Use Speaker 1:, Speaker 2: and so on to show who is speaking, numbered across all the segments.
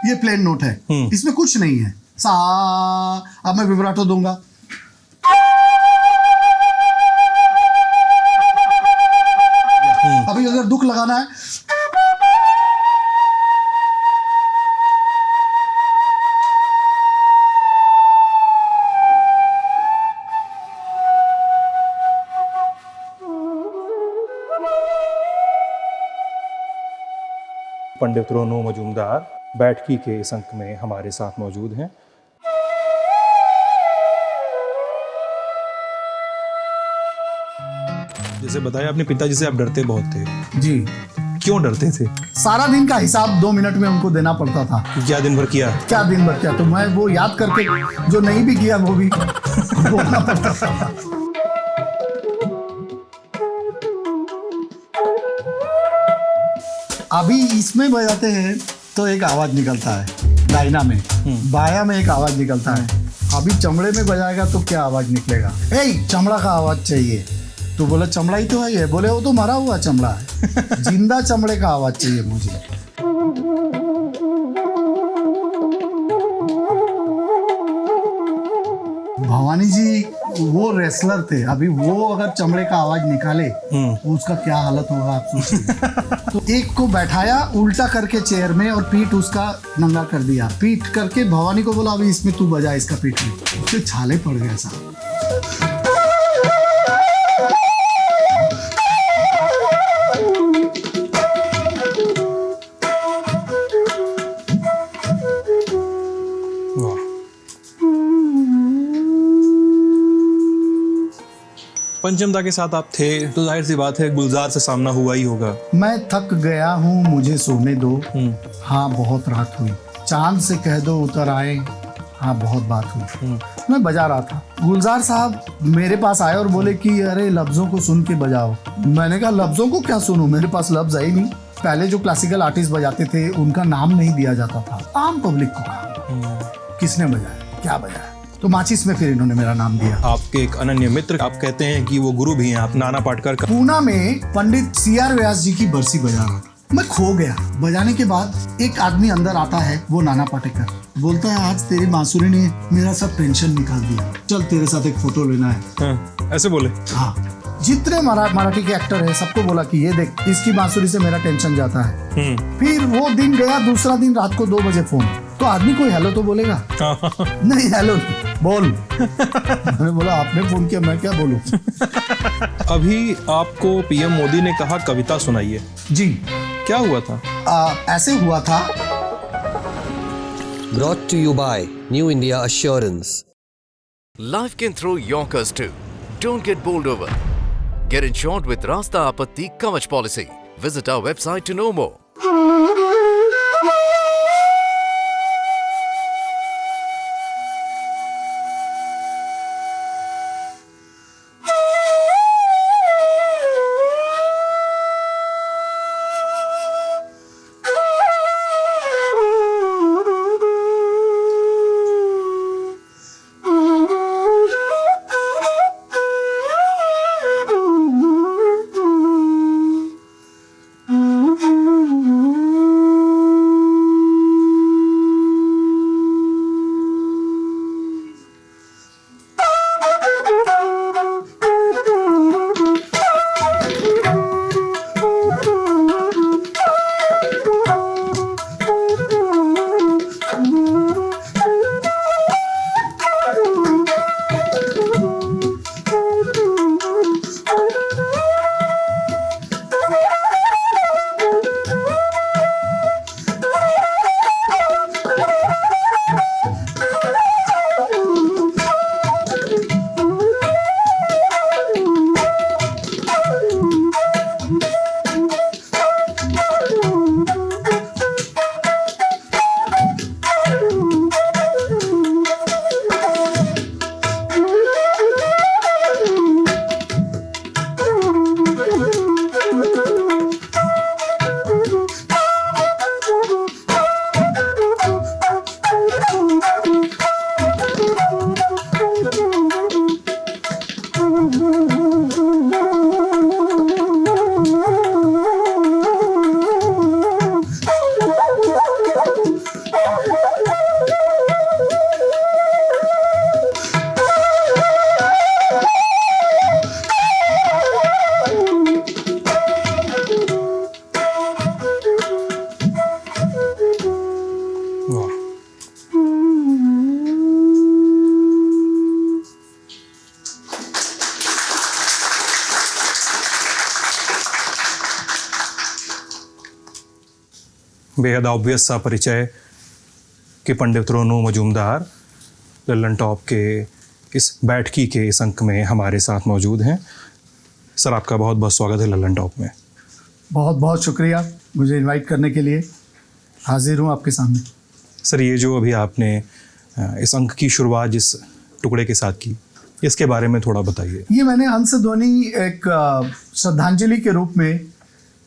Speaker 1: ये plane note है, इसमें कुछ नहीं है। सा, अब मैं विब्राटो दूंगा, अभी अगर दुख लगाना है
Speaker 2: पंडित रोनू मजूमदार बैठकी के इस अंक में हमारे साथ मौजूद हैं। जैसे बताया अपने पिताजी से आप डरते बहुत थे
Speaker 1: जी।
Speaker 2: क्यों डरते थे?
Speaker 1: सारा दिन का हिसाब 2 मिनट में उनको देना पड़ता था।
Speaker 2: क्या दिन भर किया?
Speaker 1: क्या दिन भर किया, तो मैं वो याद करके जो नहीं भी किया वो भी बोलना पड़ता था। अभी इसमें बजाते हैं तो एक आवाज निकलता है दाहिना में, बाया में एक आवाज निकलता है। अभी चमड़े में बजाएगा तो क्या आवाज निकलेगा? चमड़ा का आवाज चाहिए, तो बोला चमड़ा ही तो है ये, बोले वो तो मरा हुआ चमड़ा है। जिंदा चमड़े का आवाज चाहिए मुझे। भवानी जी वो रेसलर थे, अभी वो अगर चमड़े का आवाज निकाले तो उसका क्या हालत होगा आप सोचिए। तो एक को बैठाया उल्टा करके चेयर में और पीठ उसका नंगा कर दिया, पीठ करके भवानी को बोला अभी इसमें तू बजा इसका पीठ में, उसके छाले पड़ गए साहब।
Speaker 2: पंचमदा के साथ आप थे तो जाहिर सी बात है गुलजार से सामना हुआ ही होगा।
Speaker 1: मैं थक गया हूँ मुझे सोने दो, हाँ बहुत रात हुई, चांद से कह दो उतर आए, हाँ बहुत बात हुई। मैं बजा रहा था, गुलजार साहब मेरे पास आए और बोले कि अरे लफ्जों को सुन के बजाओ। मैंने कहा लफ्जों को क्या सुनूं, मेरे पास लफ्ज है ही नहीं। पहले जो क्लासिकल आर्टिस्ट बजाते थे उनका नाम नहीं दिया जाता था, आम पब्लिक को कहा किसने बजाया क्या बजाया, तो माचिस में फिर इन्होंने मेरा नाम दिया।
Speaker 2: आपके एक अनन्य मित्र, आप कहते हैं कि वो गुरु भी हैं आप, नाना पाटेकर का।
Speaker 1: पूना में पंडित CR व्यास जी की बरसी बजा रहा था, मैं खो गया। बजाने के बाद एक आदमी अंदर आता है, वो नाना पाटेकर, बोलता है आज तेरी बांसुरी ने मेरा सब टेंशन निकाल दिया, चल तेरे साथ एक फोटो लेना है।
Speaker 2: हाँ, ऐसे बोले?
Speaker 1: हाँ, जितने मराठी के एक्टर है सबको बोला कि ये देख इसकी बांसुरी से मेरा टेंशन जाता है। फिर वो दिन गया, दूसरा दिन रात को 2 बजे फोन, तो आदमी कोई हेलो तो बोलेगा नहीं, हेलो बोल। मैंने बोला आपने फोन किया, मैं क्या बोलूं।
Speaker 2: अभी आपको पीएम मोदी ने कहा कविता सुनाइए
Speaker 1: जी,
Speaker 2: क्या हुआ था?
Speaker 1: ऐसे हुआ था।
Speaker 3: Brought to you by New India Assurance.
Speaker 4: Life can throw yonkers too. Don't get bowled over. Get insured with Rasta Apatti Kavach policy. Visit our website to know more.
Speaker 2: बेहद ऑब्वियस सा परिचय कि पंडित रोनू मजूमदार लल्लन टॉप के इस बैठकी के इस अंक में हमारे साथ मौजूद हैं। सर, आपका बहुत बहुत स्वागत है लल्लन टॉप में।
Speaker 1: बहुत बहुत शुक्रिया मुझे इनवाइट करने के लिए। हाजिर हूँ आपके सामने।
Speaker 2: सर, ये जो अभी आपने इस अंक की शुरुआत जिस टुकड़े के साथ की, इसके बारे में थोड़ा बताइए।
Speaker 1: ये मैंने हंस ध्वनि एक श्रद्धांजलि के रूप में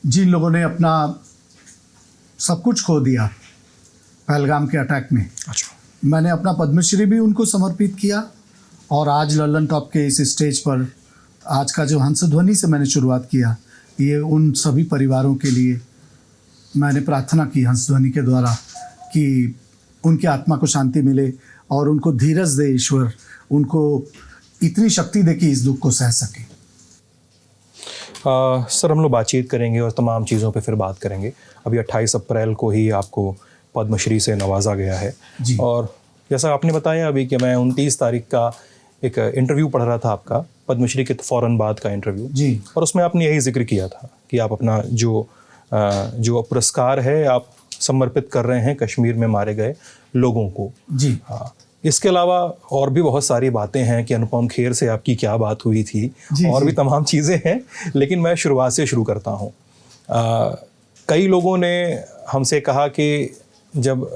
Speaker 1: जिन लोगों ने अपना सब कुछ खो दिया पहलगाम के अटैक में,
Speaker 2: अच्छा,
Speaker 1: मैंने अपना पद्मश्री भी उनको समर्पित किया। और आज लल्लन टॉप के इस स्टेज पर आज का जो हंस ध्वनि से मैंने शुरुआत किया, ये उन सभी परिवारों के लिए मैंने प्रार्थना की हंस ध्वनि के द्वारा कि उनकी आत्मा को शांति मिले और उनको धीरज दे ईश्वर, उनको इतनी शक्ति दे कि इस दुख को सह सके।
Speaker 2: सर, हम लोग बातचीत करेंगे और तमाम चीज़ों पे फिर बात करेंगे। अभी 28 अप्रैल को ही आपको पद्मश्री से नवाजा गया है
Speaker 1: जी।
Speaker 2: और जैसा आपने बताया अभी कि मैं 29 तारीख का एक इंटरव्यू पढ़ रहा था आपका, पद्मश्री के फ़ौरन बाद का इंटरव्यू
Speaker 1: जी।
Speaker 2: और उसमें आपने यही जिक्र किया था कि आप अपना जो पुरस्कार है आप समर्पित कर रहे हैं कश्मीर में मारे गए लोगों को।
Speaker 1: जी।
Speaker 2: हाँ, इसके अलावा और भी बहुत सारी बातें हैं कि अनुपम खेर से आपकी क्या बात हुई थी और भी तमाम चीज़ें हैं, लेकिन मैं शुरुआत से शुरू करता हूँ। कई लोगों ने हमसे कहा कि जब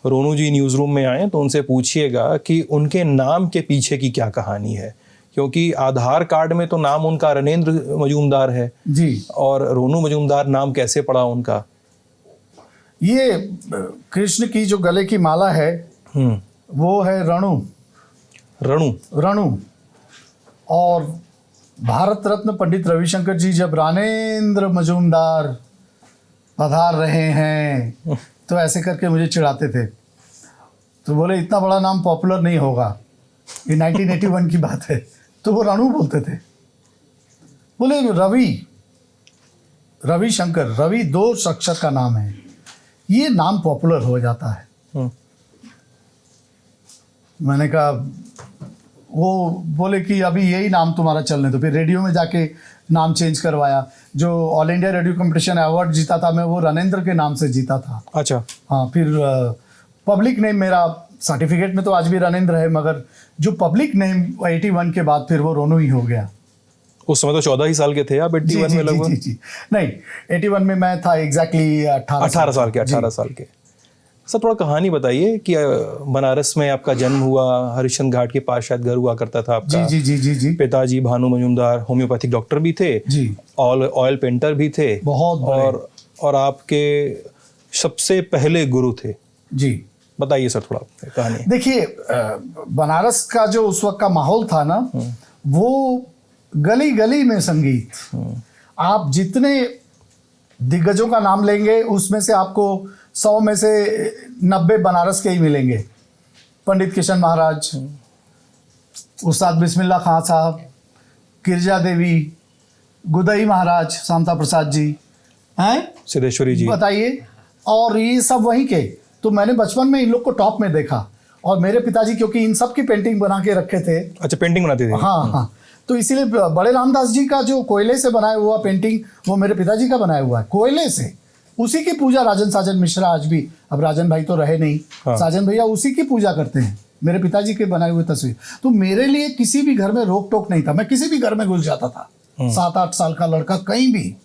Speaker 2: रोनू जी न्यूज़ रूम में आए तो उनसे पूछिएगा कि उनके नाम के पीछे की क्या कहानी है, क्योंकि आधार कार्ड में तो नाम उनका रणेंद्र मजूमदार है
Speaker 1: जी,
Speaker 2: और रोनू मजूमदार नाम कैसे पड़ा उनका?
Speaker 1: ये कृष्ण की जो गले की माला है वो है रणु। और भारत रत्न पंडित रविशंकर जी जब रणेंद्र मजूमदार पधार रहे हैं तो ऐसे करके मुझे चिढ़ाते थे। तो बोले इतना बड़ा नाम पॉपुलर नहीं होगा, ये 1981 की बात है। तो वो रणु बोलते थे। बोले रविशंकर, रवि 2 अक्षर का नाम है, ये नाम पॉपुलर हो जाता है। मैंने कहा, वो बोले कि अभी यही नाम तुम्हारा चलने दो। फिर रेडियो में जाके नाम चेंज करवाया। जो all India radio competition award जीता था मैं, वो रणेंद्र के नाम से जीता था।
Speaker 2: अच्छा।
Speaker 1: हाँ, फिर पब्लिक नेम मेरा सर्टिफिकेट में तो आज भी रणेंद्र है, मगर जो पब्लिक नेम 81 के बाद फिर वो रोनू ही हो गया।
Speaker 2: उस समय तो 14 ही साल के थे आप 81 में लगभग?
Speaker 1: जी। नहीं, 81 में मैं था एग्जैक्टली 18 साल के।
Speaker 2: 18 साल के। सर, थोड़ा कहानी बताइए कि बनारस में आपका जन्म हुआ, हरिश्चंद्र घाट के पास शायद घर हुआ करता था आपका।
Speaker 1: जी।
Speaker 2: पिताजी भानु मजूमदार होम्योपैथिक डॉक्टर भी थे
Speaker 1: जी,
Speaker 2: ऑयल पेंटर भी थे
Speaker 1: बहुत
Speaker 2: और आपके सबसे पहले गुरु थे
Speaker 1: जी।
Speaker 2: बताइए सर थोड़ा कहानी।
Speaker 1: देखिए, बनारस का जो उस वक्त का माहौल था ना, वो गली गली में संगीत। आप जितने दिग्गजों का नाम लेंगे उसमें से आपको 100 में से 90 बनारस के ही मिलेंगे। पंडित किशन महाराज, उस्ताद बिस्मिल्लाह खां साहब, गिरजा देवी, गुदई महाराज, शांता प्रसाद जी हैं,
Speaker 2: सिद्धेश्वरी जी,
Speaker 1: बताइए। और ये सब वहीं के। तो मैंने बचपन में इन लोग को टॉप में देखा। और मेरे पिताजी क्योंकि इन सब की पेंटिंग बना के रखे थे।
Speaker 2: अच्छा, पेंटिंग बनाते थे?
Speaker 1: हाँ। तो इसीलिए बड़े रामदास जी का जो कोयले से बनाया हुआ पेंटिंग, वो मेरे पिताजी का बनाया हुआ है कोयले से। उसी की पूजा राजन साजन मिश्रा आज भी, अब राजन भाई तो रहे नहीं, साजन भैया उसी की पूजा करते हैं, मेरे पिताजी के बनाए हुए तस्वीर। तो मेरे लिए किसी भी घर में रोक टोक नहीं था। मैं किसी भी घर में घुस जाता था, 7-8 साल का लड़का कहीं भी,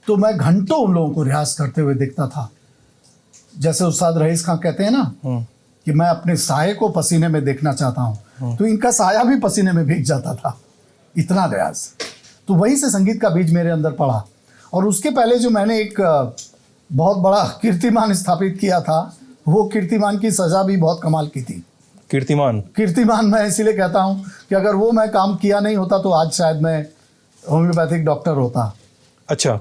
Speaker 1: तो मैं घंटों उन लोगों को रियाज करते हुए देखता था। जैसे उस्ताद रईस खां कहते हैं ना कि मैं अपने साये को पसीने में देखना चाहता हूँ, तो इनका साया भी पसीने में भीग जाता था, इतना रियाज। तो वहीं से संगीत का बीज मेरे अंदर पड़ा। और उसके पहले जो मैंने एक बहुत बड़ा कीर्तिमान स्थापित किया था, वो कीर्तिमान की सज़ा भी बहुत कमाल की थी। कीर्तिमान मैं इसीलिए कहता हूँ कि अगर वो मैं काम किया नहीं होता तो आज शायद मैं होम्योपैथिक डॉक्टर होता।
Speaker 2: अच्छा,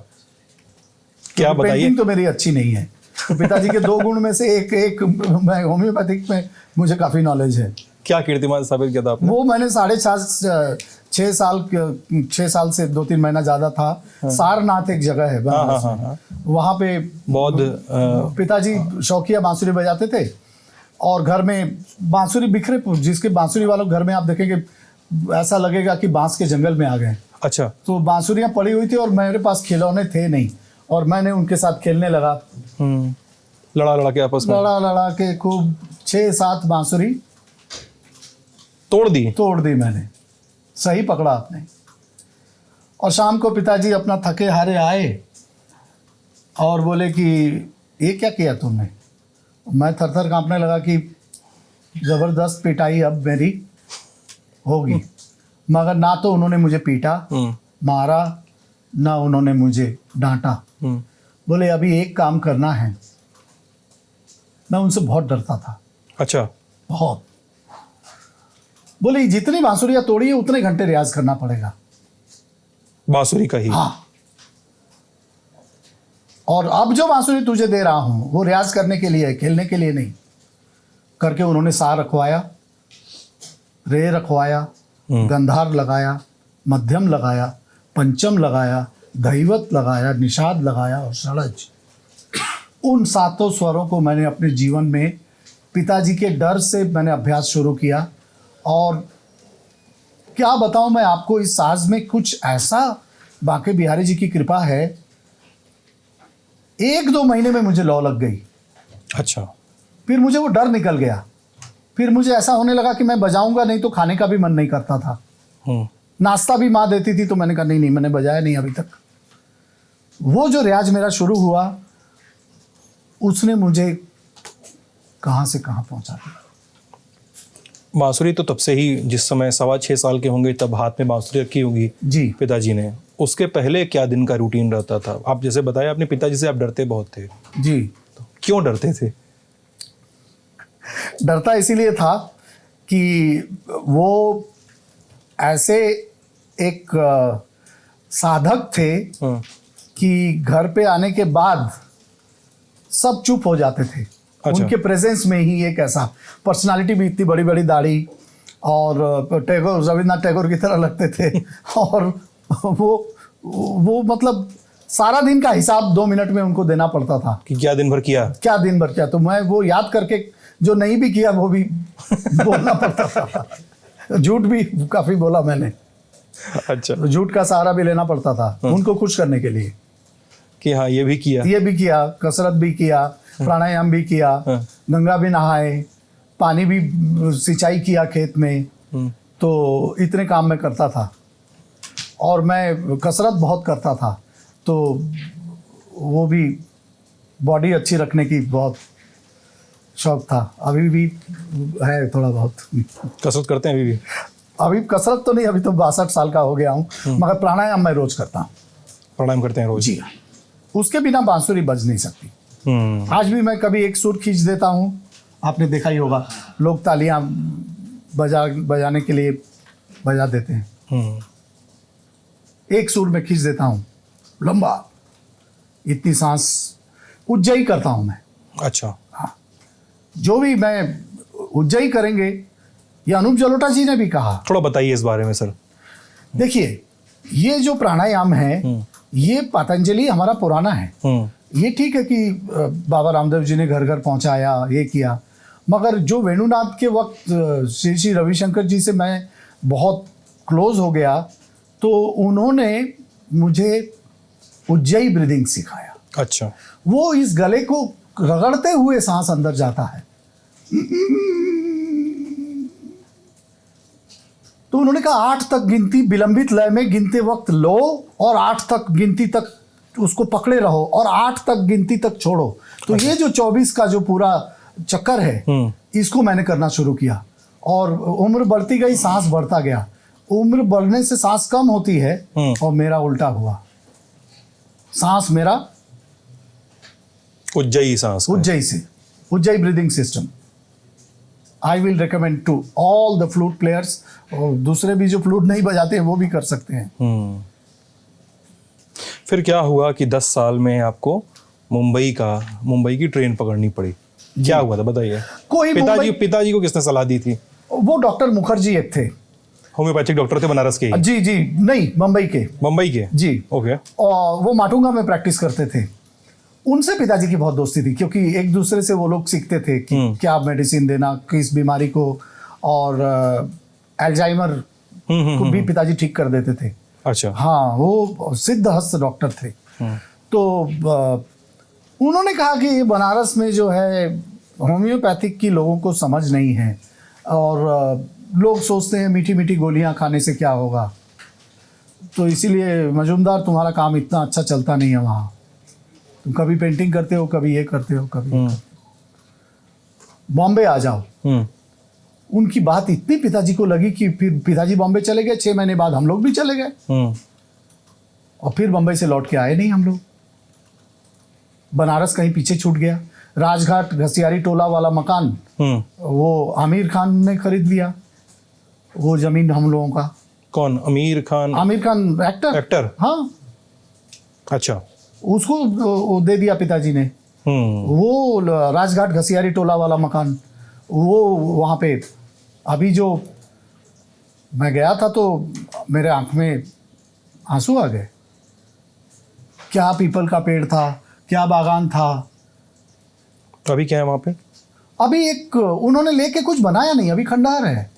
Speaker 2: क्या बताइए?
Speaker 1: पेंटिंग तो मेरी अच्छी नहीं है, तो पिताजी के 2 गुण में से एक मैं होम्योपैथिक में मुझे काफ़ी नॉलेज है।
Speaker 2: क्या कीर्तिमान स्थापित किया था आपने?
Speaker 1: वो मैंने 6 साल से 2-3 महीना ज़्यादा था। सारनाथ एक जगह है बनारस में, वहाँ पे
Speaker 2: बौद्ध
Speaker 1: पिताजी शौकिया बांसुरी बजाते थे और घर में बांसुरी बिखरे, जिसके बांसुरी वालों घर में आप देखेंगे ऐसा लगेगा कि बांस के जंगल में आ गए।
Speaker 2: अच्छा।
Speaker 1: तो बांसुरियाँ पड़ी हुई थी और मेरे पास खिलौने थे नहीं, और मैंने उनके साथ खेलने लगा।
Speaker 2: लड़ा लड़ा के आपस में
Speaker 1: लड़ा के खूब 6-7 बांसुरी
Speaker 2: तोड़ दी
Speaker 1: मैंने। सही पकड़ा आपने। और शाम को पिताजी अपना थके हारे आए और बोले कि ये क्या किया तुमने। मैं थर-थर कांपने लगा कि ज़बरदस्त पिटाई अब मेरी होगी। मगर ना तो उन्होंने मुझे पीटा मारा, ना उन्होंने मुझे डांटा। बोले अभी एक काम करना है। मैं उनसे बहुत डरता था।
Speaker 2: अच्छा।
Speaker 1: बहुत। बोले जितनी बांसुरियां तोड़ी है उतने घंटे रियाज करना पड़ेगा।
Speaker 2: बांसुरी का ही?
Speaker 1: हाँ। और अब जो बांसुरी तुझे दे रहा हूं वो रियाज करने के लिए है, खेलने के लिए नहीं। करके उन्होंने सा रखवाया, रे रखवाया, गंधार लगाया, मध्यम लगाया, पंचम लगाया, दैवत लगाया, निषाद लगाया और षडज। उन 7 स्वरों को मैंने अपने जीवन में पिताजी के डर से मैंने अभ्यास शुरू किया। और क्या बताऊं मैं आपको, इस साज में कुछ ऐसा बांके बिहारी जी की कृपा है। 1-2 महीने में मुझे लौ लग गई।
Speaker 2: अच्छा।
Speaker 1: फिर मुझे वो डर निकल गया। फिर मुझे ऐसा होने लगा कि मैं बजाऊंगा नहीं तो खाने का भी मन नहीं करता था। नाश्ता भी माँ देती थी तो मैंने कहा नहीं मैंने बजाया नहीं अभी तक। वो जो रियाज मेरा शुरू हुआ उसने मुझे कहाँ से कहाँ पहुँचा दिया।
Speaker 2: बांसुरी तो तब से ही, जिस समय 6.25 साल के होंगे तब हाथ में बांसुरी रखी होगी
Speaker 1: जी
Speaker 2: पिताजी ने। उसके पहले क्या दिन का रूटीन रहता था? आप जैसे बताया अपने पिताजी से आप डरते बहुत थे।
Speaker 1: जी।
Speaker 2: तो क्यों डरते थे?
Speaker 1: डरता इसीलिए था कि वो ऐसे एक साधक थे कि घर पे आने के बाद सब चुप हो जाते थे।
Speaker 2: अच्छा।
Speaker 1: उनके प्रेजेंस में ही एक ऐसा, पर्सनालिटी भी इतनी बड़ी बड़ी दाढ़ी और टैगोर, रविन्द्रनाथ टैगोर की तरह लगते थे। और वो मतलब सारा दिन का हिसाब 2 मिनट में उनको देना पड़ता था
Speaker 2: कि क्या दिन भर किया।
Speaker 1: तो मैं वो याद करके जो नहीं भी किया वो भी बोलना पड़ता था। झूठ भी काफी बोला मैंने।
Speaker 2: अच्छा।
Speaker 1: झूठ का सहारा भी लेना पड़ता था उनको खुश करने के लिए
Speaker 2: कि हाँ ये भी किया,
Speaker 1: कसरत भी किया, प्राणायाम भी किया, गंगा भी नहाए, पानी भी सिंचाई किया खेत में। तो इतने काम मैं करता था और मैं कसरत बहुत करता था। तो वो भी बॉडी अच्छी रखने की बहुत शौक था। अभी भी है थोड़ा बहुत।
Speaker 2: कसरत करते हैं अभी भी?
Speaker 1: अभी कसरत तो नहीं, अभी तो 62 साल का हो गया हूँ। मगर प्राणायाम मैं रोज करता हूँ।
Speaker 2: प्राणायाम करते हैं रोज?
Speaker 1: जी। उसके बिना बांसुरी बज नहीं सकती। आज भी मैं कभी एक सुर खींच देता हूँ, आपने देखा ही होगा, लोग तालियां बजाने के लिए बजा देते हैं। एक सुर में खींच देता हूँ लंबा, इतनी सांस उज्जई करता हूँ मैं।
Speaker 2: अच्छा।
Speaker 1: हाँ, जो भी मैं उज्जई करेंगे, ये अनूप जलोटा जी ने भी कहा।
Speaker 2: थोड़ा बताइए इस बारे में सर।
Speaker 1: देखिए, ये जो प्राणायाम है ये पतंजलि हमारा पुराना है। ये ठीक है कि बाबा रामदेव जी ने घर घर पहुंचाया, ये किया, मगर जो वेणुनाथ के वक्त श्री श्री रविशंकर जी से मैं बहुत क्लोज हो गया तो उन्होंने मुझे उज्जई ब्रीदिंग सिखाया।
Speaker 2: अच्छा।
Speaker 1: वो इस गले को रगड़ते हुए सांस अंदर जाता है। तो उन्होंने कहा 8 तक गिनती विलंबित लय में गिनते वक्त लो और 8 तक गिनती तक उसको पकड़े रहो और 8 तक गिनती तक छोड़ो। तो ये जो 24 का जो पूरा चक्कर है इसको मैंने करना शुरू किया और उम्र बढ़ती गई, सांस बढ़ता गया। उम्र बढ़ने से सांस कम होती है और मेरा उल्टा हुआ। सांस मेरा
Speaker 2: उज्जई सांस,
Speaker 1: उज्जई से, Ujjayi breathing system. I will recommend to all the flute players, और दूसरे भी जो फ्लूट नहीं बजाते हैं वो भी कर सकते हैं।
Speaker 2: फिर क्या हुआ कि 10 साल में आपको मुंबई की ट्रेन पकड़नी पड़ी? क्या हुआ था बताइए।
Speaker 1: कोई
Speaker 2: पिताजी को किसने सलाह दी थी?
Speaker 1: वो डॉक्टर मुखर्जी एक थे,
Speaker 2: होम्योपैथिक डॉक्टर थे बनारस के?
Speaker 1: जी जी, नहीं मुंबई के जी।
Speaker 2: ओके।
Speaker 1: और वो माटुंगा में प्रैक्टिस करते थे। उनसे पिताजी की बहुत दोस्ती थी क्योंकि एक दूसरे से वो लोग सीखते थे कि क्या मेडिसिन देना किस बीमारी को, और अल्जाइमर को भी पिताजी ठीक कर देते थे।
Speaker 2: अच्छा।
Speaker 1: हाँ, वो सिद्ध हस्त डॉक्टर थे। तो उन्होंने कहा कि ये बनारस में जो है होम्योपैथिक की लोगों को समझ नहीं है और लोग सोचते हैं मीठी मीठी गोलियां खाने से क्या होगा, तो इसीलिए मजूमदार तुम्हारा काम इतना अच्छा चलता नहीं है वहाँ, तुम कभी पेंटिंग करते हो, कभी ये करते हो, कभी बॉम्बे आ जाओ। उनकी बात इतनी पिताजी को लगी कि फिर पिताजी बॉम्बे चले गए। 6 महीने बाद हम लोग भी चले गए और फिर बम्बई से लौट के आए नहीं हम लोग। बनारस कहीं पीछे छूट गया। राजघाट घसियारी टोला वाला मकान वो आमिर खान ने खरीद लिया, वो जमीन हम लोगों का।
Speaker 2: कौन? आमिर खान?
Speaker 1: आमिर खान एक्टर। हाँ,
Speaker 2: अच्छा,
Speaker 1: उसको वो दे दिया पिताजी ने। वो राजघाट घसियारी टोला वाला मकान, वो वहाँ पे अभी जो मैं गया था तो मेरे आंख में आंसू आ गए। क्या पीपल का पेड़ था, क्या बागान था।
Speaker 2: अभी क्या है वहाँ पे?
Speaker 1: अभी एक उन्होंने लेके कुछ बनाया नहीं, अभी खंडहर है,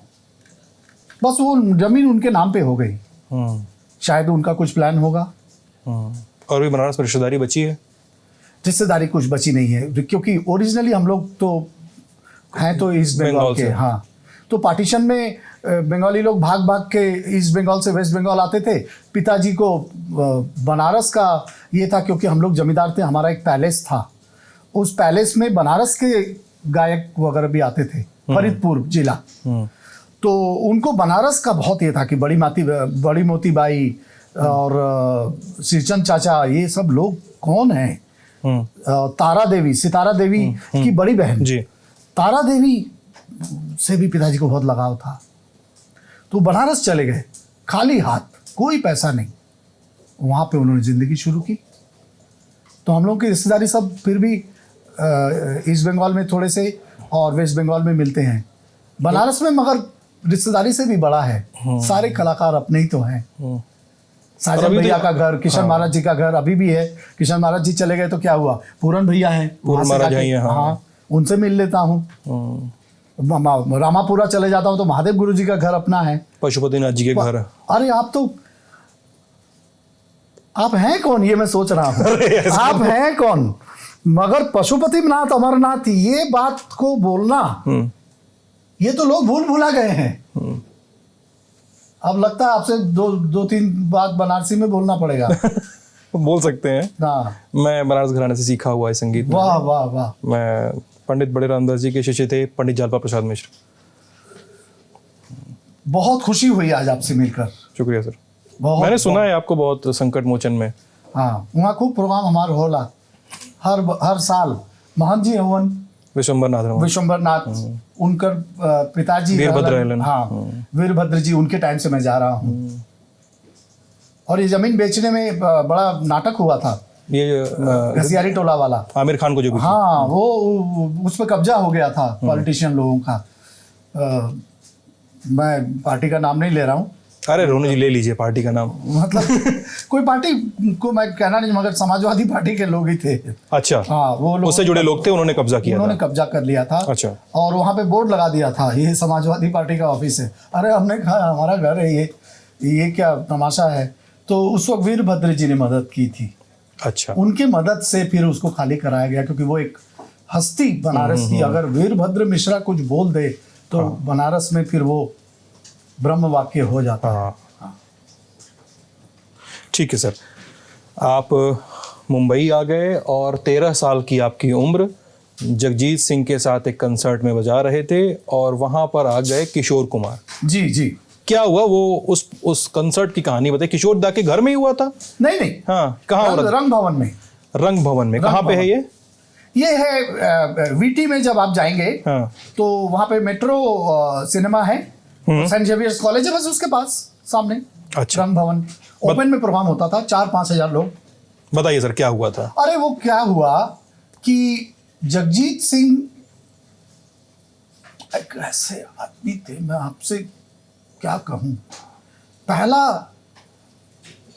Speaker 1: बस वो जमीन उनके नाम पे हो गई। शायद उनका कुछ प्लान होगा।
Speaker 2: और भी बनारस में रिश्तेदारी बची है?
Speaker 1: रिश्तेदारी कुछ बची नहीं है, क्योंकि ओरिजिनली हम लोग तो हैं तो ईस्ट बंगाल के। हाँ, तो पार्टीशन में बंगाली लोग भाग भाग के ईस्ट बंगाल से वेस्ट बंगाल आते थे। पिताजी को बनारस का ये था, क्योंकि हम लोग जमींदार थे, हमारा एक पैलेस था, उस पैलेस में बनारस के गायक वगैरह भी आते थे, फरीदपुर जिला। तो उनको बनारस का बहुत ये था कि बड़ी मोती बाई और सिरचंद चाचा, ये सब लोग कौन हैं। तारा देवी, सितारा देवी की बड़ी बहन
Speaker 2: जी,
Speaker 1: तारा देवी से भी पिताजी को बहुत लगाव था। तो बनारस चले गए खाली हाथ, कोई पैसा नहीं। वहाँ पे उन्होंने ज़िंदगी शुरू की। तो हम लोग की रिश्तेदारी सब फिर भी ईस्ट बंगाल में थोड़े से और वेस्ट बंगाल में मिलते हैं। बनारस में मगर रिश्तेदारी से भी बड़ा है, सारे कलाकार अपने ही तो हैं। साजन भैया का घर, किशन महाराज जी का घर अभी भी है। किशन महाराज जी चले गए तो क्या हुआ, पूरन भैया हैं, हाँ, उनसे मिल लेता हूँ। रामापुरा चले जाता हूँ तो महादेव गुरु जी का घर अपना है,
Speaker 2: पशुपतिनाथ जी के घर।
Speaker 1: अरे आप हैं कौन, ये मैं सोच रहा हूँ। आप हैं कौन, मगर पशुपतिनाथ अमरनाथ ये बात को बोलना, ये तो लोग भूला गए हैं। अब लगता है आपसे दो तीन बात बनारसी में बोलना पड़ेगा।
Speaker 2: बोल सकते हैं।
Speaker 1: हाँ,
Speaker 2: मैं बनारस घराने से सीखा हुआ है संगीत।
Speaker 1: वाह वाह वाह।
Speaker 2: मैं पंडित बड़े रामदास जी के शिष्य थे, पंडित जालपा प्रसाद मिश्र।
Speaker 1: बहुत खुशी हुई आज आपसे मिलकर।
Speaker 2: शुक्रिया सर। मैंने सुना है आपको बहुत संकट मोचन में।
Speaker 1: हाँ, वहाँ खूब प्रोग्राम हमारा होला हर साल। महंत जी हवन विश्वम्बर नाथ, उनकर पिताजी
Speaker 2: वीरभद्र।
Speaker 1: हाँ, वीरभद्र जी, उनके टाइम से मैं जा रहा हूँ। और ये जमीन बेचने में बड़ा नाटक हुआ था,
Speaker 2: ये
Speaker 1: घसियारी टोला वाला,
Speaker 2: आमिर खान को जो।
Speaker 1: हाँ, वो उस पर कब्जा हो गया था पॉलिटिशियन लोगों का। मैं पार्टी का नाम नहीं ले रहा हूँ।
Speaker 2: अरे रोनू जी ले लीजिए पार्टी का नाम।
Speaker 1: मतलब कोई पार्टी को मैं कहना नहीं, मगर समाजवादी पार्टी के लोग ही थे। अच्छा, हाँ, वो लोग
Speaker 2: उससे जुड़े लोग थे, उन्होंने कब्जा किया,
Speaker 1: उन्होंने कब्जा कर लिया था।
Speaker 2: अच्छा,
Speaker 1: और वहाँ पे बोर्ड लगा दिया था, ये समाजवादी पार्टी का ऑफिस है। अरे हमने कहा हमारा घर है ये क्या तमाशा है। तो उस वक्त वीरभद्र जी ने मदद की थी।
Speaker 2: अच्छा,
Speaker 1: उनके मदद से फिर उसको खाली कराया गया, क्योंकि वो एक हस्ती बनारस की, अगर वीरभद्र मिश्रा कुछ बोल दे तो बनारस में फिर वो ब्रह्म वाक्य हो जाता है।
Speaker 2: ठीक है सर, आप मुंबई आ गए और 13 साल की आपकी उम्र, जगजीत सिंह के साथ एक कंसर्ट में बजा रहे थे और वहां पर आ गए किशोर कुमार
Speaker 1: जी। जी, क्या
Speaker 2: हुआ वो उस कंसर्ट की कहानी बताइए। किशोर दा के घर में ही हुआ था?
Speaker 1: नहीं,
Speaker 2: हाँ, कहाँ?
Speaker 1: रंग भवन में।
Speaker 2: रंग भवन में कहाँ पे है
Speaker 1: ये है वीटी में। जब आप जाएंगे तो वहाँ पे मेट्रो सिनेमा है, सेंट जेवियर्स कॉलेज है, बस उसके पास सामने। अच्छा, रंग भवन ओपन में प्रोग्राम होता था, 4-5 हजार लोग।
Speaker 2: बताइए सर क्या हुआ था?
Speaker 1: अरे वो क्या हुआ कि जगजीत सिंह एक ऐसे आदमी थे, मैं आपसे क्या कहूँ। पहला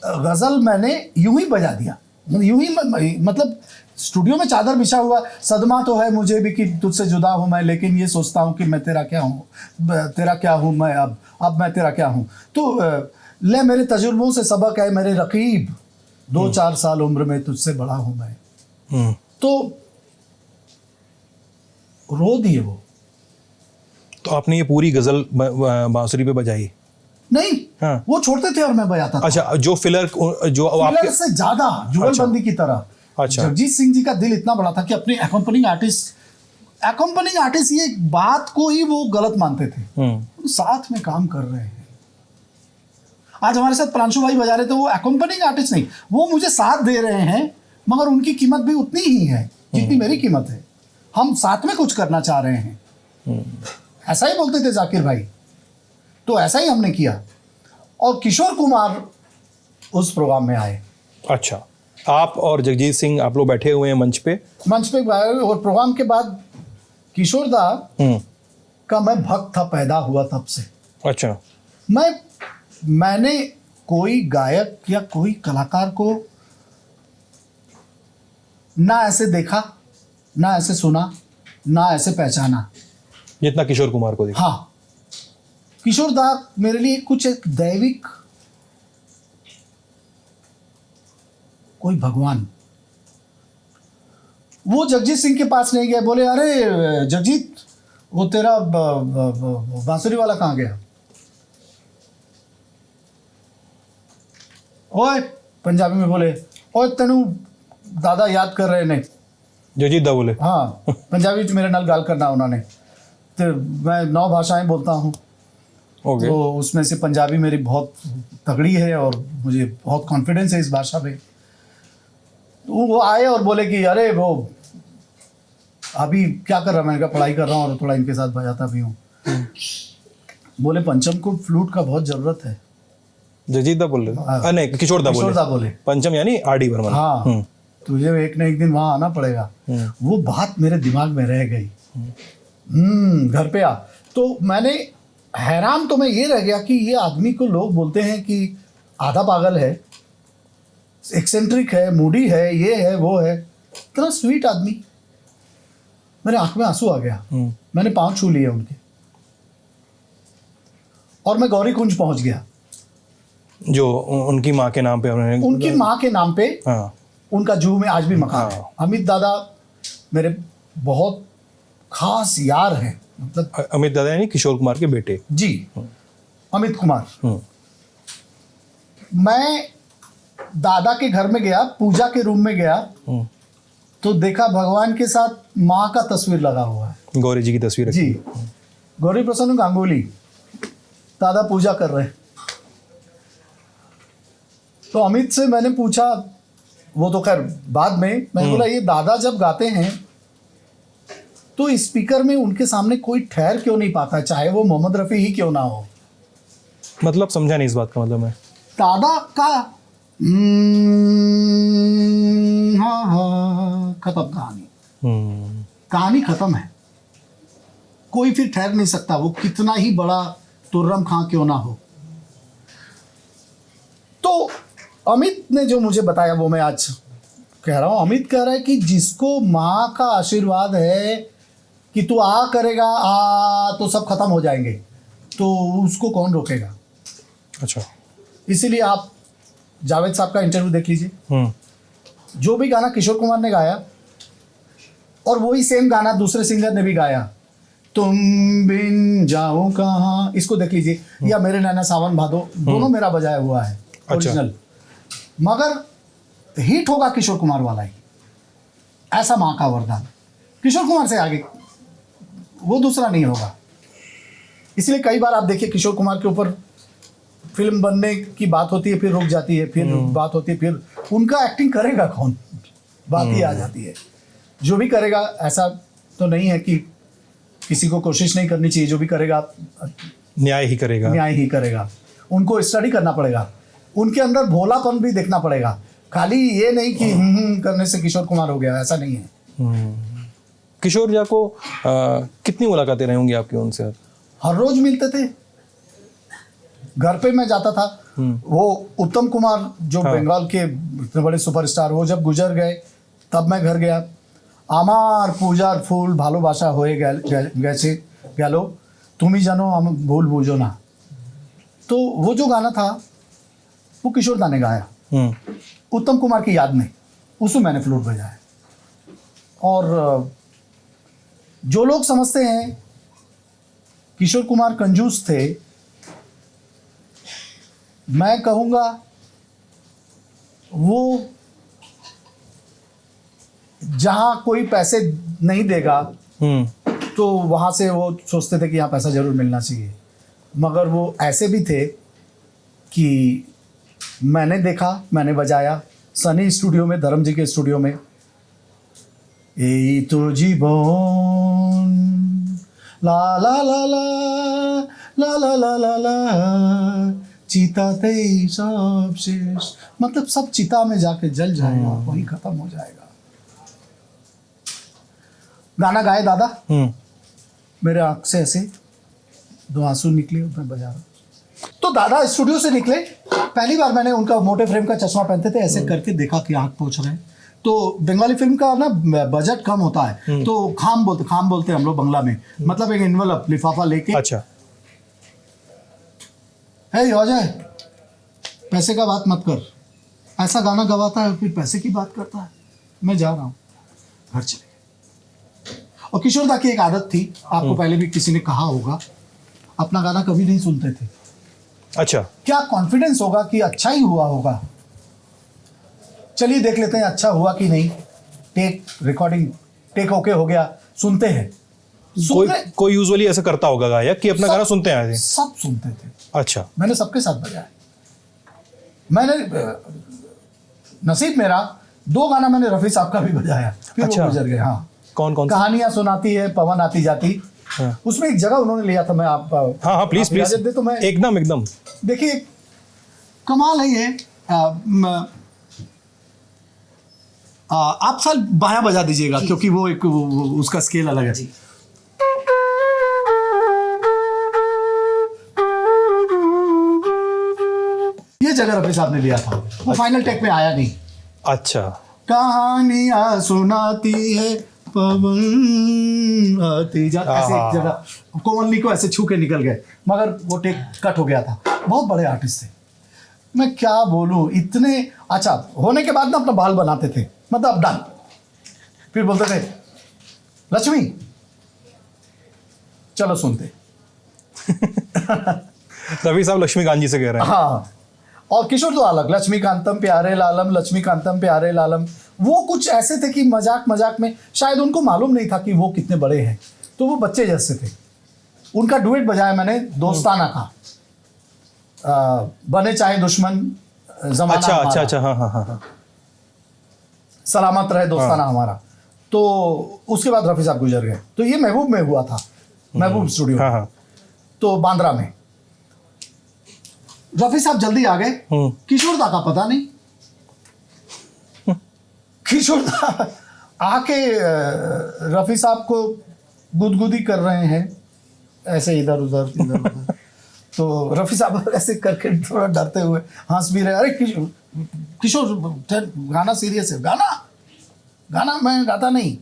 Speaker 1: गजल मैंने यूं ही बजा दिया, यूं ही, मतलब स्टूडियो में चादर बिछा हुआ, सदमा तो है मुझे भी कि तुझसे जुदा हूँ मैं, लेकिन ये सोचता हूँ कि मैं तेरा क्या हूँ मैं, अब मैं तेरा क्या हूँ। तो ले मेरे तजुर्बों से सबक है मेरे रकीब, 2-4 साल उम्र में तुझसे बड़ा हूं मैं, तो रो दिए वो।
Speaker 2: तो आपने ये पूरी गजल बांसुरी पे बजाई?
Speaker 1: नहीं,
Speaker 2: हाँ।
Speaker 1: वो छोड़ते थे और मैं बजाता था।
Speaker 2: अच्छा, जो फिलर जो आपके
Speaker 1: फिलर से ज्यादा जुगलबंदी की तरह।
Speaker 2: अच्छा।
Speaker 1: जगजीत सिंह जी का दिल इतना बड़ा था कि अपने अकम्पनिंग आर्टिस्ट ये बात को ही वो गलत मानते थे। साथ में काम कर रहे हैं। आज हमारे साथ प्रांशु भाई बजा रहे थे, वो अकम्पनिंग आर्टिस्ट नहीं, वो मुझे साथ दे रहे हैं, मगर उनकी कीमत भी उतनी ही है जितनी मेरी कीमत है। हम साथ में कुछ करना चाह रहे हैं। ऐसा ही बोलते थे जाकिर भाई, तो ऐसा ही हमने किया। और किशोर कुमार उस प्रोग्राम में आए।
Speaker 2: अच्छा, आप और जगजीत सिंह आप लोग बैठे हुए हैं मंच पे
Speaker 1: आए, और प्रोग्राम के बाद किशोर दा का मैं भक्त था, पैदा हुआ तब से।
Speaker 2: अच्छा।
Speaker 1: मैंने कोई गायक या कोई कलाकार को ना ऐसे देखा, ना ऐसे सुना, ना ऐसे पहचाना
Speaker 2: जितना किशोर कुमार को देखा।
Speaker 1: हाँ, किशोर दा मेरे लिए कुछ एक दैविक, कोई भगवान। वो जगजीत सिंह के पास नहीं गए, बोले अरे जगजीत, वो तेरा बांसुरी वाला कहाँ गया? ओए, पंजाबी में बोले, ओए तेनू दादा याद कर रहे ने।
Speaker 2: जगजीत दा बोले?
Speaker 1: हाँ, पंजाबी च मेरे नाल गाल करना उन्होंने। तो मैं 9 भाषाएं बोलता हूँ।
Speaker 2: Okay.
Speaker 1: तो उसमें से पंजाबी मेरी बहुत तगड़ी है और मुझे बहुत कॉन्फिडेंस है इस भाषा में। तो वो आए और बोले कि अरे वो अभी क्या कर रहा है? मैंने कहा पढ़ाई कर रहा हूँ और थोड़ा इनके साथ बजाता भी हूँ। बोले पंचम को फ्लूट का बहुत ज़रूरत है।
Speaker 2: जगजीत दा बोल रहे? नहीं, किशोर दा बोले। पंचम यानी आर.डी. बर्मन।
Speaker 1: हाँ, तुझे एक न एक दिन वहाँ आना पड़ेगा। वो बात मेरे दिमाग में रह गई। घर पे आ, तो मैंने हैरान तो मैं ये रह गया कि ये आदमी को लोग बोलते हैं कि आधा पागल है, एक्सेंट्रिक है, मूडी है, ये है, वो है। इतना स्वीट आदमी। मेरे आंख में आंसू आ गया। मैंने पांव छू लिए उनके और मैं गौरी कुंज पहुंच गया,
Speaker 2: जो उनकी माँ के नाम पे
Speaker 1: उनकी माँ के नाम पे।
Speaker 2: हाँ।
Speaker 1: उनका जू में आज भी मकान है। अमित दादा मेरे बहुत खास यार हैं। मतलब
Speaker 2: अमित दादा यानी किशोर कुमार के बेटे?
Speaker 1: जी, अमित कुमार। मैं दादा के घर में गया, पूजा के रूम में गया, तो देखा भगवान के साथ माँ का तस्वीर लगा हुआ है,
Speaker 2: गौरी जी की तस्वीर।
Speaker 1: जी, गौरी प्रसन्न गांगुली। दादा पूजा कर रहे हैं। तो अमित से मैंने पूछा, वो तो खैर बाद में, मैंने बोला ये दादा जब गाते हैं तो स्पीकर में उनके सामने कोई ठहर क्यों नहीं पाता, चाहे वो मोहम्मद रफ़ी ही क्यों ना हो?
Speaker 2: मतलब समझा नहीं इस बात का मतलब है।
Speaker 1: दादा का हाँ हाँ खत्म कहानी। कहानी खत्म है। कोई फिर ठहर नहीं सकता, वो कितना ही बड़ा तुर्रम खां क्यों ना हो। तो अमित ने जो मुझे बताया वो मैं आज कह रहा हूँ। अमित कह रहा है कि जिसको माँ का आशीर्वाद है कि तू आ करेगा तो सब खत्म हो जाएंगे, तो उसको कौन रोकेगा।
Speaker 2: अच्छा,
Speaker 1: इसीलिए आप जावेद साहब का इंटरव्यू देख लीजिए। जो भी गाना किशोर कुमार ने गाया और वही सेम गाना दूसरे सिंगर ने भी गाया, तुम बिन जाओ कहाँ, इसको देख लीजिए, या मेरे नैना सावन भादो, दोनों मेरा बजाया हुआ है ओरिजिनल। मगर हिट होगा किशोर कुमार वाला ही, ऐसा माँ का वरदान। किशोर कुमार से आगे वो दूसरा नहीं होगा। इसलिए कई बार आप देखिए किशोर कुमार के ऊपर फिल्म बनने की बात होती है, फिर रुक जाती है, फिर बात होती है, फिर उनका एक्टिंग करेगा कौन, बात ही आ जाती है। जो भी करेगा, ऐसा तो नहीं है कि किसी को कोशिश नहीं करनी चाहिए, जो भी करेगा
Speaker 2: न्याय ही करेगा,
Speaker 1: न्याय ही करेगा। उनको स्टडी करना पड़ेगा, उनके अंदर भोलापन भी देखना पड़ेगा। खाली ये नहीं कि करने से किशोर कुमार हो गया, ऐसा नहीं है।
Speaker 2: किशोर जा को कितनी मुलाकातें रही होंगी आपकी उनसे?
Speaker 1: हर रोज मिलते थे, घर पे मैं जाता था। वो उत्तम कुमार जो बंगाल के इतने बड़े सुपरस्टार, वो जब गुजर गए तब मैं घर गया। आमार पूजार फूल भालोबाशा होए गए गैलो, तुम ही जानो हम भूल बूझो ना। तो वो जो गाना था वो किशोर दा ने गाया। उत्तम कुमार की याद में, उसमें मैंने फ्लूट बजाया। और जो लोग समझते हैं किशोर कुमार कंजूस थे, मैं कहूँगा वो जहाँ कोई पैसे नहीं देगा तो वहाँ से वो सोचते थे कि यहाँ पैसा जरूर मिलना चाहिए, मगर वो ऐसे भी थे कि मैंने देखा, मैंने बजाया सनी स्टूडियो में, धर्म जी के स्टूडियो में। ए तो जीवन ला ला ला ला ला ला ला ला ला चिता ते सब शेष, मतलब सब चिता में जाके जल जाएगा, वही खत्म हो जाएगा। गाना गाए दादा, मेरे आंख से ऐसे 2 आंसू निकले, मैं बजा रहा। तो दादा स्टूडियो से निकले, पहली बार मैंने उनका मोटे फ्रेम का चश्मा पहनते थे, ऐसे करके देखा कि आंख पहुंच रहे हैं। तो बंगाली फिल्म का ना बजट कम होता है, तो खाम बोलते हैं हम लोग बंगला में, मतलब एक एनवलप लिफाफा लेके,
Speaker 2: अच्छा
Speaker 1: है अजय पैसे का बात मत कर, ऐसा गाना गवाता है फिर पैसे की बात करता है, मैं जा रहा हूँ, घर चले गए। और किशोर दा की एक आदत थी, आपको पहले भी किसी ने कहा होगा, अपना गाना कभी नहीं सुनते थे।
Speaker 2: अच्छा,
Speaker 1: क्या कॉन्फिडेंस होगा कि अच्छा ही हुआ होगा, चलिए देख लेते हैं अच्छा हुआ कि नहीं, टेक रिकॉर्डिंग टेक ओके हो गया, सुनते हैं।
Speaker 2: कोई यूजुअली ऐसा करता होगा गायक कि अपना गाना सुनते हैं?
Speaker 1: सब सुनते थे।
Speaker 2: अच्छा,
Speaker 1: मैंने सबके साथ बजाया। मैंने नसीब मेरा 2 गाना मैंने रफ़ी साहब का भी बजाया, फिर
Speaker 2: अच्छा।
Speaker 1: वो गुजर गए। हाँ,
Speaker 2: कौन
Speaker 1: कहानियां सुनाती है पवन आती जाती,
Speaker 2: हाँ।
Speaker 1: उसमें एक जगह उन्होंने लिया था, मैं आप
Speaker 2: हाँ प्लीज प्लीज,
Speaker 1: दे तो मैं
Speaker 2: एकदम
Speaker 1: देखिए कमाल है ये। आप साल बायां बजा दीजिएगा क्योंकि वो एक उसका स्केल अलग है। ये जगह रफ़ी साहब ने लिया था, वो फाइनल टेक में आया नहीं।
Speaker 2: अच्छा,
Speaker 1: कहानियां सुनाती है पवन आती जा, ऐसे एक जगह कोमलनी को ऐसे छू के निकल गए, मगर वो टेक कट हो गया था। बहुत बड़े आर्टिस्ट थे, मैं क्या बोलूं, इतने अच्छा होने के बाद ना अपना बाल बनाते थे, मतलब डन, फिर बोलते थे लक्ष्मी चलो सुनते।
Speaker 2: रवि साहब लक्ष्मीकांत जी से कह रहे हैं।
Speaker 1: हाँ, और किशोर तो अलग, लक्ष्मीकांतम प्यारे लालम, लक्ष्मीकांतम प्यारे लालम, वो कुछ ऐसे थे कि मजाक में शायद उनको मालूम नहीं था कि वो कितने बड़े हैं, तो वो बच्चे जैसे थे। उनका डुएट बजाया मैंने दोस्ताना का, बने चाहे दुश्मन जमाना हमारा,
Speaker 2: अच्छा, हाँ,
Speaker 1: सलामत रहे दोस्ताना हमारा। तो उसके बाद रफ़ी साहब गुजर गए, तो ये महबूब में हुआ था, महबूब स्टूडियो,
Speaker 2: हाँ।
Speaker 1: तो बांद्रा में। रफ़ी साहब जल्दी आ गए, किशोर दा का पता नहीं। किशोर दा आके रफ़ी साहब को गुदगुदी कर रहे हैं ऐसे इधर उधर तो रफ़ी साहब ऐसे करके थोड़ा डरते हुए हंस भी रहे, अरे किशोर गाना सीरियस है, गाना मैं गाता नहीं।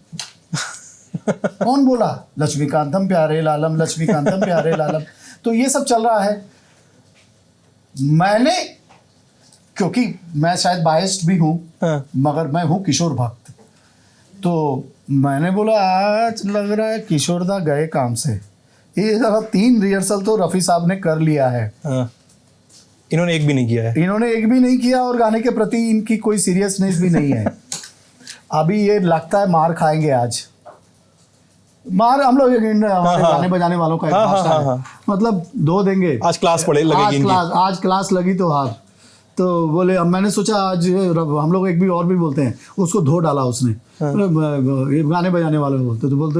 Speaker 1: कौन बोला? लक्ष्मीकांतम प्यारे लालम, लक्ष्मीकांतम प्यारे लालम। तो ये सब चल रहा है। मैंने, क्योंकि मैं शायद बायस्ड भी हूँ, मगर मैं हूँ किशोर भक्त, तो मैंने बोला आज लग रहा है किशोर दा गए काम से, ये 3 रिहर्सल तो रफ़ी साहब ने कर लिया है।
Speaker 2: इन्होंने एक भी नहीं किया और गाने के प्रति इनकी कोई सीरियसनेस भी नहीं है। अभी ये लगता है मार खाएंगे आज, मार हम लोग गाने बजाने वालों का एक भाषा है, मतलब 2 देंगे। आज क्लास पढ़े लगेगी,
Speaker 1: आज क्लास लगी तो हार। तो बोले, अब मैंने सोचा आज हम लोग एक भी और भी बोलते हैं, उसको धो डाला उसने, गाने बजाने वाले बोलते, तो बोलते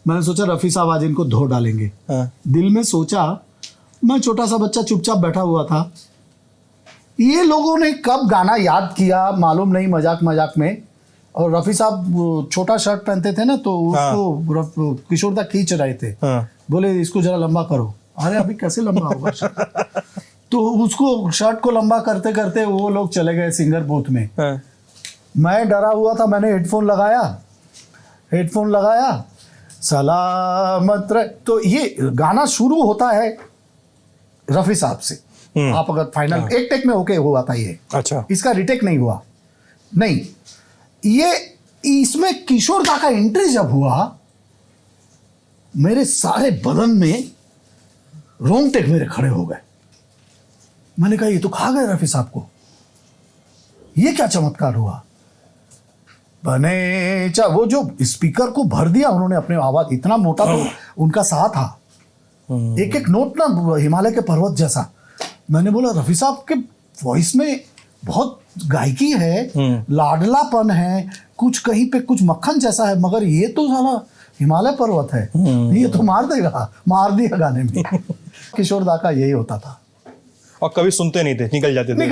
Speaker 1: मैंने सोचा रफ़ी साहब आज इनको धो डालेंगे। दिल में सोचा, मैं छोटा सा बच्चा चुपचाप बैठा हुआ था, ये लोगों ने कब गाना याद किया मालूम नहीं, मजाक में। और रफ़ी साहब छोटा शर्ट पहनते थे ना, तो उसको किशोर दा खींच रहे थे, बोले इसको जरा लंबा करो। अरे अभी कैसे लंबा होगा शर्ट? तो उसको शर्ट को लंबा करते करते वो लोग चले गए सिंगर बूथ में। मैं डरा हुआ था, मैंने हेडफोन लगाया, सलामत रहे। तो ये गाना शुरू होता है रफ़ी साहब से, आप अगर फाइनल एक टेक में ओके हुआ था ये,
Speaker 2: अच्छा,
Speaker 1: इसका रिटेक नहीं हुआ। नहीं, ये इसमें किशोर दा का एंट्री जब हुआ, मेरे सारे बदन में रोंगटे मेरे खड़े हो गए। मैंने कहा ये तो खा गए रफी साहब को, ये क्या चमत्कार हुआ। बने वो जो स्पीकर को भर दिया उन्होंने अपने आवाज, इतना मोटा तो उनका सा था, एक एक नोट ना हिमालय के पर्वत जैसा। मैंने बोला रफी साहब के वॉइस में बहुत गायकी है, लाडलापन है, कुछ कहीं पे कुछ मक्खन जैसा है, मगर ये तो साला हिमालय पर्वत है, ये तो मार दिया गाने में। किशोर दा का यही होता था।
Speaker 2: और कभी सुनते नहीं थे, निकल जाते थे।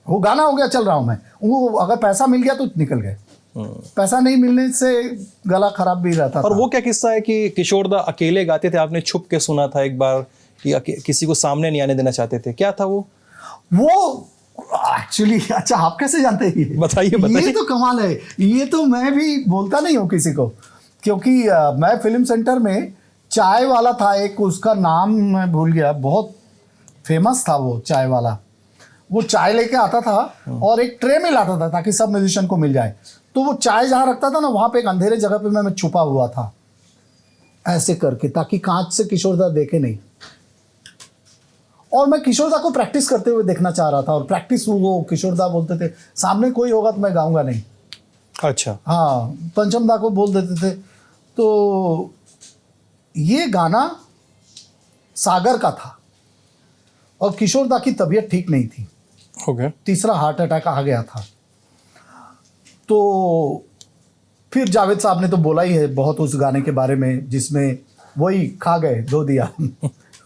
Speaker 1: वो गाना हो गया, चल रहा हूं मैं, वो अगर पैसा मिल गया तो निकल गए, पैसा नहीं मिलने से गला खराब भी रहता था।
Speaker 2: और वो क्या किस्सा है कि किशोर दा अकेले गाते थे, आपने छुप के सुना था एक बार कि किसी को सामने नहीं आने देना चाहते थे, क्या था वो
Speaker 1: एक्चुअली अच्छा, आप कैसे जानते हैं?
Speaker 2: बताइए।
Speaker 1: ये तो कमाल है, ये तो मैं भी बोलता नहीं हूँ किसी को, क्योंकि मैं फिल्म सेंटर में चाय वाला था एक, उसका नाम मैं भूल गया, बहुत फेमस था वो चाय वाला। वो चाय लेके आता था और एक ट्रे में लाता था ताकि सब म्यूजिशियन को मिल जाए। तो वो चाय जहाँ रखता था ना, वहाँ पे एक अंधेरे जगह पे मैं छुपा हुआ था ऐसे करके, ताकि कांच से किशोर दा देखे नहीं। और मैं किशोर दा को प्रैक्टिस करते हुए देखना चाह रहा था, और प्रैक्टिस वो किशोर दा बोलते थे सामने कोई होगा तो मैं गाऊंगा नहीं।
Speaker 2: अच्छा,
Speaker 1: हाँ, पंचम दा को बोल देते थे। तो ये गाना सागर का था और किशोर दा की तबीयत ठीक नहीं थी,
Speaker 2: ओके,
Speaker 1: तीसरा हार्ट अटैक आ गया था। तो फिर जावेद साहब ने तो बोला ही है बहुत उस गाने के बारे में, जिसमें वही खा गए, धो दिया।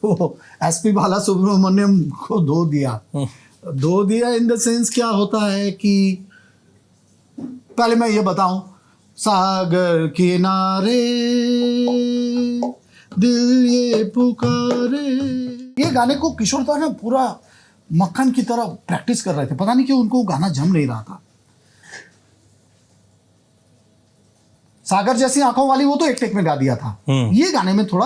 Speaker 1: वो एसपी बाला सुब्रमण्यम को धो दिया इन द सेंस क्या होता है कि पहले मैं ये बताऊं, सागर किनारे दिल ये पुकारे, ये गाने को किशोर दा ने पूरा मक्खन की तरह प्रैक्टिस कर रहे थे। पता नहीं क्यों उनको गाना जम नहीं रहा था। सागर जैसी आंखों वाली वो तो एक टेक में गा दिया था, ये गाने में थोड़ा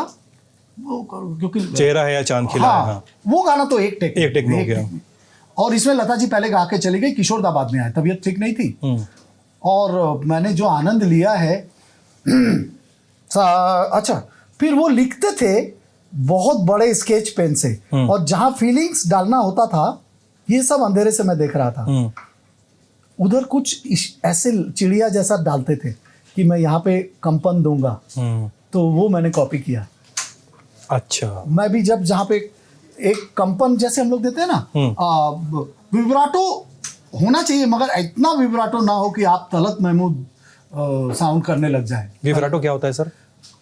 Speaker 1: वो क्योंकि
Speaker 2: चेहरा है या चांद खिला है, हाँ,
Speaker 1: वो गाना तो एक टेक
Speaker 2: में हो गया।
Speaker 1: और इसमें लता जी पहले गा के चली गई, किशोर दा बाद में आए, तबीयत ठीक नहीं थी। और मैंने जो आनंद लिया है अच्छा, फिर वो लिखते थे बहुत बड़े स्केच पेन से, और जहां फीलिंग्स डालना होता था ये सब अंधेरे से मैं देख रहा था, उधर कुछ ऐसे चिड़िया जैसा डालते थे कि मैं यहाँ पे कंपन दूंगा, तो वो मैंने कॉपी किया।
Speaker 2: अच्छा,
Speaker 1: मैं भी जब जहाँ पे एक कंपन जैसे हम लोग देते हैं ना, विब्राटो होना चाहिए, मगर इतना विब्राटो ना हो कि आप तलत महमूद साउंड करने लग जाए।
Speaker 2: विब्राटो क्या होता है सर?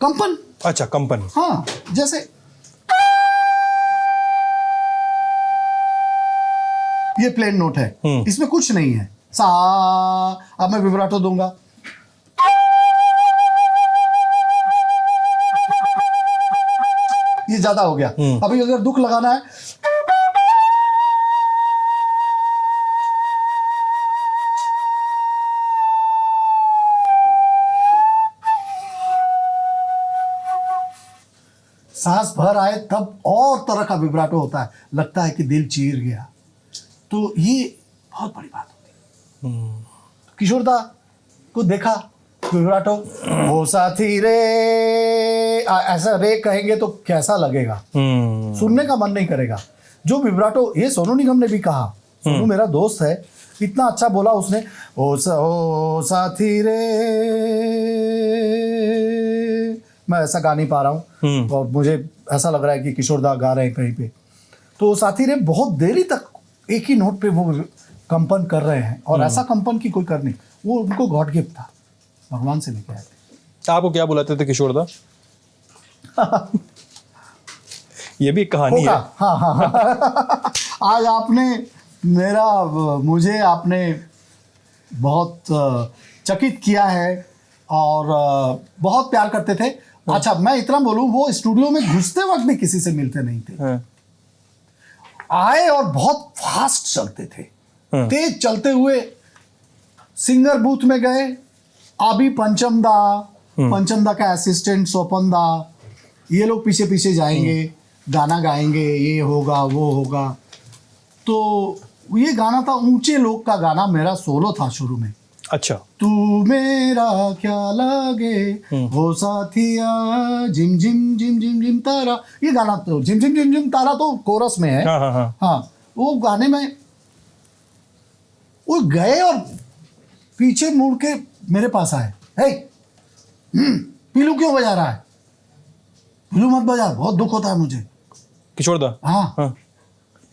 Speaker 1: कंपन।
Speaker 2: अच्छा, कंपन।
Speaker 1: हाँ, जैसे ये प्लेन नोट है, इसमें कुछ नहीं है, सा, अब मैं विब्राटो दूंगा, ये ज्यादा हो गया। अभी अगर दुख लगाना है, सांस भर आए तब और तरह का विब्राटो होता है, लगता है कि दिल चीर गया। तो ये बहुत बड़ी बात होती है। किशोर दा को देखा विब्राटो, ओ साथी रे, ऐसा रे कहेंगे तो कैसा लगेगा, सुनने का मन नहीं करेगा। जो विब्राटो, ये सोनू निगम ने भी कहा, सोनू मेरा दोस्त है, इतना अच्छा बोला उसने, ओ साथी रे, मैं ऐसा गा नहीं पा रहा हूँ और मुझे ऐसा लग रहा है कि किशोर दा गा रहे हैं कहीं पे। तो साथी रे बहुत देरी तक एक ही नोट पे वो कंपन कर रहे हैं, और ऐसा कंपन की कोई कर नहीं, वो उनको गॉड गिफ्ट था, भगवान से लेके आए थे।
Speaker 2: आपको क्या बुलाते थे किशोर दा? ये भी कहानी है।
Speaker 1: हाँ। आज आपने बहुत चकित किया है, और बहुत प्यार करते थे। अच्छा, मैं इतना बोलूं, वो स्टूडियो में घुसते वक्त भी किसी से मिलते नहीं थे। आए और बहुत फास्ट चलते थे, तेज चलते हुए सिंगर बूथ में गए, अभी पंचम दा का असिस्टेंट स्वपन दा, ये लोग पीछे पीछे जाएंगे, गाना गाएंगे, ये होगा वो होगा। तो ये गाना था ऊंचे लोग का गाना, मेरा सोलो था शुरू में।
Speaker 2: अच्छा।
Speaker 1: तू मेरा क्या लागे हो साथिया, जिम जिम जिम जिम जिम तारा, ये गाना तो जिम जिम जिम जिम तारा तो कोरस में है।
Speaker 2: हाँ हाँ हाँ।
Speaker 1: हाँ, वो गाने में वो गए और पीछे मुड़ के मेरे पास आए, हे पीलू क्यों बजा रहा है, पीलू मत बजा, बहुत दुख होता है मुझे।
Speaker 2: किशोर दा।
Speaker 1: हाँ,
Speaker 2: हाँ।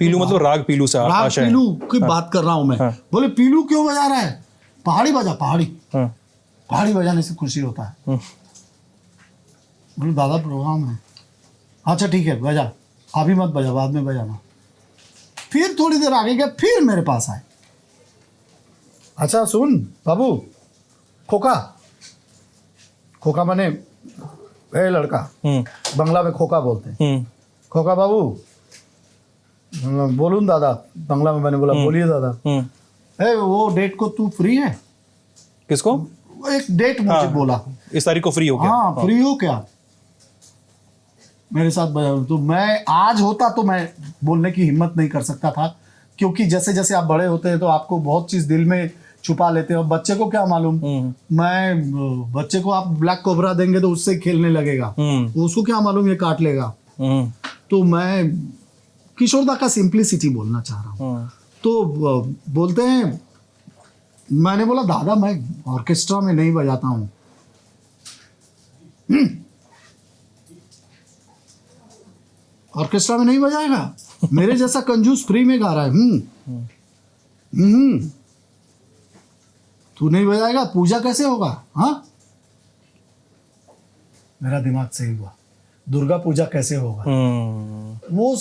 Speaker 2: पीलू मतलब राग पीलू से
Speaker 1: राग
Speaker 2: आशा है।
Speaker 1: पीलू की बात कर रहा हूं मैं। बोले पीलू क्यों बजा रहा है, पहाड़ी बजा, पहाड़ी।
Speaker 2: हाँ।
Speaker 1: पहाड़ी बजाने से खुशी होता है। बोले दादा प्रोग्राम है। अच्छा ठीक है बजा, अभी मत बजा, बाद में बजाना। फिर थोड़ी देर आगे गए, फिर मेरे पास आए, अच्छा सुन बाबू, खोखा, खोखा माने ए लड़का, बंगला में खोखा बोलते हैं। खोखा बाबू, बोलूं दादा, बंगला में मैंने बोला बोलिए दादा। ए वो डेट को तू फ्री है?
Speaker 2: किसको?
Speaker 1: एक डेट मुझे बोला,
Speaker 2: इस तारीख को फ्री हो क्या?
Speaker 1: हाँ फ्री हो क्या, मेरे साथ बजा। तो मैं आज होता तो मैं बोलने की हिम्मत नहीं कर सकता था, क्योंकि जैसे जैसे आप बड़े होते हैं तो आपको बहुत चीज दिल में छुपा लेते हो। बच्चे को क्या मालूम, मैं बच्चे को आप ब्लैक कोबरा देंगे तो उससे खेलने लगेगा, उसको क्या मालूम ये काट लेगा। तो मैं किशोरदा का सिंप्लिसिटी बोलना चाह रहा हूँ। तो बोलते हैं, मैंने बोला दादा मैं ऑर्केस्ट्रा में नहीं बजाता हूँ। ऑर्केस्ट्रा में नहीं बजाएगा, मेरे जैसा कंजूस फ्री में गा रहा है। तू नहीं बजाएगा, पूजा कैसे होगा? हाँ, मेरा दिमाग सही हुआ, दुर्गा पूजा कैसे होगा। वो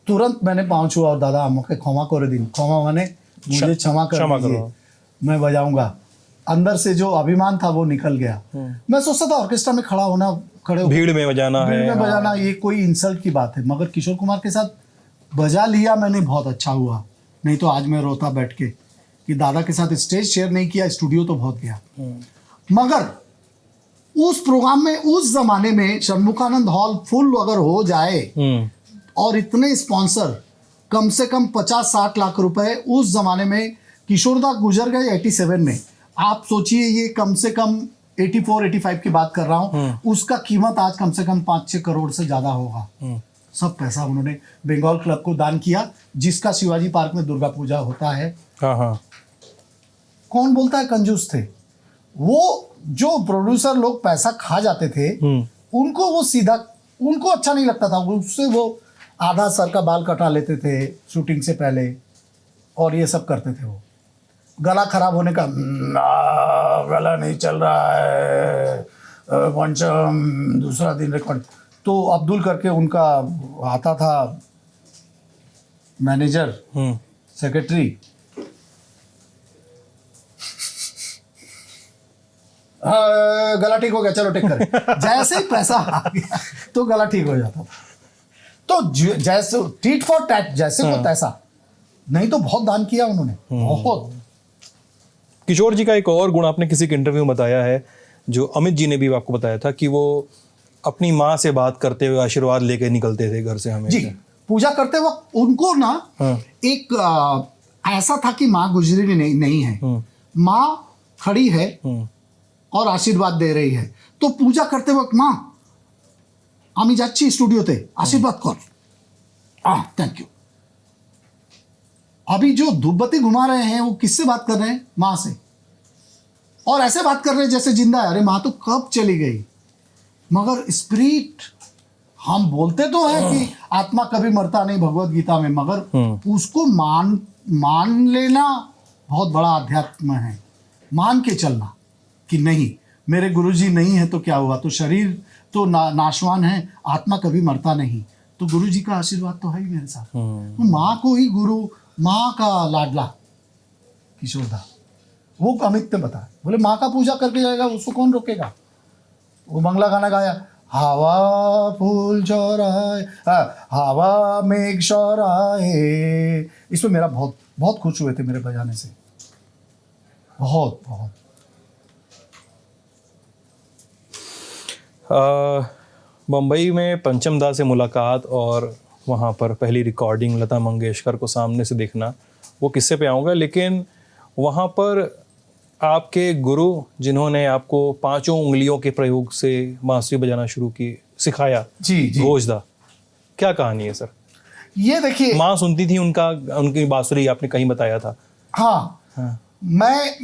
Speaker 1: तुरंत मैंने पाँव छुआ और दादा मुझे क्षमा करे दिन, क्षमा माने मुझे क्षमा कर दीजिए, मैं बजाऊंगा। अंदर से जो अभिमान था वो निकल गया। मैं सोचता था ऑर्केस्ट्रा में खड़ा होना, खड़े
Speaker 2: भीड़ में बजाना है,
Speaker 1: भीड़ में बजाना ये कोई इंसल्ट की बात है, मगर किशोर कुमार के साथ बजा लिया मैंने, बहुत अच्छा हुआ। नहीं तो आज मैं रोता बैठ के कि दादा के साथ स्टेज शेयर नहीं किया, स्टूडियो तो बहुत गया। मगर उस प्रोग्राम में, उस जमाने में षणमुखानंद हॉल फुल अगर हो जाए और इतने स्पॉन्सर, कम से कम 50-60 लाख रुपए उस जमाने में, किशोरदा गुजर गए 87 में, आप सोचिए ये कम से कम 84-85 की बात कर रहा हूँ, उसका कीमत आज कम से कम 5-6 करोड़ से ज्यादा होगा। सब पैसा उन्होंने बंगाल क्लब को दान किया, जिसका शिवाजी पार्क में दुर्गा पूजा होता है।
Speaker 2: हाँ हाँ।
Speaker 1: कौन बोलता है कंजूस थे वो? जो प्रोड्यूसर लोग पैसा खा जाते थे उनको वो सीधा, उनको अच्छा नहीं लगता था, उससे वो आधा सर का बाल कटा लेते थे शूटिंग से पहले और ये सब करते थे। वो गला खराब होने का, गला नहीं चल रहा है, पंचम दूसरा दिन रिकॉर्ड। तो अब्दुल करके उनका आता था मैनेजर, सेक्रेटरी, गला ठीक हो गया, चलो टेक करें। जैसे ही पैसा आ गया तो गला ठीक हो जाता था। तो जैसे टीट फॉर टैट, जैसे को तैसा। नहीं तो बहुत दान किया उन्होंने, बहुत।
Speaker 2: किशोर जी का एक और गुण आपने किसी के इंटरव्यू में बताया है, जो अमित जी ने भी आपको बताया था, कि वो अपनी माँ से बात करते हुए आशीर्वाद लेके निकलते थे घर से हमेशा।
Speaker 1: जी, पूजा करते वक्त उनको ना एक ऐसा था कि माँ गुजरी नहीं है, माँ खड़ी है और आशीर्वाद दे रही है। तो पूजा करते वक्त, माँ আমি যাচ্ছি স্টুডিওতে, आशीर्वाद कर, थैंक यू। अभी जो धूपबत्ती घुमा रहे हैं वो किससे बात कर रहे हैं? माँ से। और ऐसे बात कर रहे हैं जैसे जिंदा है। अरे माँ तो कब चली गई। मगर स्पिरिट, हम बोलते तो हैं कि आत्मा कभी मरता नहीं भगवत गीता में, मगर उसको मान लेना बहुत बड़ा अध्यात्म है। मान के चलना कि नहीं, मेरे गुरुजी नहीं है तो क्या हुआ, तो शरीर तो नाशवान है, आत्मा कभी मरता नहीं, तो गुरुजी का आशीर्वाद तो है ही मेरे साथ। तो माँ को ही गुरु, माँ का लाडला किशोरदा, वो अमित ने बताया। बोले माँ का पूजा करके जाएगा, उसको कौन रोकेगा। वो बंगला गाना गाया, हवा फूल चौराहे, हवा मेघ चौराहे। इसमें मेरा बहुत बहुत खुश हुए थे मेरे बजाने से, बहुत बहुत।
Speaker 2: मुंबई में पंचम दा से मुलाकात और वहाँ पर पहली रिकॉर्डिंग लता मंगेशकर को सामने से देखना, वो किस्से पे आऊँगा। लेकिन वहाँ पर आपके गुरु जिन्होंने आपको 5 उंगलियों के प्रयोग से बांसुरी बजाना शुरू की, सिखाया,
Speaker 1: जी जी,
Speaker 2: घोषदा, क्या कहानी है सर?
Speaker 1: ये देखिए,
Speaker 2: माँ सुनती थी उनकी बांसुरी, आपने कहीं बताया था।
Speaker 1: हाँ, मैं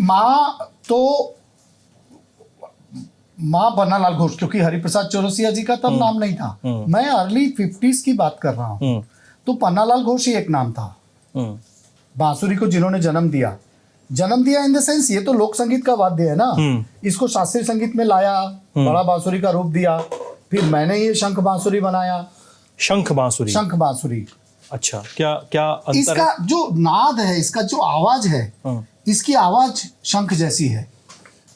Speaker 1: माँ पन्नालाल घोष, क्योंकि हरिप्रसाद चौरसिया जी का तब नाम नहीं था, मैं अर्ली 50s की बात कर रहा हूँ, तो पन्नालाल घोष ही एक नाम था बांसुरी को जिन्होंने जन्म दिया इन द सेंस, ये तो लोक संगीत का वाद्य है ना, इसको शास्त्रीय संगीत में लाया, बड़ा बांसुरी का रूप दिया, फिर मैंने ये शंख बांसुरी बनाया।
Speaker 2: शंख बांसुरी, अच्छा, क्या अंतर
Speaker 1: इसका
Speaker 2: है? जो
Speaker 1: नाद है, इसका जो आवाज है, इसकी आवाज शंख जैसी है।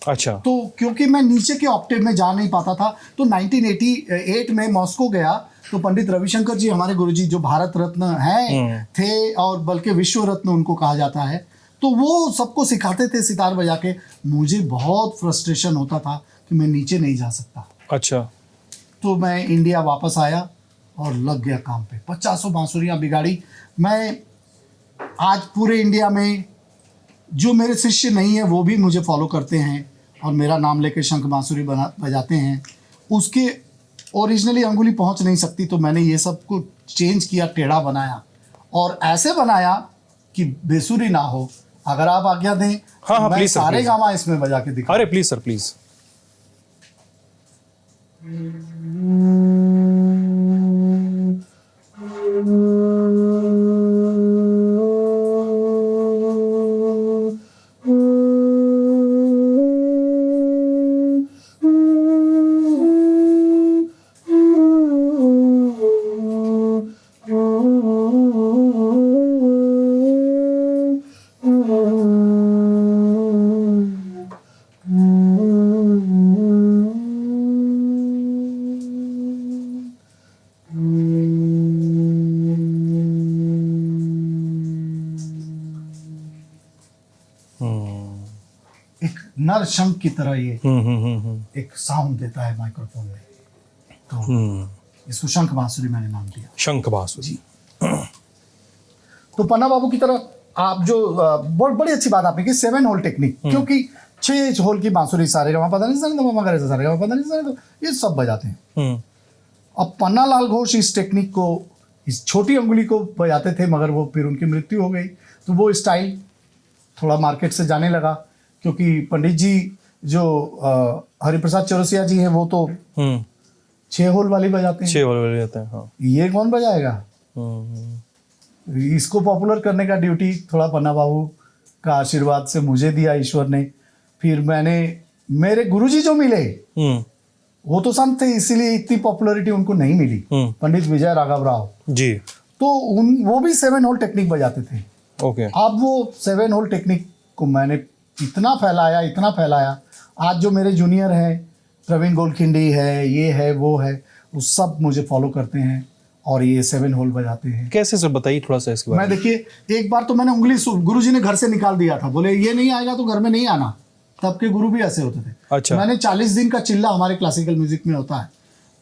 Speaker 2: अच्छा,
Speaker 1: तो क्योंकि मैं नीचे के ऑक्टेव में जा नहीं पाता था, तो 1988 में मॉस्को गया, तो पंडित रविशंकर जी हमारे गुरुजी, जो भारत रत्न हैं थे और बल्कि विश्व रत्न उनको कहा जाता है, तो वो सबको सिखाते थे सितार बजा के। मुझे बहुत फ्रस्ट्रेशन होता था कि मैं नीचे नहीं जा सकता।
Speaker 2: अच्छा,
Speaker 1: तो मैं इंडिया वापस आया और लग गया काम पे, 50 बांसुरियाँ बिगाड़ी। मैं आज पूरे इंडिया में जो मेरे शिष्य नहीं है वो भी मुझे फॉलो करते हैं और मेरा नाम लेके शंख बांसुरी बजाते हैं। उसके ओरिजिनली अंगुली पहुंच नहीं सकती, तो मैंने ये सब को चेंज किया, टेढ़ा बनाया और ऐसे बनाया कि बेसुरी ना हो। अगर आप आज्ञा दें,
Speaker 2: हाँ,
Speaker 1: मैं
Speaker 2: प्लीज सर,
Speaker 1: सारे
Speaker 2: प्लीज।
Speaker 1: गामा इसमें बजा के दिखा।
Speaker 2: अरे प्लीज सर, प्लीज।
Speaker 1: एक नर शंख की तरह ये एक साउंड देता है माइक्रोफोन में, तो इसको शंख बांसुरी मैंने नाम दिया।
Speaker 2: शंख बांसुरी।
Speaker 1: तो पन्ना बाबू की तरह आप जो बहुत बड़ी अच्छी बात आपने की, 7 होल टेक्निक, क्योंकि 6 होल की बांसुरी, सारे गामा पता नहीं सारे गामा पता नहीं, ये सब बजाते हैं। अब पन्नालाल घोष इस टेक्निक को, इस छोटी अंगुली को बजाते थे, मगर वो फिर उनकी मृत्यु हो गई, तो वो स्टाइल थोड़ा मार्केट से जाने लगा, क्योंकि पंडित जी जो हरिप्रसाद चौरसिया जी हैं वो तो 6 होल वाली बजाते हैं,
Speaker 2: 6 होल वाली बजाते हैं, हाँ।
Speaker 1: ये कौन बजाएगा? इसको पॉपुलर करने का ड्यूटी थोड़ा पन्ना बाबू का आशीर्वाद से मुझे दिया ईश्वर ने। फिर मेरे गुरुजी जो मिले वो तो संत थे, इसीलिए इतनी पॉपुलैरिटी उनको नहीं मिली, पंडित विजय राघव राव
Speaker 2: जी,
Speaker 1: तो वो भी 7 होल टेक्निक बजाते थे।
Speaker 2: ओके।
Speaker 1: अब वो 7 होल टेक्निक को मैंने इतना फैलाया, आज जो मेरे जूनियर हैं, प्रवीण गोलखिंडी है, ये है, वो है, वो सब मुझे फॉलो करते हैं और ये 7 होल बजाते हैं।
Speaker 2: कैसे सर, बताइए थोड़ा सा इसके बारे
Speaker 1: मैं
Speaker 2: में।
Speaker 1: देखिए, एक बार तो मैंने उंगली गुरुजी ने घर से निकाल दिया था, बोले ये नहीं आएगा तो घर में नहीं आना। तब के गुरु भी ऐसे होते थे।
Speaker 2: अच्छा।
Speaker 1: मैंने 40 दिन का चिल्ला, हमारे क्लासिकल म्यूजिक में होता है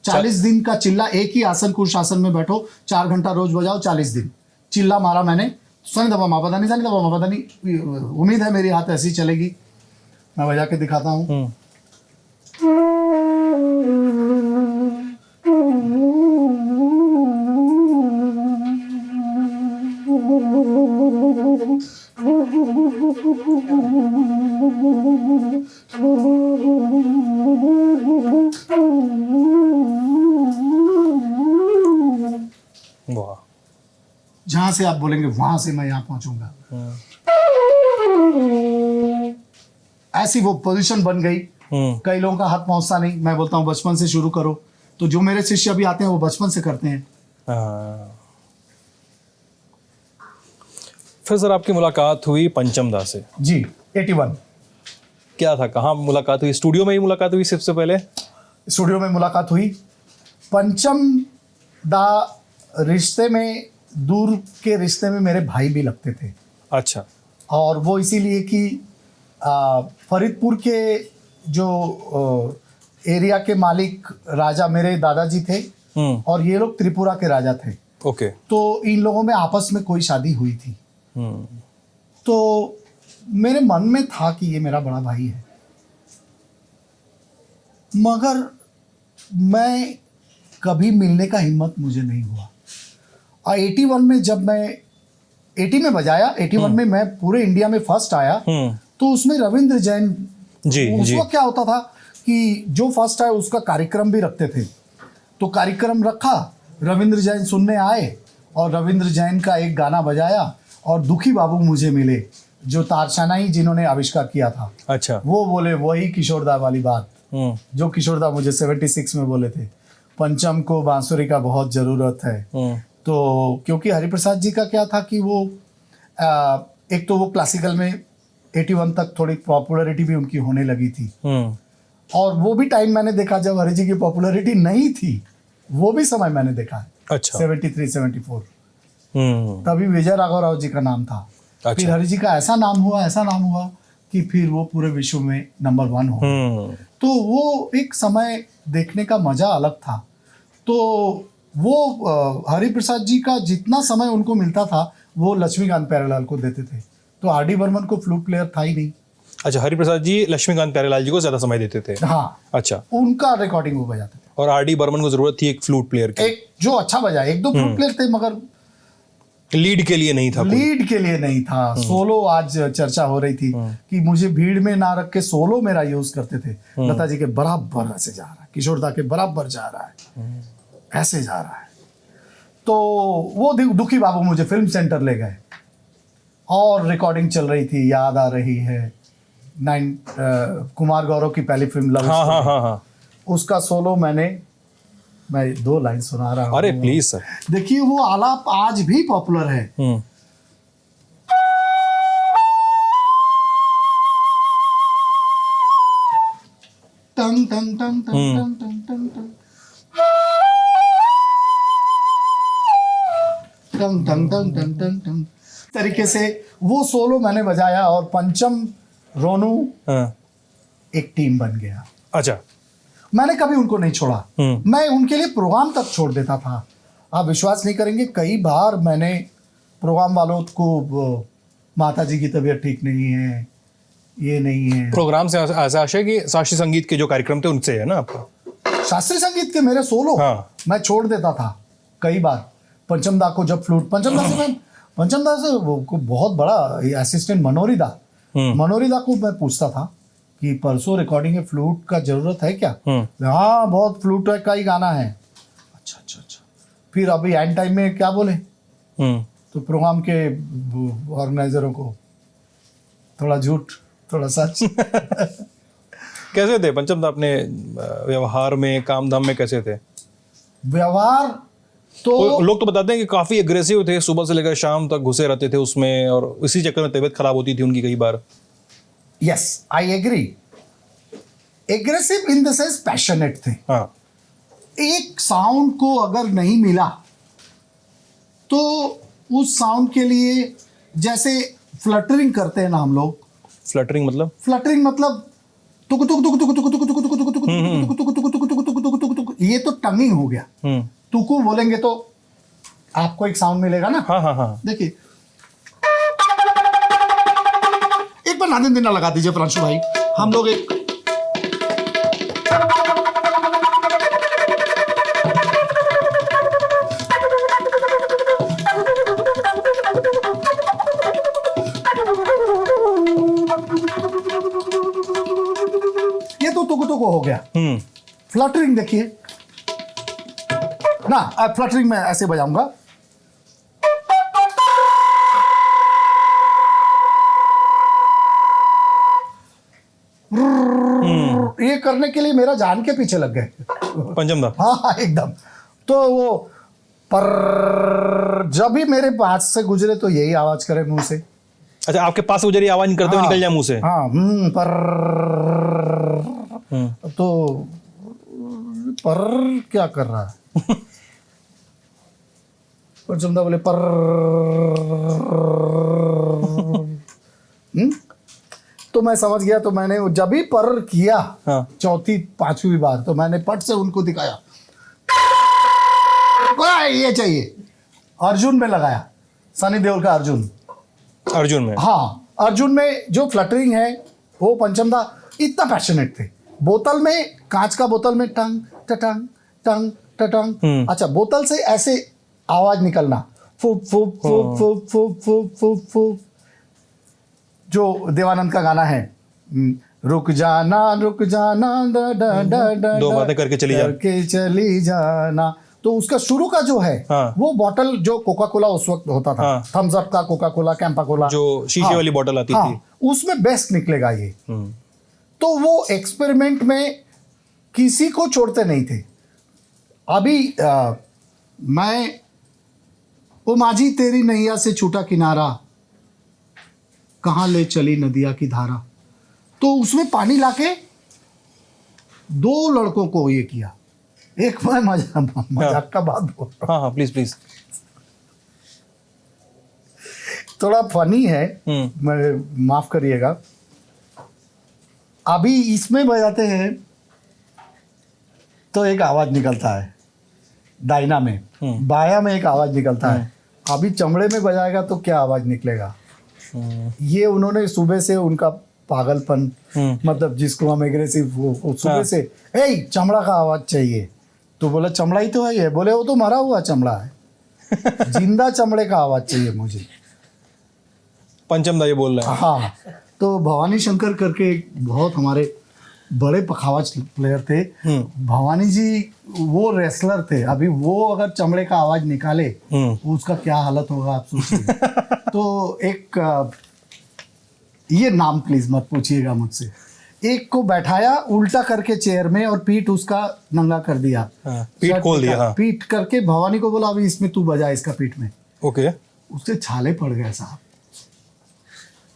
Speaker 1: 40 दिन का चिल्ला, एक ही आसन कुश आसन में बैठो, 4 घंटा रोज बजाओ, 40 दिन चिल्ला मारा मैंने। सनी दबा मा पता नहीं, उम्मीद है मेरी हाथ ऐसी चलेगी, मैं बजा के दिखाता हूँ।
Speaker 2: वाह,
Speaker 1: जहां से आप बोलेंगे वहां से मैं यहाँ पहुंचूंगा। ऐसी वो पोजीशन बन गई। कई लोगों का हाथ पहुंचता नहीं, मैं बोलता हूँ बचपन से शुरू करो, तो जो मेरे शिष्य अभी आते हैं वो बचपन से करते हैं।
Speaker 2: फिर सर आपकी मुलाकात हुई पंचम दा से
Speaker 1: जी, 81।
Speaker 2: क्या था, कहाँ मुलाकात हुई? स्टूडियो में ही मुलाकात हुई सबसे पहले?
Speaker 1: स्टूडियो में मुलाकात हुई। पंचम दा रिश्ते में, दूर के रिश्ते में मेरे भाई भी लगते थे।
Speaker 2: अच्छा।
Speaker 1: और वो इसीलिए कि फरीदपुर के जो एरिया के मालिक राजा मेरे दादाजी थे और ये लोग त्रिपुरा के राजा थे।
Speaker 2: ओके।
Speaker 1: तो इन लोगों में आपस में कोई शादी हुई थी।
Speaker 2: हम्म।
Speaker 1: तो मेरे मन में था कि ये मेरा बड़ा भाई है, मगर मैं कभी मिलने का हिम्मत मुझे नहीं हुआ। और 81 में जब मैं 80 में बजाया, 81 में मैं पूरे इंडिया में फर्स्ट आया, तो उसमें रविंद्र जैन
Speaker 2: जी
Speaker 1: उस
Speaker 2: जी।
Speaker 1: वक्त क्या होता था कि जो फर्स्ट आया उसका कार्यक्रम भी रखते थे। तो कार्यक्रम रखा, रविंद्र जैन सुनने आए और रविंद्र जैन का एक गाना बजाया और दुखी बाबू मुझे मिले, जो तारशानाई जिन्होंने आविष्कार किया था।
Speaker 2: अच्छा।
Speaker 1: वो बोले वही किशोरदा वाली बात जो किशोरदा मुझे 76 में बोले थे, पंचम को बांसुरी का बहुत ज़रूरत है। तो क्योंकि हरिप्रसाद जी का क्या था कि वो एक तो वो क्लासिकल में 81 तक थोड़ी पॉपुलैरिटी भी उनकी होने लगी थी, और वो भी टाइम मैंने देखा जब हरि जी की पॉपुलैरिटी नहीं थी, वो भी समय मैंने देखा है।
Speaker 2: अच्छा।
Speaker 1: 73 74 तभी विजय राघव राव जी का नाम था।
Speaker 2: अच्छा।
Speaker 1: फिर हरि जी का ऐसा नाम हुआ कि फिर वो पूरे विश्व में नंबर 1 हो गए। तो वो एक समय देखने का मजा अलग था। तो वो हरिप्रसाद जी का जितना समय उनको मिलता था वो लक्ष्मीकांत प्यारेलाल को देते थे। तो आर डी बर्मन को फ्लूट प्लेयर था ही नहीं।
Speaker 2: अच्छा, हरिप्रसाद जी लक्ष्मीकांत प्यारेलाल जी को ज्यादा समय देते थे।
Speaker 1: हाँ,
Speaker 2: अच्छा।
Speaker 1: उनका रिकॉर्डिंग वो बजाते थे।
Speaker 2: और आर डी बर्मन को जरूरत थी एक फ्लूट प्लेयर की,
Speaker 1: एक जो अच्छा बजाए। एक दो फ्लूट प्लेयर थे मगर
Speaker 2: लीड के लिए नहीं था।
Speaker 1: लीड के लिए नहीं था। सोलो आज चर्चा हो रही थी कि मुझे भीड़ में ना रख के सोलो मेरा यूज करते थे। लता जी के बराबर ऐसे जा रहा है, किशोरदा के बराबर जा रहा है, ऐसे जा रहा है। तो वो दुखी बाबू मुझे फिल्म सेंटर ले गए और रिकॉर्डिंग चल रही थी, याद आ रही है कुमार गौरव की पहली फिल्म लव
Speaker 2: हाँ हाँ हाँ।
Speaker 1: उसका सोलो मैं 2 लाइन सुना रहा हूँ।
Speaker 2: अरे प्लीज सर।
Speaker 1: देखिए वो आलाप आज भी पॉपुलर है। टंग टंग टंग टंग टंग टंग टंग टंग टंग टंग टंग टंग टंग तरीके से वो सोलो मैंने बजाया और पंचम रोनू एक टीम बन गया।
Speaker 2: अच्छा।
Speaker 1: मैंने कभी उनको नहीं छोड़ा। मैं उनके लिए प्रोग्राम तक छोड़ देता था। आप विश्वास नहीं करेंगे, कई बार मैंने प्रोग्राम वालों को माता जी की तबीयत ठीक नहीं है, ये नहीं है।
Speaker 2: प्रोग्राम से ऐसा आशय कि शास्त्रीय संगीत के जो कार्यक्रम थे उनसे है ना आपका?
Speaker 1: शास्त्रीय संगीत के मेरे सोलो मैं छोड़ देता था कई बार। पंचम दा को जब फ्लूट, पंचम दा से वो बहुत बड़ा असिस्टेंट मनोरी दा को मैं पूछता था कि परसों रिकॉर्डिंग में फ्लूट का जरूरत है क्या? हाँ, बहुत फ्लूट का ही गाना है। अच्छा अच्छा अच्छा। फिर अभी एंड टाइम में क्या बोले? तो प्रोग्राम के ऑर्गेनाइजरों को थोड़ा झूठ थोड़ा सच।
Speaker 2: कैसे थे पंचम दा अपने व्यवहार में, काम धाम में कैसे थे?
Speaker 1: व्यवहार तो
Speaker 2: लोग तो बताते हैं कि काफी एग्रेसिव थे, सुबह से लेकर शाम तक घुसे रहते थे उसमें, और इसी चक्कर में तबीयत खराब होती थी उनकी कई बार।
Speaker 1: Yes, I agree. Aggressive in the sense passionate थे।
Speaker 2: हाँ।
Speaker 1: एक साउंड को अगर नहीं मिला तो उस साउंड के लिए जैसे फ्लटरिंग करते हैं ना हम लोग।
Speaker 2: फ्लटरिंग मतलब?
Speaker 1: फ्लटरिंग मतलब तुक तुक तुक तुक तुक तुक तुक तुक तुक तुक तुक तुक तुक तुक तुक तुक, ये तो टंगिंग हो गया। तुकु बोलेंगे तो आपको एक साउंड मिलेगा ना।
Speaker 2: हाँ हाँ हाँ।
Speaker 1: देखिए, एक बार नादिन दिना लगा दीजिए प्रांशु भाई, हम लोग एक ये तो तुक तुक हो गया। फ्लटरिंग देखिए ना, फ्लटरिंग में ऐसे बजाऊंगा। ये करने के लिए मेरा जान के पीछे लग गए
Speaker 2: पंचम दा।
Speaker 1: हाँ एकदम। तो वो पर जब भी मेरे पास से गुजरे तो यही आवाज करे मुंह से।
Speaker 2: अच्छा, आपके पास गुजरी आवाज नहीं करते हुए निकल जाए मुंह से?
Speaker 1: हाँ, पर तो पर क्या कर रहा है? पर जमदा बोले पर तो मैं समझ गया। तो मैंने जब भी पर किया,
Speaker 2: हाँ।
Speaker 1: चौथी पांचवी बार, तो मैंने पट से उनको दिखाया ये चाहिए। अर्जुन में लगाया, सनी देओल का अर्जुन।
Speaker 2: अर्जुन में?
Speaker 1: हाँ, अर्जुन में जो फ्लटरिंग है वो पंचमदा इतना पैशनेट थे। बोतल में, कांच का बोतल में टंग टटंग टंग टटंग, अच्छा बोतल से ऐसे आवाज निकलना, फूप फूप फूप फूप फूप फूप फूप फूप, जो देवानंद का गाना है, रुक जाना डा डा डा डा,
Speaker 2: दो बातें करके चली
Speaker 1: जाना। तो उसका शुरू का जो है,
Speaker 2: हाँ।
Speaker 1: वो बॉटल जो कोका कोला उस वक्त होता था,
Speaker 2: हाँ।
Speaker 1: थम्स अप का, कोका कोला, कैंपा कोला,
Speaker 2: जो शीशे
Speaker 1: हाँ,
Speaker 2: वाली बॉटल आती
Speaker 1: हाँ,
Speaker 2: थी,
Speaker 1: उसमें बेस्ट निकलेगा ये। तो वो एक्सपेरिमेंट में किसी को छोड़ते नहीं थे। अभी मैं, ओ माझी तेरी नैया से छूटा किनारा, कहाँ ले चली नदिया की धारा, तो उसमें पानी लाके 2 लड़कों को ये किया। एक मैं मजाक का बात बोल रहा हूँ,
Speaker 2: हाँ प्लीज प्लीज,
Speaker 1: थोड़ा फनी है, मैं माफ करिएगा। अभी इसमें बजाते हैं तो एक आवाज निकलता है, दाहिना में, बाया में एक आवाज निकलता है। अभी चमड़े में बजाएगा तो क्या आवाज निकलेगा? ये उन्होंने सुबह से उनका पागलपन, मतलब जिसको हम एग्रेसिव, वो सुबह से ए चमड़ा का आवाज चाहिए, तो बोला चमड़ा ही तो है ये, बोले वो तो मरा हुआ चमड़ा है, जिंदा चमड़े का आवाज चाहिए मुझे।
Speaker 2: पंचमदा ये बोल रहे हैं।
Speaker 1: हाँ, तो भवानी शंकर करके बहुत हमारे बड़े पखावज प्लेयर थे। भवानी जी वो रेसलर थे। अभी वो अगर चमड़े का आवाज निकाले उसका क्या हालत होगा आप सोचिए। तो एक ये नाम प्लीज मत पूछिएगा मुझसे। एक को बैठाया उल्टा करके चेयर में और पीठ उसका नंगा कर दिया,
Speaker 2: पीठ खोल दिया, हाँ।
Speaker 1: पीठ करके भवानी को बोला अभी इसमें तू बजा इसका पीठ में।
Speaker 2: ओके।
Speaker 1: उसके छाले पड़ गए साहब,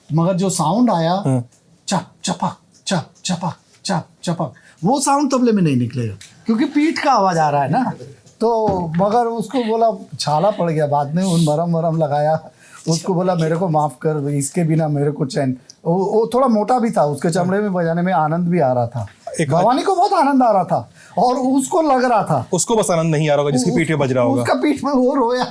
Speaker 1: मगर जो साउंड आया चप चपक चप चपक चप चपक, वो साउंड तबले में नहीं निकलेगा क्योंकि पीठ का आवाज आ रहा है ना। तो मगर उसको बोला छाला पड़ गया, बाद में उन मरम वरम लगाया, उसको बोला मेरे को माफ कर, इसके बिना मेरे को चैन। वो थोड़ा मोटा भी था, उसके चमड़े में बजाने में आनंद भी आ रहा था, भवानी को बहुत आनंद आ रहा था और उसको लग रहा था,
Speaker 2: उसको बस आनंद नहीं आ रहा होगा जिसकी पीठ में बज रहा होगा,
Speaker 1: उसका पीठ में वो रोया।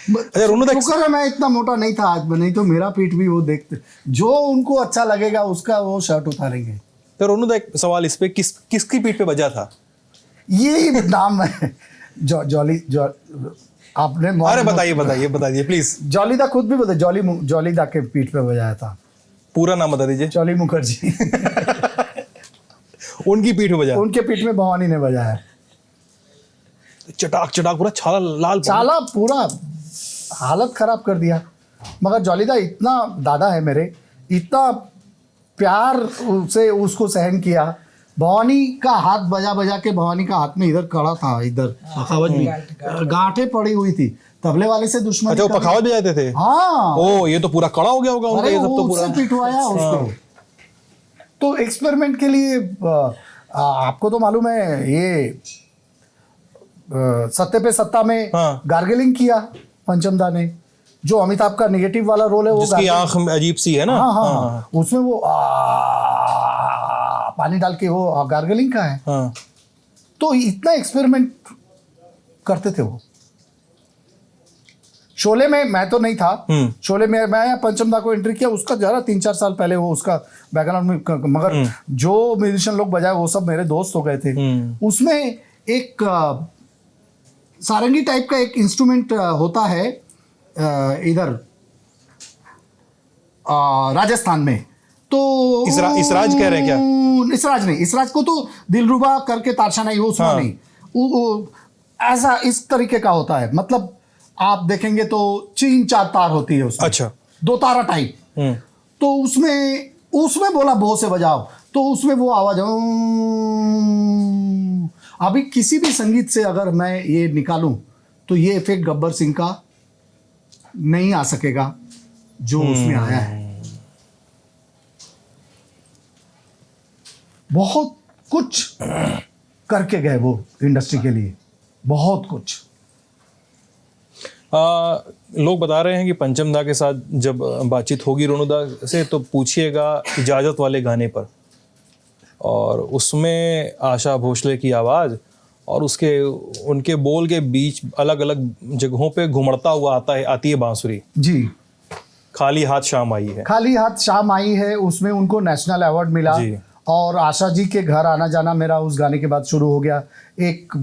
Speaker 1: शुक्र है मैं इतना मोटा नहीं था आज, नहीं तो मेरा पीठ भी वो देखते, जो उनको अच्छा लगेगा उसका वो शर्ट उतारेंगे।
Speaker 2: तो रोनू दा एक सवाल इस पे, किसकी पीठ पे बजा था?
Speaker 1: ये नाम है जॉली आपने,
Speaker 2: अरे बताइए प्लीज।
Speaker 1: जॉली दा खुद भी बता, जॉली दा के पीठ पे बजाया था।
Speaker 2: पूरा नाम बता दीजिए।
Speaker 1: जॉली मुखर्जी।
Speaker 2: उनकी पीठ पे बजाया?
Speaker 1: उनके पीठ में भवानी ने बजाया।
Speaker 2: चटाक चटाक पूरा छाला लाल,
Speaker 1: छाला पूरा हालत खराब कर दिया। मगर जॉली दा इतना दादा है मेरे, इतना प्यार से उसको सहन किया। भवानी का हाथ बजा बजा के, भवानी का हाथ में इधर कड़ा था, इधर पखावज में गांठें पड़ी हुई थी, तबले वाले से दुश्मनी।
Speaker 2: अच्छा, वो पखावज बजाते थे?
Speaker 1: हाँ।
Speaker 2: ओ, ये तो पूरा कड़ा हो गया होगा उनका, ये सब तो पूरा
Speaker 1: पिटवाया उसको। तो एक्सपेरिमेंट के लिए आपको तो मालूम है, ये सत्ते पे सत्ता में गार्गलिंग किया पंचमदा ने, जो अमिताभ का नेगेटिव वाला रोल है, वो
Speaker 2: जिसकी आंख अजीब सी है ना।
Speaker 1: हाँ, उसमें वो पानी डाल के वो गार्गलिंग का है। तो इतना एक्सपेरिमेंट करते थे वो। शोले में मैं तो नहीं था, शोले में मैं पंचमदा को एंट्री किया, उसका जरा 3-4 साल पहले वो उसका बैकग्राउंड में, मगर जो म्यूजिशियन लोग बजाए वो सब मेरे दोस्त हो गए थे। उसमें एक सारंगी टाइप का एक इंस्ट्रूमेंट होता है इधर राजस्थान में। तो
Speaker 2: इसराज कह रहे हैं क्या?
Speaker 1: इसराज नहीं, इसराज को तो दिलरुबा करके तारशा नहीं, वो सुना नहीं, ऐसा इस तरीके का होता है। मतलब आप देखेंगे तो 3-4 तार होती है उसमें।
Speaker 2: अच्छा।
Speaker 1: 2 तारा टाइप। तो उसमें बोला बो से बजाओ, तो उसमें वो आवाज। अभी किसी भी संगीत से अगर मैं ये निकालूं तो ये इफेक्ट गब्बर सिंह का नहीं आ सकेगा जो उसमें आया है। बहुत कुछ करके गए वो इंडस्ट्री के लिए, बहुत कुछ।
Speaker 2: लोग बता रहे हैं कि पंचमदा के साथ जब बातचीत होगी रोनू दा से तो पूछिएगा इजाज़त वाले गाने पर, और उसमें आशा भोसले की आवाज़ और उसके उनके बोल के बीच अलग अलग जगहों पे घुमड़ता हुआ आती है बांसुरी।
Speaker 1: जी,
Speaker 2: खाली हाथ शाम आई है।
Speaker 1: खाली हाथ शाम आई है, उसमें उनको नेशनल अवार्ड मिला।
Speaker 2: जी।
Speaker 1: और आशा जी के घर आना जाना मेरा उस गाने के बाद शुरू हो गया। एक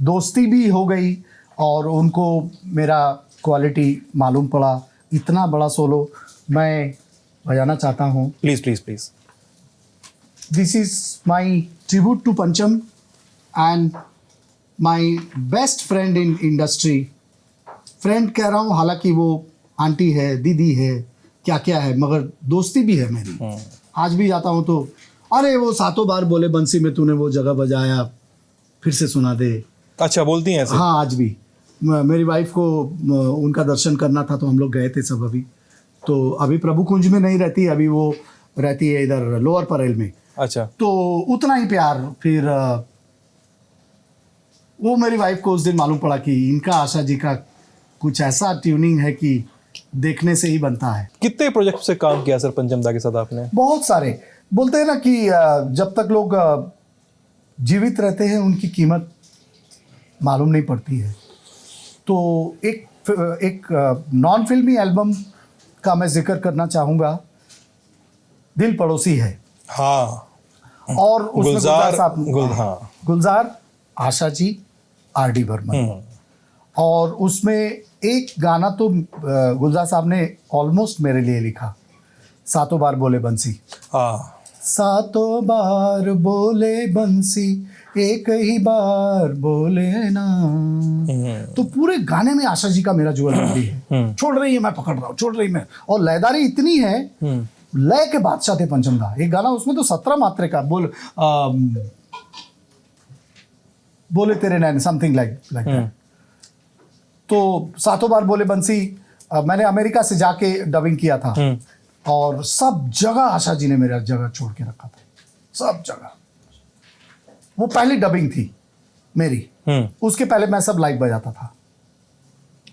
Speaker 1: दोस्ती भी हो गई और उनको मेरा क्वालिटी मालूम पड़ा। इतना बड़ा सोलो मैं बजाना चाहता हूँ।
Speaker 2: Please please please.
Speaker 1: This is my tribute to Pancham and my best friend in industry. Friend कह रहा हूँ, हालांकि वो आंटी है, दीदी है, क्या क्या है, मगर दोस्ती भी है मेरी। आज भी जाता हूँ तो अरे वो सातों बार बोले बंसी में तूने वो जगह बजाया, फिर से सुना दे।
Speaker 2: अच्छा, बोलती हैं ऐसे?
Speaker 1: हाँ, आज भी मेरी वाइफ को उनका दर्शन करना था तो हम लोग गए थे सब। अभी तो अभी प्रभु कुंज में नहीं रहती, अभी वो रहती है इधर लोअर परेल में।
Speaker 2: अच्छा।
Speaker 1: तो उतना ही प्यार। फिर वो मेरी वाइफ को उस दिन मालूम पड़ा कि इनका आशा जी का कुछ ऐसा ट्यूनिंग है कि देखने से ही बनता है।
Speaker 2: कितने प्रोजेक्ट से काम किया सर पंचम दा के साथ आपने?
Speaker 1: बहुत सारे। बोलते हैं ना कि जब तक लोग जीवित रहते हैं उनकी कीमत मालूम नहीं पड़ती है। तो एक नॉन फिल्मी एल्बम का मैं जिक्र करना चाहूँगा, दिल पड़ोसी है।
Speaker 2: हाँ।
Speaker 1: और उसमें
Speaker 2: गुलजार
Speaker 1: गुलजार, आशा जी, आर.डी. बर्मन। और उसमें एक गाना तो गुलजार साहब ने ऑलमोस्ट मेरे लिए लिखा, सातों बार बोले बंसी।
Speaker 2: हाँ।
Speaker 1: सातों बार बोले बंसी, एक ही बार बोले ना। तो पूरे गाने में आशा जी का मेरा जुगल बंदी है। छोड़ रही है मैं पकड़ रहा हूँ, छोड़ रही मैं। और लयदारी इतनी है, लय के बादशाह थे पंचम दा। एक गाना उसमें तो 17 मात्रे का बोले तेरे नैन, समथिंग लाइक दैट। तो सातों बार बोले बंसी मैंने अमेरिका से जाके डबिंग किया था और सब जगह आशा जी ने मेरा जगह छोड़ के रखा था, सब जगह। वो पहली डबिंग थी मेरी, उसके पहले मैं सब लाइव बजाता था।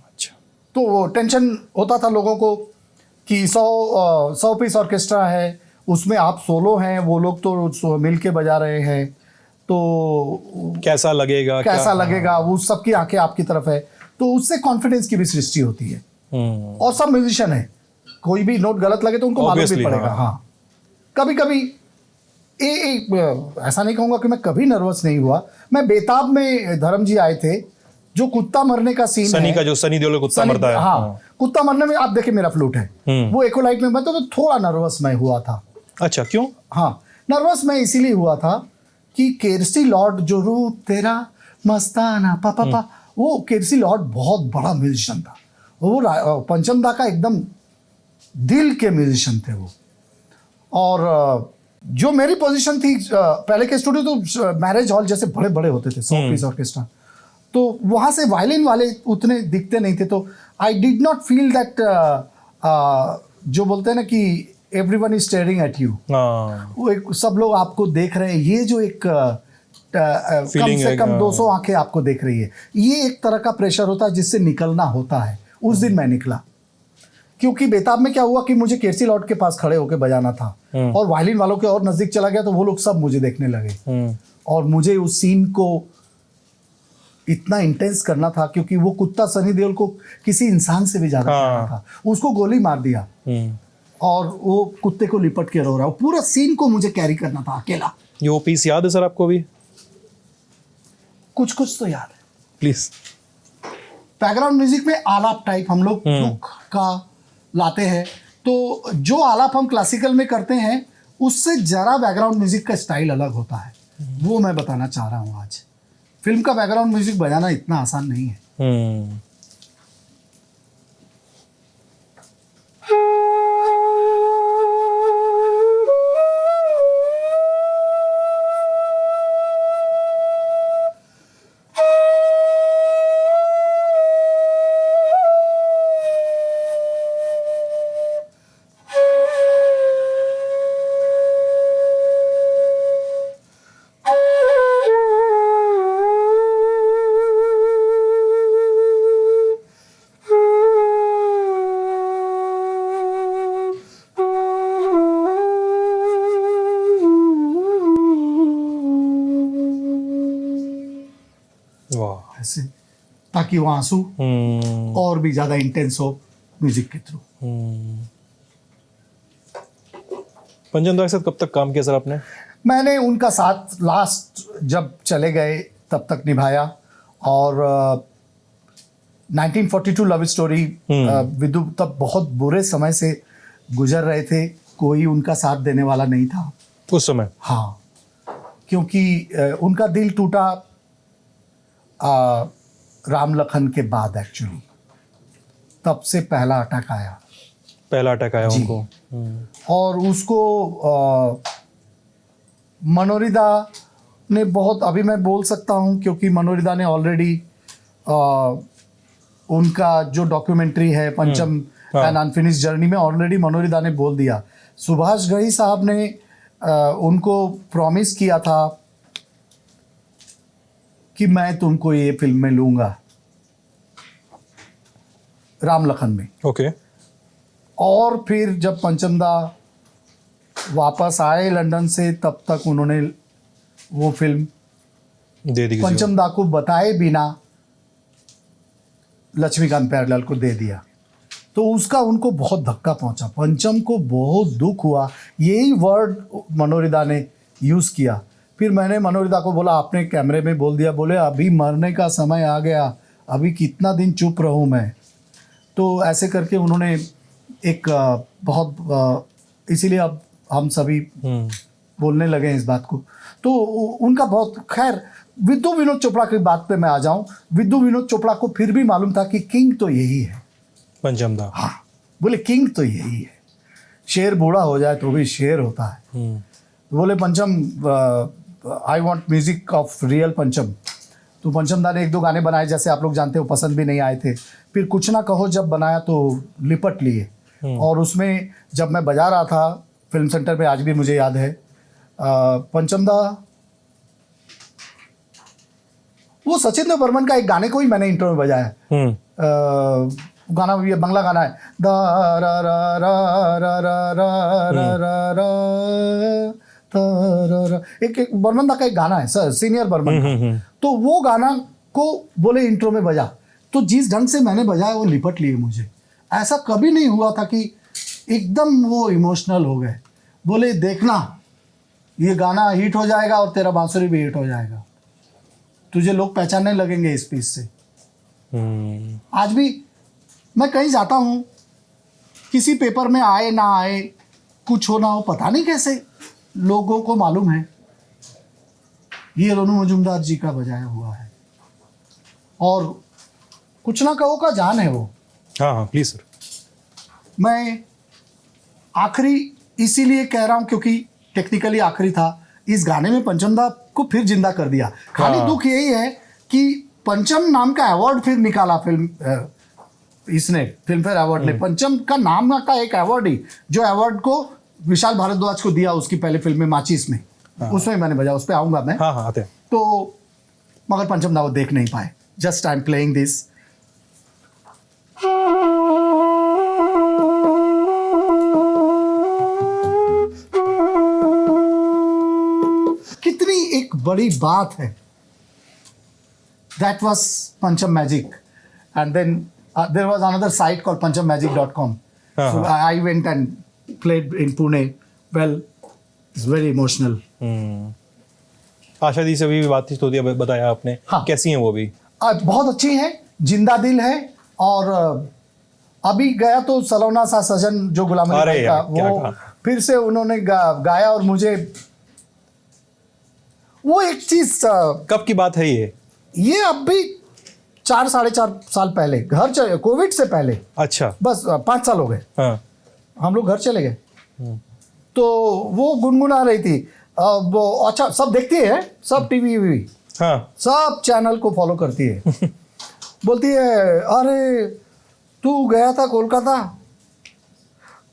Speaker 2: अच्छा।
Speaker 1: तो वो टेंशन होता था लोगों को कि 100 पीस ऑर्केस्ट्रा है, उसमें आप सोलो हैं, वो लोग तो मिल के बजा रहे हैं, तो
Speaker 2: कैसा लगेगा,
Speaker 1: कैसा लगेगा। वो सबकी आंखें आपकी तरफ है, तो उससे कॉन्फिडेंस की भी सृष्टि होती है। और सब म्यूजिशियन है, कोई भी नोट गलत लगे तो उनको मालूम भी पड़ेगा। हाँ, कभी कभी ऐसा नहीं कहूँगा कि मैं कभी नर्वस नहीं हुआ। मैं बेताब में धर्म जी आए थे, जो कुत्ता मरने का सीन
Speaker 2: सनी का, जो सनी देओल कुत्ता मरता है।
Speaker 1: हाँ, कुत्ता मरने में आप देखे मेरा फ्लूट है, वो एकोलाइट में तो थोड़ा नर्वस मैं हुआ था।
Speaker 2: अच्छा, क्यों?
Speaker 1: हाँ, नर्वस मैं इसीलिए हुआ था कि केरसी लॉर्ड जो रूप तेरा मस्ताना पापा, वो केरसी लॉर्ड बहुत बड़ा म्यूजिशियन था। वो पंचम दा का एकदम दिल के म्यूजिशियन थे वो। और जो मेरी पोजीशन थी, पहले के स्टूडियो तो मैरिज हॉल जैसे बड़े बड़े होते थे, 100 पीस ऑर्केस्ट्रा, तो वहाँ से वायलिन वाले उतने दिखते नहीं थे। तो I did not feel that, जो बोलते हैं ना कि everyone is staring at you, वो एक सब लोग आपको देख रहे हैं। ये जो एक कम से कम 200 आंखें आपको देख रही है, ये एक तरह का प्रेशर होता है जिससे निकलना होता है। उस दिन मैं निकला, क्योंकि बेताब में क्या हुआ कि मुझे केरसी लॉर्ड के पास खड़े होकर बजाना था और वायलिन वालों के और नजदीक चला गया तो वो लोग सब मुझे देखने लगे। और मुझे उस सीन को इतना इंटेंस करना था, क्योंकि वो कुत्ता सनी देओल को किसी इंसान से भी ज्यादा प्यारा था। उसको गोली मार दिया और वो कुत्ते को लिपट के रो रहा है। पूरा सीन को मुझे कैरी करना था अकेला।
Speaker 2: ये वो पीस याद है सर आपको भी?
Speaker 1: कुछ कुछ तो याद है।
Speaker 2: प्लीज।
Speaker 1: बैकग्राउंड म्यूजिक में आलाप टाइप हम लोग का लाते हैं, तो जो आलाप हम क्लासिकल में करते हैं उससे जरा बैकग्राउंड म्यूजिक का स्टाइल अलग होता है। वो मैं बताना चाह रहा हूँ आज। फिल्म का बैकग्राउंड म्यूजिक बजाना इतना आसान नहीं है।
Speaker 2: वाह।
Speaker 1: ऐसे, ताकि वो आंसू और भी ज्यादा इंटेंस हो म्यूजिक के थ्रू।
Speaker 2: पंचम दा के साथ कब तक काम किया सर आपने?
Speaker 1: मैंने उनका साथ लास्ट जब चले गए तब तक निभाया, और 1942 लव स्टोरी, विदु तब बहुत बुरे समय से गुजर रहे थे, कोई उनका साथ देने वाला नहीं था
Speaker 2: उस समय।
Speaker 1: हाँ, क्योंकि उनका दिल टूटा राम लखन के बाद, एक्चुअली तब से पहला अटैक आया।
Speaker 2: पहला अटैक आया
Speaker 1: जी।
Speaker 2: उनको।
Speaker 1: और उसको मनोरिदा ने बहुत, अभी मैं बोल सकता हूँ क्योंकि मनोरिदा ने ऑलरेडी उनका जो डॉक्यूमेंट्री है पंचम एन अनफिनिश्ड जर्नी में ऑलरेडी मनोरिदा ने बोल दिया। सुभाष घई साहब ने उनको प्रॉमिस किया था कि मैं तुमको ये फिल्म में लूंगा, राम लखन में।
Speaker 2: ओके।
Speaker 1: और फिर जब पंचम दा वापस आए लंदन से, तब तक उन्होंने वो फिल्म
Speaker 2: दे दी
Speaker 1: पंचम दा को बताए बिना लक्ष्मीकांत प्यारेलाल को दे दिया। तो उसका उनको बहुत धक्का पहुंचा, पंचम को बहुत दुख हुआ। यही वर्ड मनोरिदा ने यूज़ किया। फिर मैंने मनोरिदा को बोला, आपने कैमरे में बोल दिया, बोले अभी मरने का समय आ गया, अभी कितना दिन चुप रहूं मैं। तो ऐसे करके उन्होंने एक बहुत, इसीलिए अब हम सभी बोलने लगे हैं इस बात को। तो उनका बहुत, खैर विद्यु विनोद चोपड़ा की बात पे मैं आ जाऊं। विद्यु विनोद चोपड़ा को फिर भी मालूम था कि किंग तो यही है
Speaker 2: पंचम दा।
Speaker 1: हाँ, बोले किंग तो यही है, शेर बूढ़ा हो जाए तो भी शेर होता है। बोले पंचम, I want music of real पंचम। तो पंचम दा ने एक दो गाने बनाए, जैसे आप लोग जानते हो, पसंद भी नहीं आए थे। फिर कुछ ना कहो जब बनाया तो लिपट लिए। और उसमें जब मैं बजा रहा था फिल्म सेंटर में, आज भी मुझे याद है, पंचम दा, वो सचिन बर्मन का एक गाने को ही मैंने इंट्रो में बजाया। गाना ये बंगला गाना है, दा रा रा रा रा रा रा रा रा रा ता रा। एक बर्मन दा का एक गाना है सर, सीनियर बर्मन का। तो वो गाना को बोले इंट्रो में बजा, तो जिस ढंग से मैंने बजाया वो लिपट लिए मुझे। ऐसा कभी नहीं हुआ था कि एकदम वो इमोशनल हो गए। बोले देखना ये गाना हिट हो जाएगा और तेरा बांसुरी भी हिट हो जाएगा, तुझे लोग पहचानने लगेंगे इस पीस से। आज भी मैं कहीं जाता हूँ, किसी पेपर में आए ना आए, कुछ हो ना हो, पता नहीं कैसे लोगों को मालूम है ये रोनू मजूमदार जी का बजाया हुआ है। और कुछ ना कहो का जान है वो।
Speaker 2: हाँ हाँ प्लीज सर।
Speaker 1: मैं आखिरी इसीलिए कह रहा हूँ क्योंकि टेक्निकली आखिरी था। इस गाने में पंचम दा को फिर जिंदा कर दिया। खाली दुख यही है कि पंचम नाम का अवार्ड फिर निकाला फिल्म, इसने फिल्म फेयर अवार्ड ने पंचम का नाम का एक अवार्ड ही, जो अवार्ड को विशाल भारद्वाज को दिया उसकी पहले फिल्म में माचिस में। उसमें मैंने बजा, उस पर आऊंगा मैं।
Speaker 2: हाँ हाँ आते हैं।
Speaker 1: तो मगर पंचम दा वो देख नहीं पाए। Just I am playing this. कितनी एक बड़ी बात है। That was Pancham Magic, and then there was another site called panchamagic.com. So I went and played in Pune. Well, it's very emotional.
Speaker 2: आशा दी से भी बातचीत होती है, बताया आपने।
Speaker 1: हाँ।
Speaker 2: कैसी हैं वो भी?
Speaker 1: बहुत अच्छी है, जिंदा दिल है। और अभी गया तो सलोना सा सजन जो गुलाम अली भाई का, वो फिर से उन्होंने गाया। और मुझे वो एक चीज,
Speaker 2: कब की बात है ये
Speaker 1: अब भी 4 साढ़े 4 साल पहले, घर चले, कोविड से पहले।
Speaker 2: अच्छा।
Speaker 1: बस 5 साल हो गए।
Speaker 2: हाँ।
Speaker 1: हम लोग घर चले गए। तो वो गुनगुना रही थी। वो अच्छा, सब देखती है, सब टीवी वीवी,
Speaker 2: हाँ।
Speaker 1: सब चैनल को फॉलो करती है। बोलती है, अरे तू गया था कोलकाता,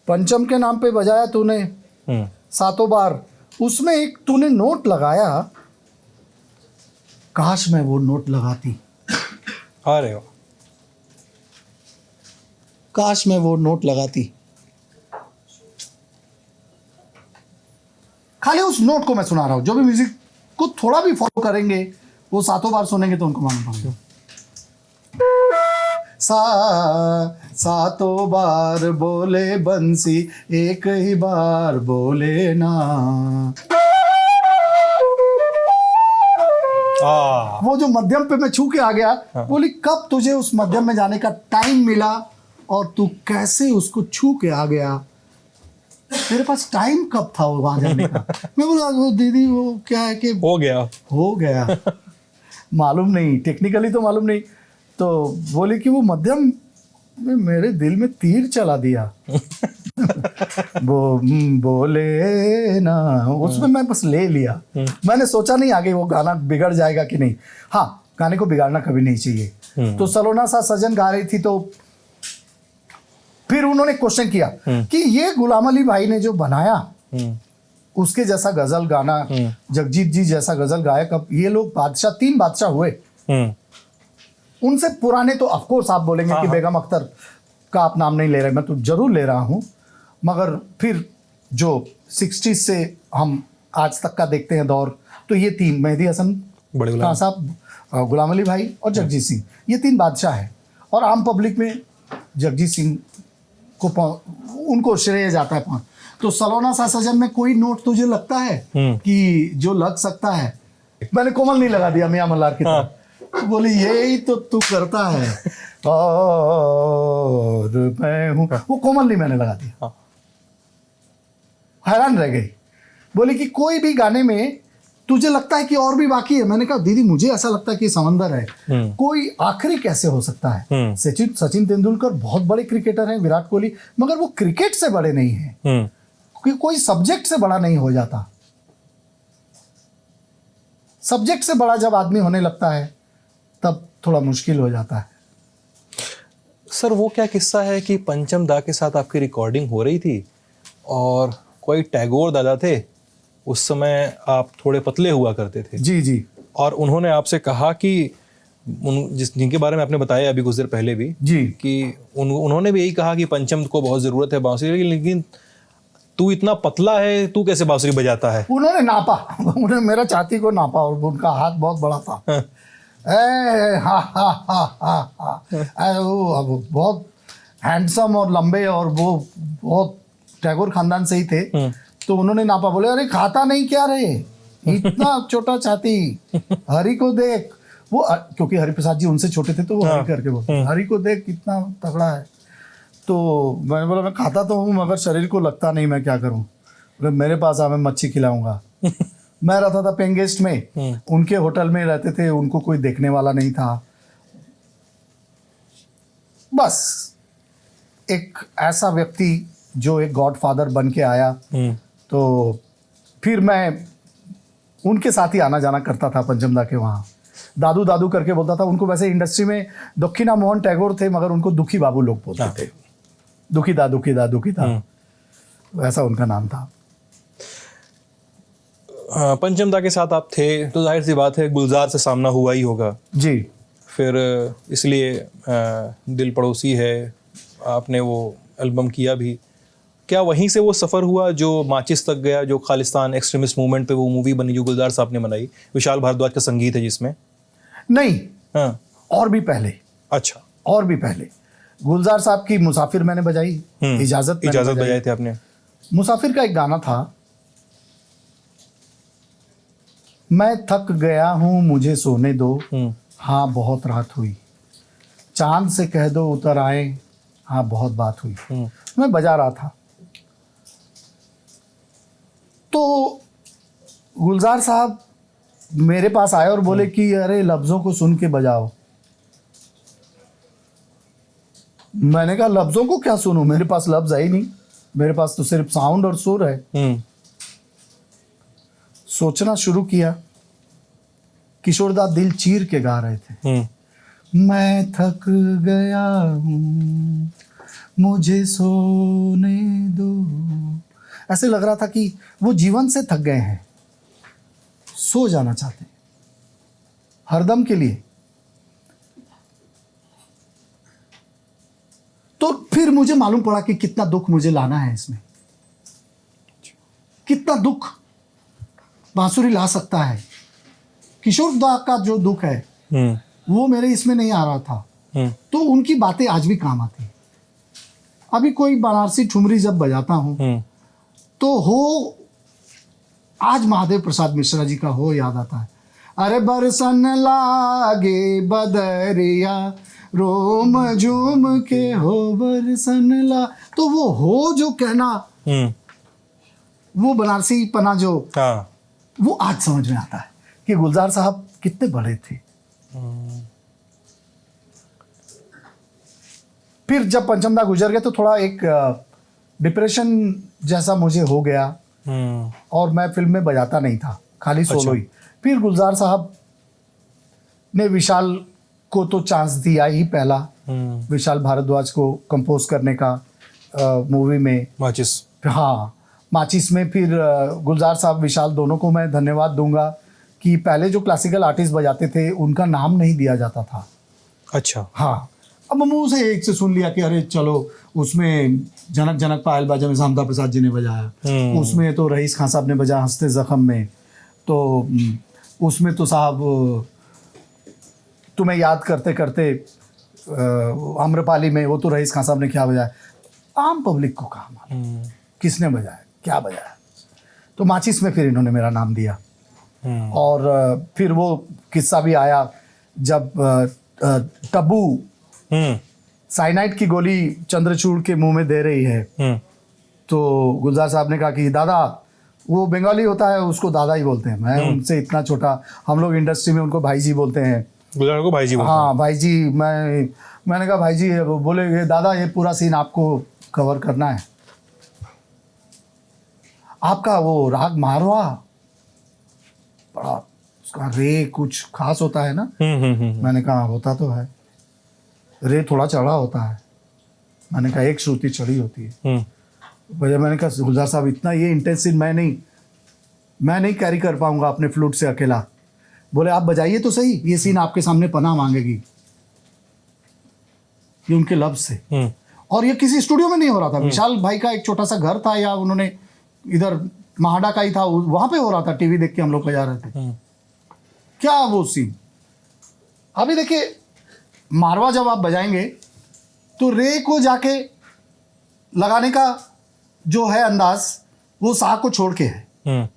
Speaker 1: पंचम के नाम पे बजाया तूने 7 बार, उसमें एक तूने नोट लगाया, काश मैं वो नोट लगाती।
Speaker 2: अरे वाह,
Speaker 1: काश मैं वो नोट लगाती। खाली उस नोट को मैं सुना रहा हूँ। जो भी म्यूजिक को थोड़ा भी फॉलो करेंगे वो 7 बार सुनेंगे तो उनको मालूम पड़ेगा। सातों बार बोले बंसी, एक ही बार बोले ना। वो जो मध्यम पे मैं छू के आ गया, बोली कब तुझे उस मध्यम में जाने का टाइम मिला और तू कैसे उसको छू के आ गया, तेरे पास टाइम कब था वहां जाने का? मैं बोला वो दीदी वो क्या है कि हो गया मालूम नहीं, टेक्निकली तो मालूम नहीं। तो बोले कि वो मध्यम में मेरे दिल में तीर चला दिया। वो बोले ना, उसमें मैं बस ले लिया। मैंने सोचा नहीं आगे वो गाना बिगड़ जाएगा कि नहीं। हाँ, गाने को बिगाड़ना कभी नहीं चाहिए। तो सलोना सा सजन गा रही थी, तो फिर उन्होंने क्वेश्चन किया कि ये गुलाम अली भाई ने जो बनाया, उसके जैसा गजल गाना, जगजीत जी जैसा गजल गायक, अब ये लोग बादशाह, 3 बादशाह हुए, उनसे पुराने तो ऑफ कोर्स आप बोलेंगे कि बेगम अख्तर का आप नाम नहीं ले रहे, मैं तो जरूर ले रहा हूं, मगर फिर जो 60s से हम आज तक का देखते हैं दौर, तो ये 3, मेहदी हसन खान साहब, गुलाम अली भाई और जगजीत सिंह, ये 3 बादशाह हैं। और आम पब्लिक में जगजीत सिंह को उनको श्रेय जाता है। तो सलोना सा सजन में कोई नोट तुझे लगता है कि जो लग सकता है? मैंने कोमल नहीं लगा दिया मियां मल्हार की तरह। बोली यही तो तू करता है और मैं हूं, वो कोमल नहीं मैंने लगा दिया। हैरान रह गई, बोली कि कोई भी गाने में तुझे लगता है कि और भी बाकी है। मैंने कहा दीदी मुझे ऐसा लगता है कि समंदर है, कोई आखिरी कैसे हो सकता है? सचिन तेंदुलकर बहुत बड़े क्रिकेटर हैं, विराट कोहली, मगर वो क्रिकेट से बड़े नहीं हैं, क्योंकि कोई सब्जेक्ट से बड़ा नहीं हो जाता। सब्जेक्ट से बड़ा जब आदमी होने लगता है तब थोड़ा मुश्किल हो जाता है।
Speaker 2: सर वो क्या किस्सा है कि पंचम दा के साथ आपकी रिकॉर्डिंग हो रही थी और कोई टैगोर दादा थे, उस समय आप थोड़े पतले हुआ करते थे
Speaker 1: जी,
Speaker 2: और उन्होंने आपसे कहा कि जिनके बारे में आपने बताया अभी कुछ देर पहले भी
Speaker 1: जी,
Speaker 2: कि उन्होंने भी यही कहा कि पंचम को बहुत ज़रूरत है बांसुरी की, लेकिन तू इतना पतला है, तू कैसे बांसुरी बजाता है?
Speaker 1: उन्होंने नापा, उन्होंने मेरा छाती को नापा और उनका हाथ बहुत बड़ा था। वो बहुत हैंडसम और लंबे, और वो बहुत टैगोर खानदान से ही थे। तो उन्होंने नापा, बोले अरे खाता नहीं क्या रे, इतना छोटा छाती, हरि को देख। वो क्योंकि हरिप्रसाद जी उनसे छोटे थे, तो वो हरि करके बोलते, हरि को देख कितना तगड़ा है। तो मैंने बोला मैं खाता तो हूँ मगर शरीर को लगता नहीं, मैं क्या करूँ? मेरे पास आ, मैं मच्छी खिलाऊंगा। मैं रहता था पेंगेस्ट में, उनके होटल में रहते थे, उनको कोई देखने वाला नहीं था। बस एक ऐसा व्यक्ति जो एक गॉडफादर बन के आया, तो फिर मैं उनके साथ ही आना जाना करता था पंचम दा के वहाँ। दादू दादू करके बोलता था उनको। वैसे इंडस्ट्री में दक्षिणा मोहन टैगोर थे, मगर उनको दुखी बाबू लोग बोलते थे। दुखी दा वैसा उनका नाम था।
Speaker 2: पंचम दा के साथ आप थे तो जाहिर सी बात है गुलजार से सामना हुआ ही होगा
Speaker 1: जी।
Speaker 2: फिर इसलिए दिल पड़ोसी है आपने वो एल्बम किया भी। क्या वहीं से वो सफ़र हुआ जो माचिस तक गया, जो खालिस्तान एक्सट्रीमिस्ट मूवमेंट पे वो मूवी बनी जो गुलजार साहब ने बनाई, विशाल भारद्वाज का संगीत है जिसमें?
Speaker 1: नहीं,
Speaker 2: हाँ,
Speaker 1: और भी पहले।
Speaker 2: अच्छा,
Speaker 1: और भी पहले गुलजार साहब की मुसाफिर मैंने बजाई, इजाजत
Speaker 2: बजाए थे आपने।
Speaker 1: मुसाफिर का एक गाना था, मैं थक गया हूं मुझे सोने दो, हाँ बहुत रात हुई, चांद से कह दो उतर आए, हाँ बहुत बात हुई। मैं बजा रहा था तो गुलजार साहब मेरे पास आए और बोले कि अरे लफ्जों को सुन के बजाओ। मैंने कहा लफ्जों को क्या सुनूं, मेरे पास लफ्ज है ही नहीं, मेरे पास तो सिर्फ साउंड और सुर है। सोचना शुरू किया। किशोरदा दिल चीर के गा रहे थे, मैं थक गया हूं मुझे सोने दो। ऐसे लग रहा था कि वो जीवन से थक गए हैं, सो जाना चाहते हैं हरदम के लिए। तो फिर मुझे मालूम पड़ा कि कितना दुख मुझे लाना है इसमें, कितना दुख बांसुरी ला सकता है। किशोर दा का जो दुख है वो मेरे इसमें नहीं आ रहा था, तो उनकी बातें आज भी काम आती। अभी कोई बनारसी ठुमरी जब बजाता हूँ तो हो, आज महादेव प्रसाद मिश्रा जी का हो याद आता है। अरे बरसन लागे बदरिया रोम झूम के हो बरसन ला, तो वो हो जो कहना, वो बनारसी पना जो, वो आज समझ में आता है कि गुलजार साहब कितने बड़े थे। फिर जब पंचमदा गुजर गया तो थोड़ा एक डिप्रेशन जैसा मुझे हो गया और मैं फिल्म में बजाता नहीं था, खाली सोलो ही। फिर गुलजार साहब ने विशाल को तो चांस दिया ही पहला, विशाल भारद्वाज को कंपोज करने का मूवी में
Speaker 2: माचिस।
Speaker 1: हाँ, माचिस में। फिर गुलजार साहब विशाल दोनों को मैं धन्यवाद दूंगा कि पहले जो क्लासिकल आर्टिस्ट बजाते थे उनका नाम नहीं दिया जाता था।
Speaker 2: अच्छा।
Speaker 1: हाँ, अब मुँह से एक से सुन लिया कि अरे चलो उसमें जनक जनक पायल बाजा में शामदा प्रसाद जी ने बजाया, उसमें तो रईस खान साहब ने बजाया हंसते जख्म में, तो उसमें तो साहब तुम्हें याद करते करते आम्रपाली में वो तो रईस खान साहब ने क्या बजाया। आम पब्लिक को कहा मालूम किसने बजाया, क्या बजाया। तो माचिस में फिर इन्होंने मेरा नाम दिया। और फिर वो किस्सा भी आया जब तब्बू साइनाइड की गोली चंद्रचूड़ के मुंह में दे रही है, तो गुलजार साहब ने कहा कि दादा, वो बंगाली होता है उसको दादा ही बोलते हैं, मैं उनसे इतना छोटा, हम लोग इंडस्ट्री में उनको भाई जी बोलते हैं।
Speaker 2: गुलजार को भाई जी बोलते हैं?
Speaker 1: हाँ भाई जी। मैंने कहा भाई जी, बोले ये दादा ये पूरा सीन आपको कवर करना है, आपका वो राग मारवा बड़ा उसका रे कुछ खास होता है ना। मैंने कहा होता तो है, रे थोड़ा चढ़ा होता है। मैंने कहा एक श्रुति चढ़ी होती है। भैया मैंने कहा गुलजार साहब इतना ये इंटेंसिव मैं नहीं कैरी कर पाऊंगा अपने फ्लूट से अकेला। बोले आप बजाइए तो सही, ये सीन आपके सामने पनाह मांगेगी। ये उनके लफ्ज से। और ये किसी स्टूडियो में नहीं हो रहा था, विशाल भाई का एक छोटा सा घर था या उन्होंने इधर महाडा का ही था, वहां पे हो रहा था, टीवी देख के हम लोग बजा रहे थे। क्या वो सीन। अभी देखिए मारवा जब आप बजाएंगे तो रे को जाके लगाने का जो है अंदाज वो सा को छोड़ के है।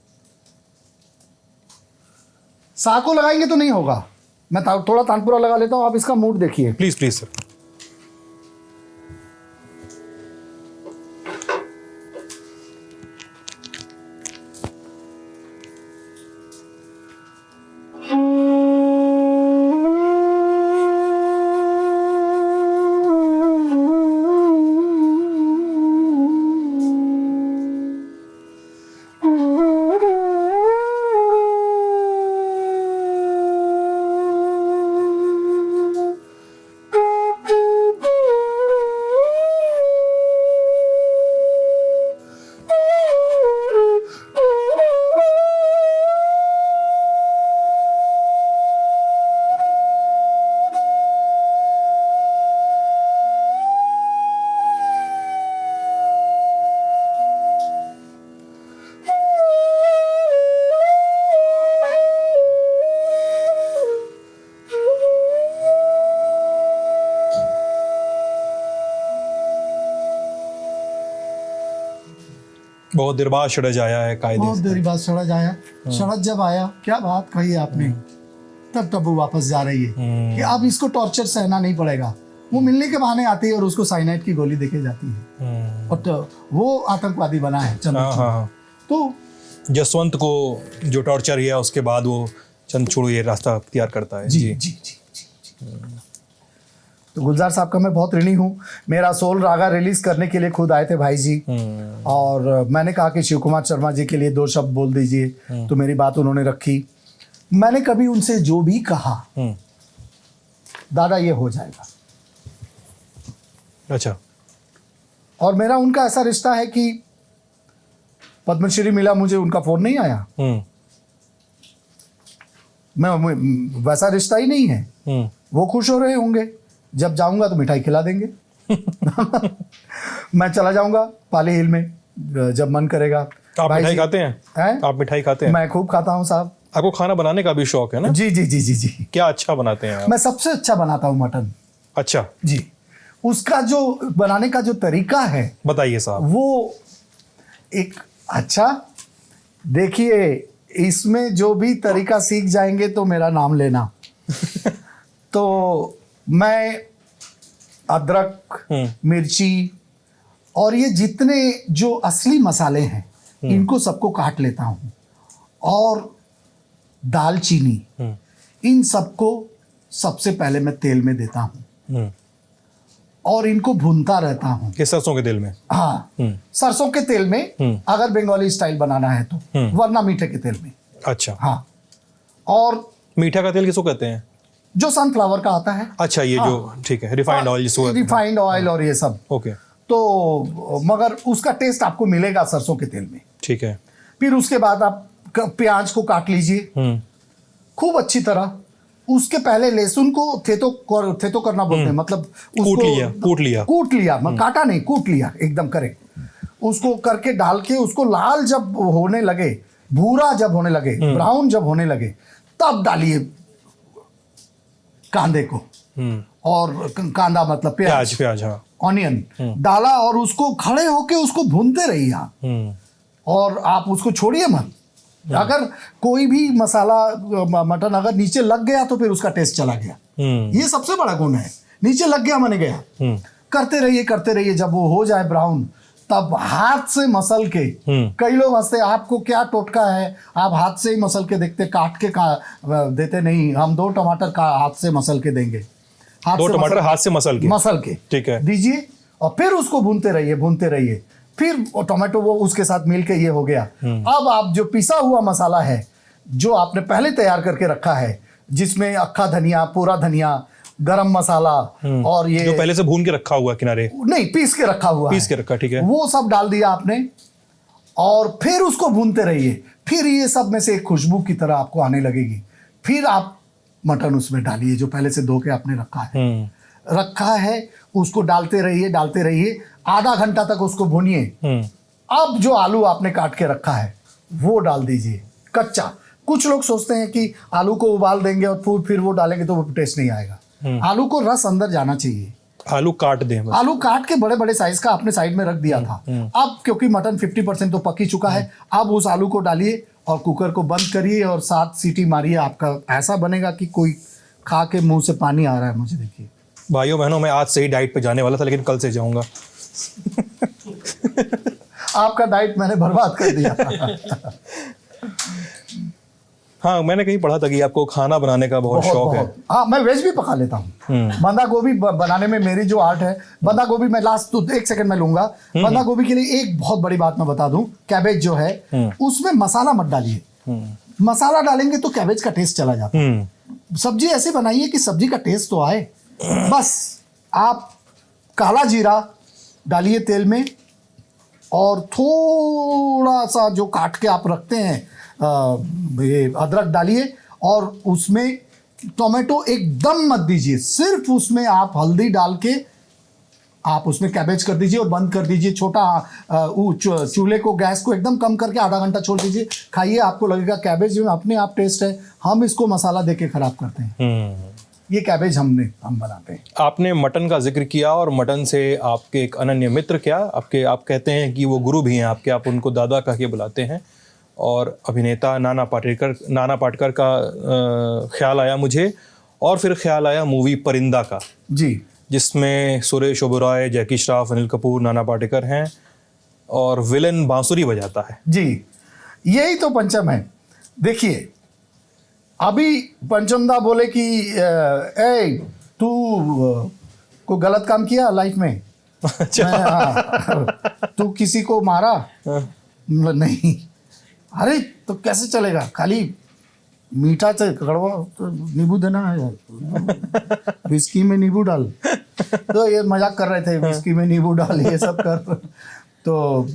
Speaker 1: सा को लगाएंगे तो नहीं होगा। मैं थोड़ा तानपुरा लगा लेता हूं, आप इसका मूड देखिए
Speaker 2: प्लीज प्लीज सर। बहुत देर बाद शरज आया है, कायदे
Speaker 1: बहुत देर बाद शरज आया। शरज जब आया, क्या बात कही आपने, तब तब्बू वापस जा रही है कि अब इसको टॉर्चर सहना नहीं पड़ेगा। वो मिलने के बहाने आती है और उसको साइनाइड की गोली देके जाती है और तो वो आतंकवादी बना है चंद्रचूड़। तो
Speaker 2: जसवंत को जो टॉर्चर किया उसके बाद वो चंद्रचूड़ ये रास्ता अख्तियार करता है।
Speaker 1: जी जी जी, जी, जी। तो गुलजार साहब का मैं बहुत ऋणी हूँ। मेरा सोल रागा रिलीज करने के लिए खुद आए थे भाई जी, और मैंने कहा कि शिव कुमार शर्मा जी के लिए 2 शब्द बोल दीजिए, तो मेरी बात उन्होंने रखी। मैंने कभी उनसे जो भी कहा, दादा ये हो जाएगा।
Speaker 2: अच्छा।
Speaker 1: और मेरा उनका ऐसा रिश्ता है कि पद्मश्री मिला मुझे, उनका फोन नहीं आया। मैं वैसा रिश्ता ही नहीं है। वो खुश हो रहे होंगे, जब जाऊंगा तो मिठाई खिला देंगे। मैं चला जाऊंगा पाली हिल में जब मन करेगा।
Speaker 2: आप मिठाई खाते हैं? आप मिठाई खाते हैं?
Speaker 1: मैं खूब खाता हूँ साहब।
Speaker 2: आपको खाना बनाने का भी शौक है ना?
Speaker 1: जी जी जी जी जी।
Speaker 2: क्या अच्छा बनाते हैं आप?
Speaker 1: मैं सबसे अच्छा बनाता हूँ मटन।
Speaker 2: अच्छा
Speaker 1: जी, उसका जो बनाने का जो तरीका है
Speaker 2: बताइए साहब।
Speaker 1: वो एक अच्छा, देखिए इसमें जो भी तरीका सीख जाएंगे तो मेरा नाम लेना। तो मैं अदरक, मिर्ची और ये जितने जो असली मसाले हैं इनको सबको काट लेता हूँ, और दालचीनी, इन सबको सबसे पहले मैं तेल में देता हूँ और इनको भूनता रहता हूँ।
Speaker 2: किस सरसों के तेल में?
Speaker 1: हाँ, सरसों के तेल में अगर बंगाली स्टाइल बनाना है तो, वरना मीठे के तेल में।
Speaker 2: अच्छा
Speaker 1: हाँ, और
Speaker 2: मीठा का तेल किसको कहते हैं?
Speaker 1: जो सनफ्लावर का आता है।
Speaker 2: अच्छा, ये जो ठीक है, रिफाइंड ऑयल जिसको कहते हैं।
Speaker 1: रिफाइंड ऑयल और ये सब।
Speaker 2: ओके,
Speaker 1: तो मगर उसका टेस्ट आपको मिलेगा सरसों के तेल में।
Speaker 2: ठीक है।
Speaker 1: फिर उसके बाद आप प्याज को काट लीजिए खूब अच्छी तरह। उसके पहले लहसुन को थेतो करना बोलते हैं, मतलब
Speaker 2: कूट लिया,
Speaker 1: काटा नहीं, कूट लिया एकदम करे। उसको करके डाल के उसको लाल जब होने लगे, भूरा जब होने लगे, ब्राउन जब होने लगे, तब डालिए कांदे को। और कांदा मतलब प्याज,
Speaker 2: हाँ,
Speaker 1: ऑनियन डाला और उसको खड़े होके उसको भूनते रहिए आप। और आप उसको छोड़िए मत। अगर कोई भी मसाला मटन अगर नीचे लग गया तो फिर उसका टेस्ट चला गया। ये सबसे बड़ा गुण है, नीचे लग गया माने गया। करते रहिए, जब वो हो जाए ब्राउन तब हाथ से मसल के। कई लोग हंसते, आपको क्या टोटका है, आप हाथ से ही मसल के देखते, काट के देते नहीं। हम 2 टमाटर का हाथ से मसल के देंगे।
Speaker 2: 2 टमाटर हाथ से मसल के ठीक है
Speaker 1: दीजिए, और फिर उसको भूनते रहिए। फिर टोमेटो वो उसके साथ मिल के ये हो गया। अब आप जो पिसा हुआ मसाला है जो आपने पहले तैयार करके रखा है, जिसमें अक्खा धनिया, पूरा धनिया, गरम मसाला और ये
Speaker 2: जो पहले से भून के रखा हुआ किनारे,
Speaker 1: नहीं पीस के रखा,
Speaker 2: ठीक है,
Speaker 1: वो सब डाल दिया आपने और फिर उसको भूनते रहिए। फिर ये सब में से एक खुशबू की तरह आपको आने लगेगी। फिर आप मटन उसमें डालिए जो पहले से धो के आपने रखा है, उसको डालते रहिए। आधा घंटा तक उसको भूनिए। अब जो आलू आपने काट के रखा है वो डाल दीजिए कच्चा। कुछ लोग सोचते हैं कि आलू को उबाल देंगे और फिर वो डालेंगे तो वो टेस्ट नहीं आएगा। आलू को रस अंदर जाना चाहिए।
Speaker 2: आलू काट दें बस।
Speaker 1: आलू काट के बड़े बड़े साइज का आपने साइड में रख दिया था। अब क्योंकि मटन 50% तो पक ही चुका है, अब उस आलू को डालिए और कुकर को बंद करिए और 7 सीटी मारिए। आपका ऐसा बनेगा कि कोई खा के मुंह से पानी आ रहा है मुझे। देखिए
Speaker 2: भाइयों बहनों, मैं आज से ही डाइट पे जाने वाला था, लेकिन कल से जाऊंगा।
Speaker 1: आपका डाइट मैंने बर्बाद कर दिया।
Speaker 2: हाँ, मैंने कहीं पढ़ा था कि आपको खाना बनाने का बहुत शौक है।
Speaker 1: हाँ, मैं वेज भी पका लेता हूँ। बंदा गोभी बनाने में मेरी जो आर्ट है, बंदा गोभी मैं लास्ट तो 1 सेकंड में लूंगा। बंदा गोभी के लिए एक बहुत बड़ी बात मैं बता दूं, कैबेज जो है उसमें मसाला मत डालिए। मसाला डालेंगे तो कैबेज का टेस्ट चला जाता है। सब्जी ऐसे बनाइए कि सब्जी का टेस्ट तो आए। बस आप काला जीरा डालिए तेल में और थोड़ा सा जो काट के आप रखते हैं ये अदरक डालिए और उसमें टोमेटो एकदम मत दीजिए। सिर्फ उसमें आप हल्दी डाल के आप उसमें कैबेज कर दीजिए और बंद कर दीजिए। चूल्हे को, गैस को एकदम कम करके आधा घंटा छोड़ दीजिए। खाइए, आपको लगेगा कैबेज में अपने आप टेस्ट है। हम इसको मसाला देके खराब करते हैं। ये कैबेज हम बनाते हैं।
Speaker 2: आपने मटन का जिक्र किया और मटन से आपके एक अनन्य मित्र, क्या आप कहते हैं कि वो गुरु भी हैं आपके, आप उनको दादा कह के बुलाते हैं, और अभिनेता नाना पाटेकर का ख्याल आया मुझे। और फिर ख्याल आया मूवी परिंदा का
Speaker 1: जी,
Speaker 2: जिसमें सुरेश ओबेरॉय, जैकी श्रॉफ, अनिल कपूर, नाना पाटेकर हैं और विलेन बांसुरी बजाता है।
Speaker 1: जी, यही तो पंचम है। देखिए अभी पंचमदा बोले कि ए तू को गलत काम किया लाइफ में। तू किसी को मारा? नहीं। अरे तो कैसे चलेगा, खाली मीठा से कड़वा तो नींबू देना है, विस्की में नींबू डाल। तो ये मजाक कर रहे थे, विस्की में नींबू डाल ये सब कर। तो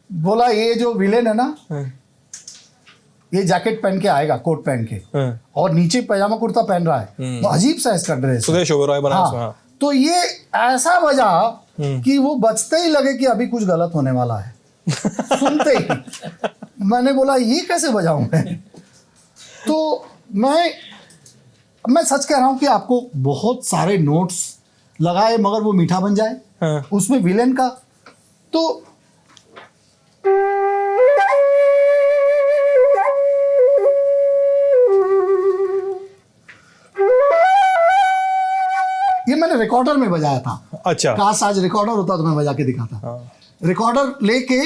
Speaker 1: बोला ये जो विलेन है ना, ये जैकेट पहन के आएगा, कोट पहन के, और नीचे पैजामा कुर्ता पहन रहा है, तो अजीब सा इसका ड्रेस,
Speaker 2: सुरेश ओबेरॉय बना।
Speaker 1: हाँ, तो ये ऐसा बजा कि वो बचते ही लगे कि अभी कुछ गलत होने वाला है। सुनते ही मैंने बोला ये कैसे बजाऊं मैं? तो मैं सच कह रहा हूं कि आपको बहुत सारे नोट्स लगाए मगर वो मीठा बन जाए।
Speaker 2: हाँ।
Speaker 1: उसमें विलेन का तो ये मैंने रिकॉर्डर में बजाया था।
Speaker 2: अच्छा।
Speaker 1: काश आज रिकॉर्डर होता तो मैं बजा के दिखाता।
Speaker 2: हाँ।
Speaker 1: रिकॉर्डर लेके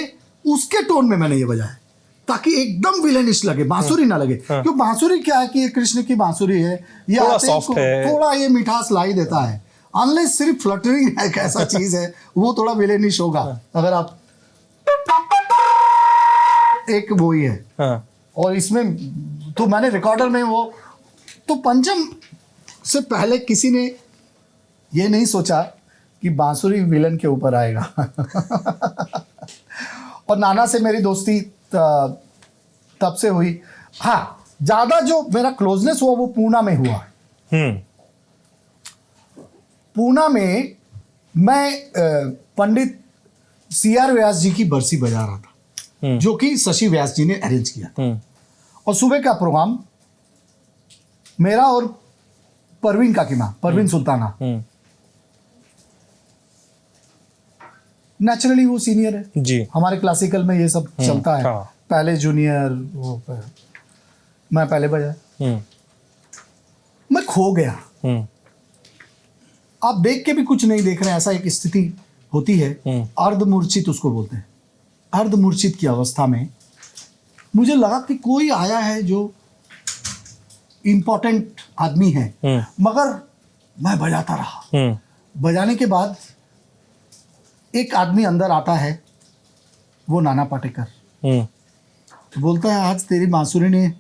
Speaker 1: उसके टोन में मैंने ये बजाया ताकि एकदम विलेनिश लगे, बांसुरी ना लगे। क्योंकि बांसुरी क्या है कि ये कृष्ण की बांसुरी है, ये
Speaker 2: थोड़ा
Speaker 1: आते ही
Speaker 2: soft है।
Speaker 1: थोड़ा ये मिठास ला ही देता है। अनलेस सिर्फ फ्लटरिंग एक ऐसा चीज है वो थोड़ा विलेनिश होगा। अगर आप एक वो ही है।
Speaker 2: हाँ।
Speaker 1: और इसमें तो मैंने रिकॉर्डर में वो तो पंचम से पहले किसी ने ये नहीं सोचा कि बांसुरी विलन के ऊपर आएगा। और नाना से मेरी दोस्ती तब से हुई। हाँ, ज्यादा जो मेरा क्लोजनेस हुआ वो पूना में हुआ। पूना में मैं पंडित CR व्यास जी की बरसी बजा रहा था, जो कि शशि व्यास जी ने अरेंज किया था। और सुबह का प्रोग्राम मेरा और परवीन काकीमा, परवीन सुल्ताना, नेचुरली वो सीनियर है
Speaker 2: जी।
Speaker 1: हमारे क्लासिकल में, ये सब चलता है।
Speaker 2: हाँ।
Speaker 1: पहले जूनियर, मैं पहले बजाया, मैं खो गया। आप देख के भी कुछ नहीं देख रहे हैं, ऐसा एक स्थिति होती है। अर्धमूर्छित उसको बोलते हैं। अर्धमूर्छित की अवस्था में मुझे लगा कि कोई आया है जो इम्पोर्टेंट आदमी है, मगर मैं बजाता रहा। बजाने के बाद एक आदमी अंदर आता है, वो नाना पाटेकर। तो बोलता है आज तेरी बांसुरी ने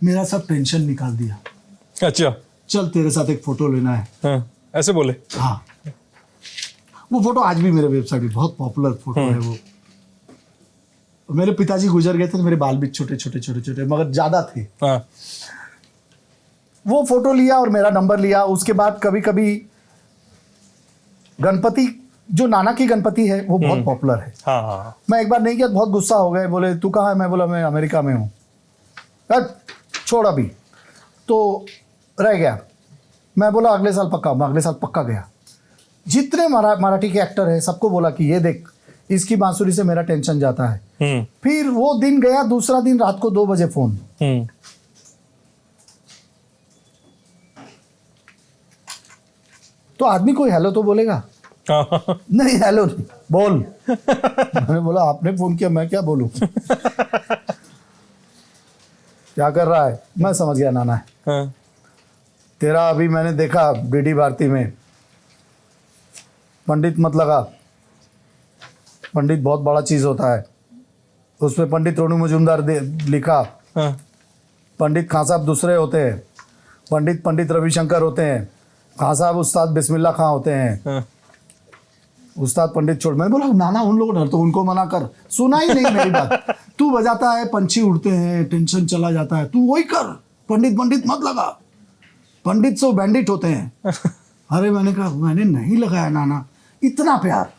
Speaker 1: मेरा सब टेंशन निकाल दिया।
Speaker 2: अच्छा।
Speaker 1: चल तेरे साथ एक फोटो लेना है।
Speaker 2: हाँ, ऐसे बोले?
Speaker 1: हाँ। वो फोटो आज भी मेरे वेबसाइट पे बहुत पॉपुलर फोटो है वो। मेरे पिताजी गुजर गए थे तो मेरे बाल भी छोटे छोटे छोटे छोटे मगर ज्यादा थे।
Speaker 2: हाँ।
Speaker 1: वो फोटो लिया और मेरा नंबर लिया। उसके बाद कभी कभी गणपति, जो नाना की गणपति है वो बहुत पॉपुलर है।
Speaker 2: हाँ हाँ।
Speaker 1: मैं एक बार नहीं किया, बहुत गुस्सा हो गए, बोले तू कहाँ है? मैं बोला मैं अमेरिका में हूँ। छोड़ अभी, तो रह गया। मैं बोला अगले साल पक्का, मैं अगले साल पक्का गया। जितने मराठी के एक्टर हैं सबको बोला कि ये देख, इसकी बांसुरी से मेरा टेंशन जाता है। फिर वो दिन गया, दूसरा दिन रात को 2 बजे फोन। तो आदमी कोई हेलो तो बोलेगा नहीं, हेलो नहीं बोल। मैंने बोला आपने फोन किया, मैं क्या बोलूं? क्या कर रहा है? मैं समझ गया नाना है।
Speaker 2: हाँ।
Speaker 1: तेरा अभी मैंने देखा BD भारती में, पंडित मत लगा, पंडित बहुत बड़ा चीज होता है। उसमें पंडित रोनू मजूमदार लिखा।
Speaker 2: हाँ।
Speaker 1: पंडित खां साहब दूसरे होते हैं, पंडित रविशंकर होते हैं, खां साहब उस्ताद बिस्मिल्लाह खां होते हैं।
Speaker 2: हाँ।
Speaker 1: उस्ताद पंडित छोड़। मैंने बोला नाना उन लोगों ने तो उनको मना कर, सुना ही नहीं मेरी बात। तू बजाता है, पंछी उड़ते हैं, टेंशन चला जाता है, तू वही कर, पंडित मत लगा, पंडित सो बैंडिट होते हैं। अरे मैंने कहा मैंने नहीं लगाया नाना, इतना प्यार।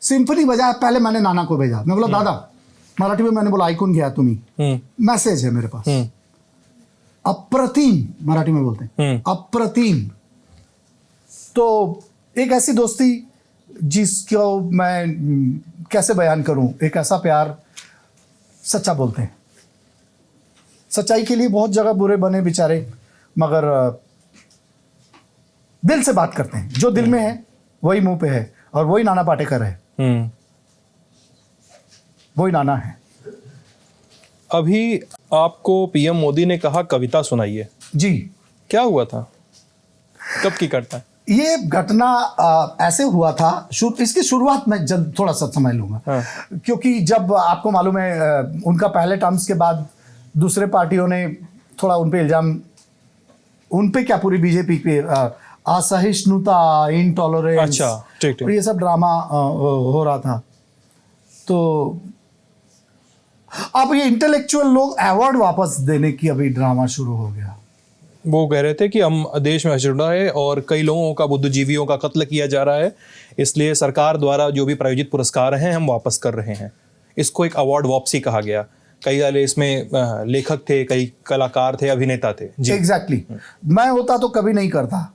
Speaker 1: सिम्फनी बजाया, पहले मैंने नाना को भेजा। मैं बोला दादा, मराठी में मैंने बोला ऐकून घ्या तुम्ही, मैसेज है मेरे पास। अप्रतिम मराठी में बोलते हैं, अप्रतिम। तो एक ऐसी दोस्ती जिसको मैं कैसे बयान करूं, एक ऐसा प्यार, सच्चा बोलते हैं। सच्चाई के लिए बहुत जगह बुरे बने बेचारे, मगर दिल से बात करते हैं। जो दिल में है वही मुंह पे है, और वही नाना पाटेकर है, वही नाना है।
Speaker 2: अभी आपको PM मोदी ने कहा कविता सुनाइए
Speaker 1: जी।
Speaker 2: क्या हुआ था? कब की घटना?
Speaker 1: ये घटना ऐसे हुआ था, इसकी शुरुआत में जब थोड़ा सा समझ लूंगा।
Speaker 2: हाँ।
Speaker 1: क्योंकि जब आपको मालूम है उनका पहले टर्म्स के बाद दूसरे पार्टियों ने थोड़ा उन पे इल्जाम, उन पे क्या पूरी बीजेपी पे असहिष्णुता, इनटॉलरेंस,
Speaker 2: अच्छा, ठीक ठीक।
Speaker 1: ये सब ड्रामा हो रहा था। तो अब ये इंटेलेक्चुअल लोग अवार्ड वापस देने की अभी ड्रामा शुरू हो गया।
Speaker 2: वो कह रहे थे कि हम देश में अशिष्णुता है और कई लोगों का, बुद्धिजीवियों का कत्ल किया जा रहा है, इसलिए सरकार द्वारा जो भी प्रायोजित पुरस्कार हैं हम वापस कर रहे हैं। इसको एक अवार्ड वापसी कहा गया। कई वाले इसमें लेखक थे, कई कलाकार थे, अभिनेता थे। जी
Speaker 1: एग्जैक्टली मैं होता तो कभी नहीं करता,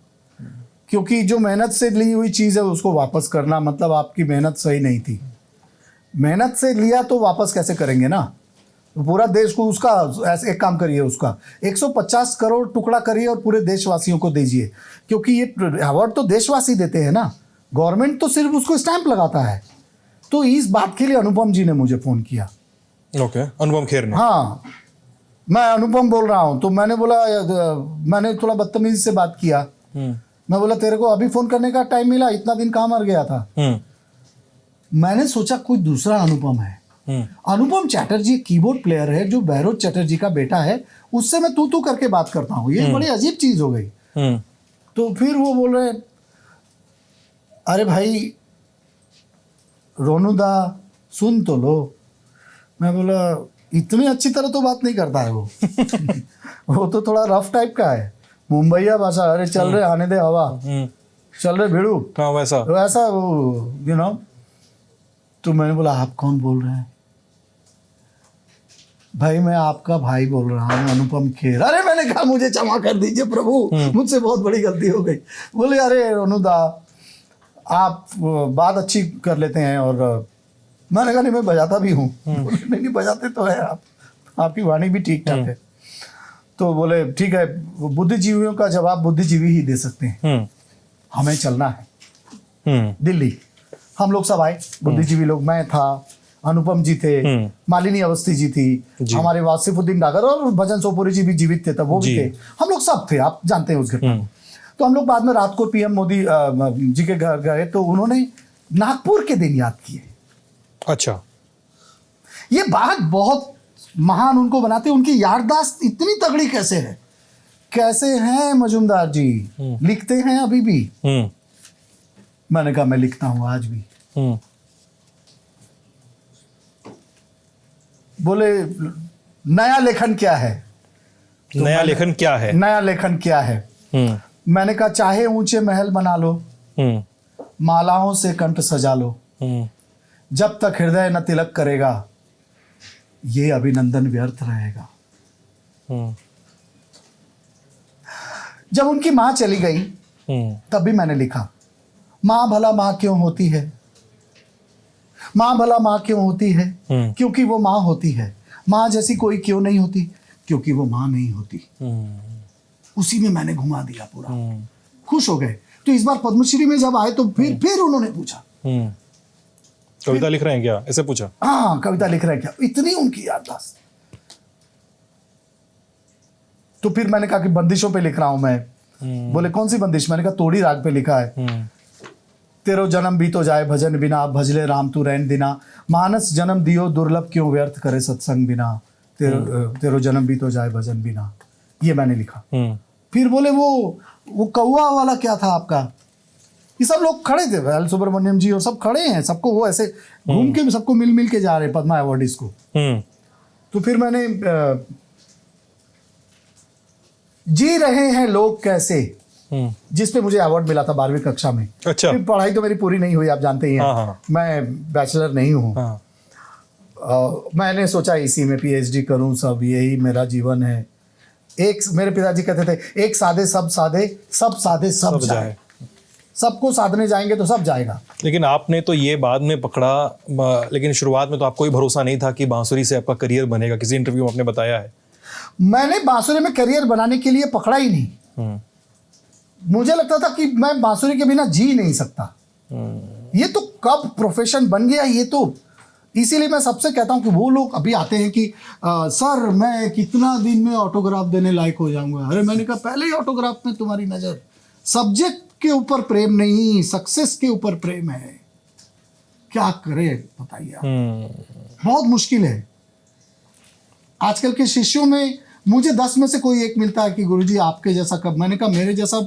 Speaker 1: क्योंकि जो मेहनत से ली हुई चीज़ है उसको वापस करना मतलब आपकी मेहनत सही नहीं थी। मेहनत से लिया तो वापस कैसे करेंगे ना। तो पूरा देश को उसका ऐसे एक काम करिए, उसका 150 करोड़ टुकड़ा करिए और पूरे देशवासियों को दीजिए, क्योंकि ये अवार्ड तो देशवासी देते हैं ना, गवर्नमेंट तो सिर्फ उसको स्टैंप लगाता है। तो इस बात के लिए अनुपम जी ने मुझे फ़ोन किया।
Speaker 2: ओके, अनुपम खेर ने?
Speaker 1: हाँ, मैं अनुपम बोल रहा हूँ। तो मैंने बोला, मैंने थोड़ा बदतमीजी से बात किया। मैं बोला तेरे को अभी फ़ोन करने का टाइम मिला, इतना दिन कहाँ मर गया था। मैंने सोचा कोई दूसरा अनुपम है। अनुपम चैटर्जी कीबोर्ड प्लेयर है जो भैरव चैटर्जी का बेटा है, उससे मैं तू करके बात करता हूँ। ये बड़ी अजीब चीज़ हो गई। तो फिर वो बोल रहे, अरे भाई रोनुदा सुन तो लो। मैं बोला इतनी अच्छी तरह तो बात नहीं करता है वो वो तो थोड़ा रफ टाइप का है, मुंबईया भाषा। अरे चल रहे आने दे हवा, चल रहे भिड़ू,
Speaker 2: हाँ वैसा
Speaker 1: वैसा वो यू नो। तो मैंने बोला आप कौन बोल रहे हैं? भाई मैं आपका भाई बोल रहा हूँ, अनुपम खेर। अरे मैंने कहा मुझे क्षमा कर दीजिए प्रभु, मुझसे बहुत बड़ी गलती हो गई। बोले अरे अनुदा आप बात अच्छी कर लेते हैं। और मैंने कहा नहीं मैं बजाता भी हूँ। नहीं बजाते तो है आप, आपकी वाणी भी ठीक ठाक है। तो बोले ठीक है, बुद्धिजीवियों का जवाब बुद्धिजीवी ही दे सकते हैं। हमें चलना है दिल्ली। हम लोग सब आए, बुद्धिजीवी लोग, मैं था, अनुपम जी थे, मालिनी अवस्थी जी थी, हमारे वासिफुद्दीन डागर और भजन सोपुरी जी भी जीवित थे तब, वो भी थे। हम लोग सब थे, आप जानते हैं उस घटना को। तो हम लोग बाद में रात को पीएम मोदी जी के घर गए तो उन्होंने नागपुर के दिन याद किए।
Speaker 2: अच्छा,
Speaker 1: ये बात बहुत महान उनको बनाते, उनकी याददाश्त इतनी तगड़ी कैसे है। कैसे हैं मजुमदार जी, लिखते हैं अभी भी? मैंने कहा मैं लिखता हूं आज भी। बोले नया लेखन क्या है? तो
Speaker 2: नया लेखन क्या है?
Speaker 1: नया लेखन क्या है? मैंने कहा चाहे ऊंचे महल बना लो, मालाओं से कंठ सजा लो, जब तक हृदय न तिलक करेगा ये अभिनंदन व्यर्थ रहेगा। जब उनकी मां चली गई तब भी मैंने लिखा, मां भला मां क्यों होती है, मां भला मां क्यों होती है, क्योंकि वो मां होती है। मां जैसी कोई क्यों नहीं होती, क्योंकि वो मां नहीं होती। उसी में मैंने घुमा दिया पूरा। खुश हो गए। तो इस बार पद्मश्री में जब आए तो फिर उन्होंने पूछा
Speaker 2: कविता लिख रहे हैं क्या, ऐसे पूछा?
Speaker 1: हाँ कविता लिख रहे हैं क्या, इतनी उनकी याददाश्त। तो फिर मैंने कहा कि बंदिशों पे लिख रहा हूं मैं। बोले कौन सी बंदिश? मैंने कहा तोड़ी राग पे लिखा है। तेरो जन्म भी तो जाए भजन बिना, भजले राम तू रैन दिना, मानस जन्म दियो दुर्लभ क्यों व्यर्थ करे सत्संग बिना, तेरो जन्म भी तो जाए भजन बिना। ये मैंने लिखा। फिर बोले वो कौआ वाला क्या था आपका? ये सब लोग खड़े थे, एल सुब्रमण्यम जी और सब खड़े हैं, सबको वो ऐसे घूम के सबको मिल के जा रहे हैं पद्मा अवार्डीज को। तो फिर मैंने जी रहे हैं लोग कैसे, जिसपे मुझे अवार्ड मिला था 12वीं कक्षा में।
Speaker 2: अच्छा।
Speaker 1: फिर पढ़ाई तो मेरी पूरी नहीं हुई, आप जानते ही हैं।
Speaker 2: हाँ।
Speaker 1: मैं बैचलर नहीं हूँ। मैंने सोचा इसी में पीएचडी करूँ, सब यही मेरा जीवन है। एक मेरे पिताजी कहते थे एक साधे सब साधे, सब साधे सब जाए। सबको साधने जाएंगे तो सब जाएगा।
Speaker 2: लेकिन आपने तो ये बाद में पकड़ा, लेकिन शुरुआत में तो आपको कोई भरोसा नहीं था कि बांसुरी से आपका करियर बनेगा। किसी इंटरव्यू में आपने बताया है।
Speaker 1: मैंने बांसुरी में करियर बनाने के लिए पकड़ा ही नहीं। मुझे लगता था कि मैं बांसुरी के बिना जी नहीं सकता। ये तो कब प्रोफेशन बन गया ये तो। इसीलिए मैं सबसे कहता हूँ कि वो लोग अभी आते हैं कि सर मैं कितना दिन में ऑटोग्राफ देने लायक हो जाऊंगा। अरे मैंने कहा पहले ही ऑटोग्राफ में तुम्हारी नजर सब्जेक्ट के ऊपर प्रेम नहीं, सक्सेस के ऊपर प्रेम है। क्या करे बताइए आप। बहुत मुश्किल है। आजकल के शिष्यों में मुझे 10 में से कोई एक मिलता है कि गुरुजी आपके जैसा कब। मैंने कहा मेरे जैसा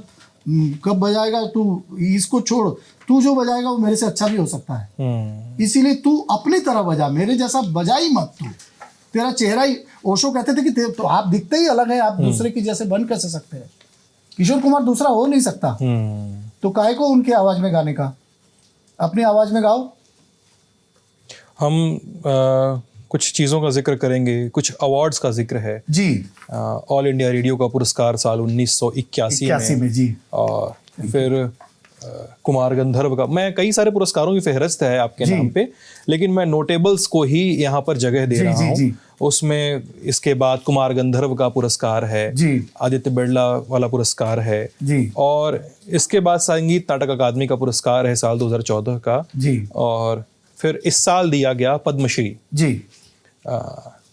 Speaker 1: कब बजाएगा तू, इसको छोड़, तू जो बजाएगा वो मेरे से अच्छा भी हो सकता है। इसीलिए तू अपनी तरह बजा, मेरे जैसा बजा ही मत तू। तेरा चेहरा ही, ओशो कहते थे कि तो आप दिखते ही अलग है, आप दूसरे की जैसे बन कैसे सकते हैं। किशोर कुमार दूसरा हो नहीं सकता। तो काहे को उनकी आवाज में गाने का, अपनी आवाज में गाओ।
Speaker 2: हम कुछ चीज़ों का जिक्र करेंगे, कुछ अवार्ड्स का जिक्र है
Speaker 1: जी।
Speaker 2: ऑल इंडिया रेडियो का पुरस्कार साल 1981
Speaker 1: में जी।
Speaker 2: और फिर कुमार गंधर्व का, मैं कई सारे पुरस्कारों की फहरिस्त है आपके नाम पे, लेकिन मैं नोटेबल्स को ही यहाँ पर जगह दे रहा हूँ। उसमें इसके बाद कुमार गंधर्व का पुरस्कार है
Speaker 1: जी,
Speaker 2: आदित्य बिरला वाला पुरस्कार है जी, और इसके बाद संगीत नाटक अकादमी का पुरस्कार है साल 2014 का जी, और फिर इस साल दिया गया पद्मश्री जी।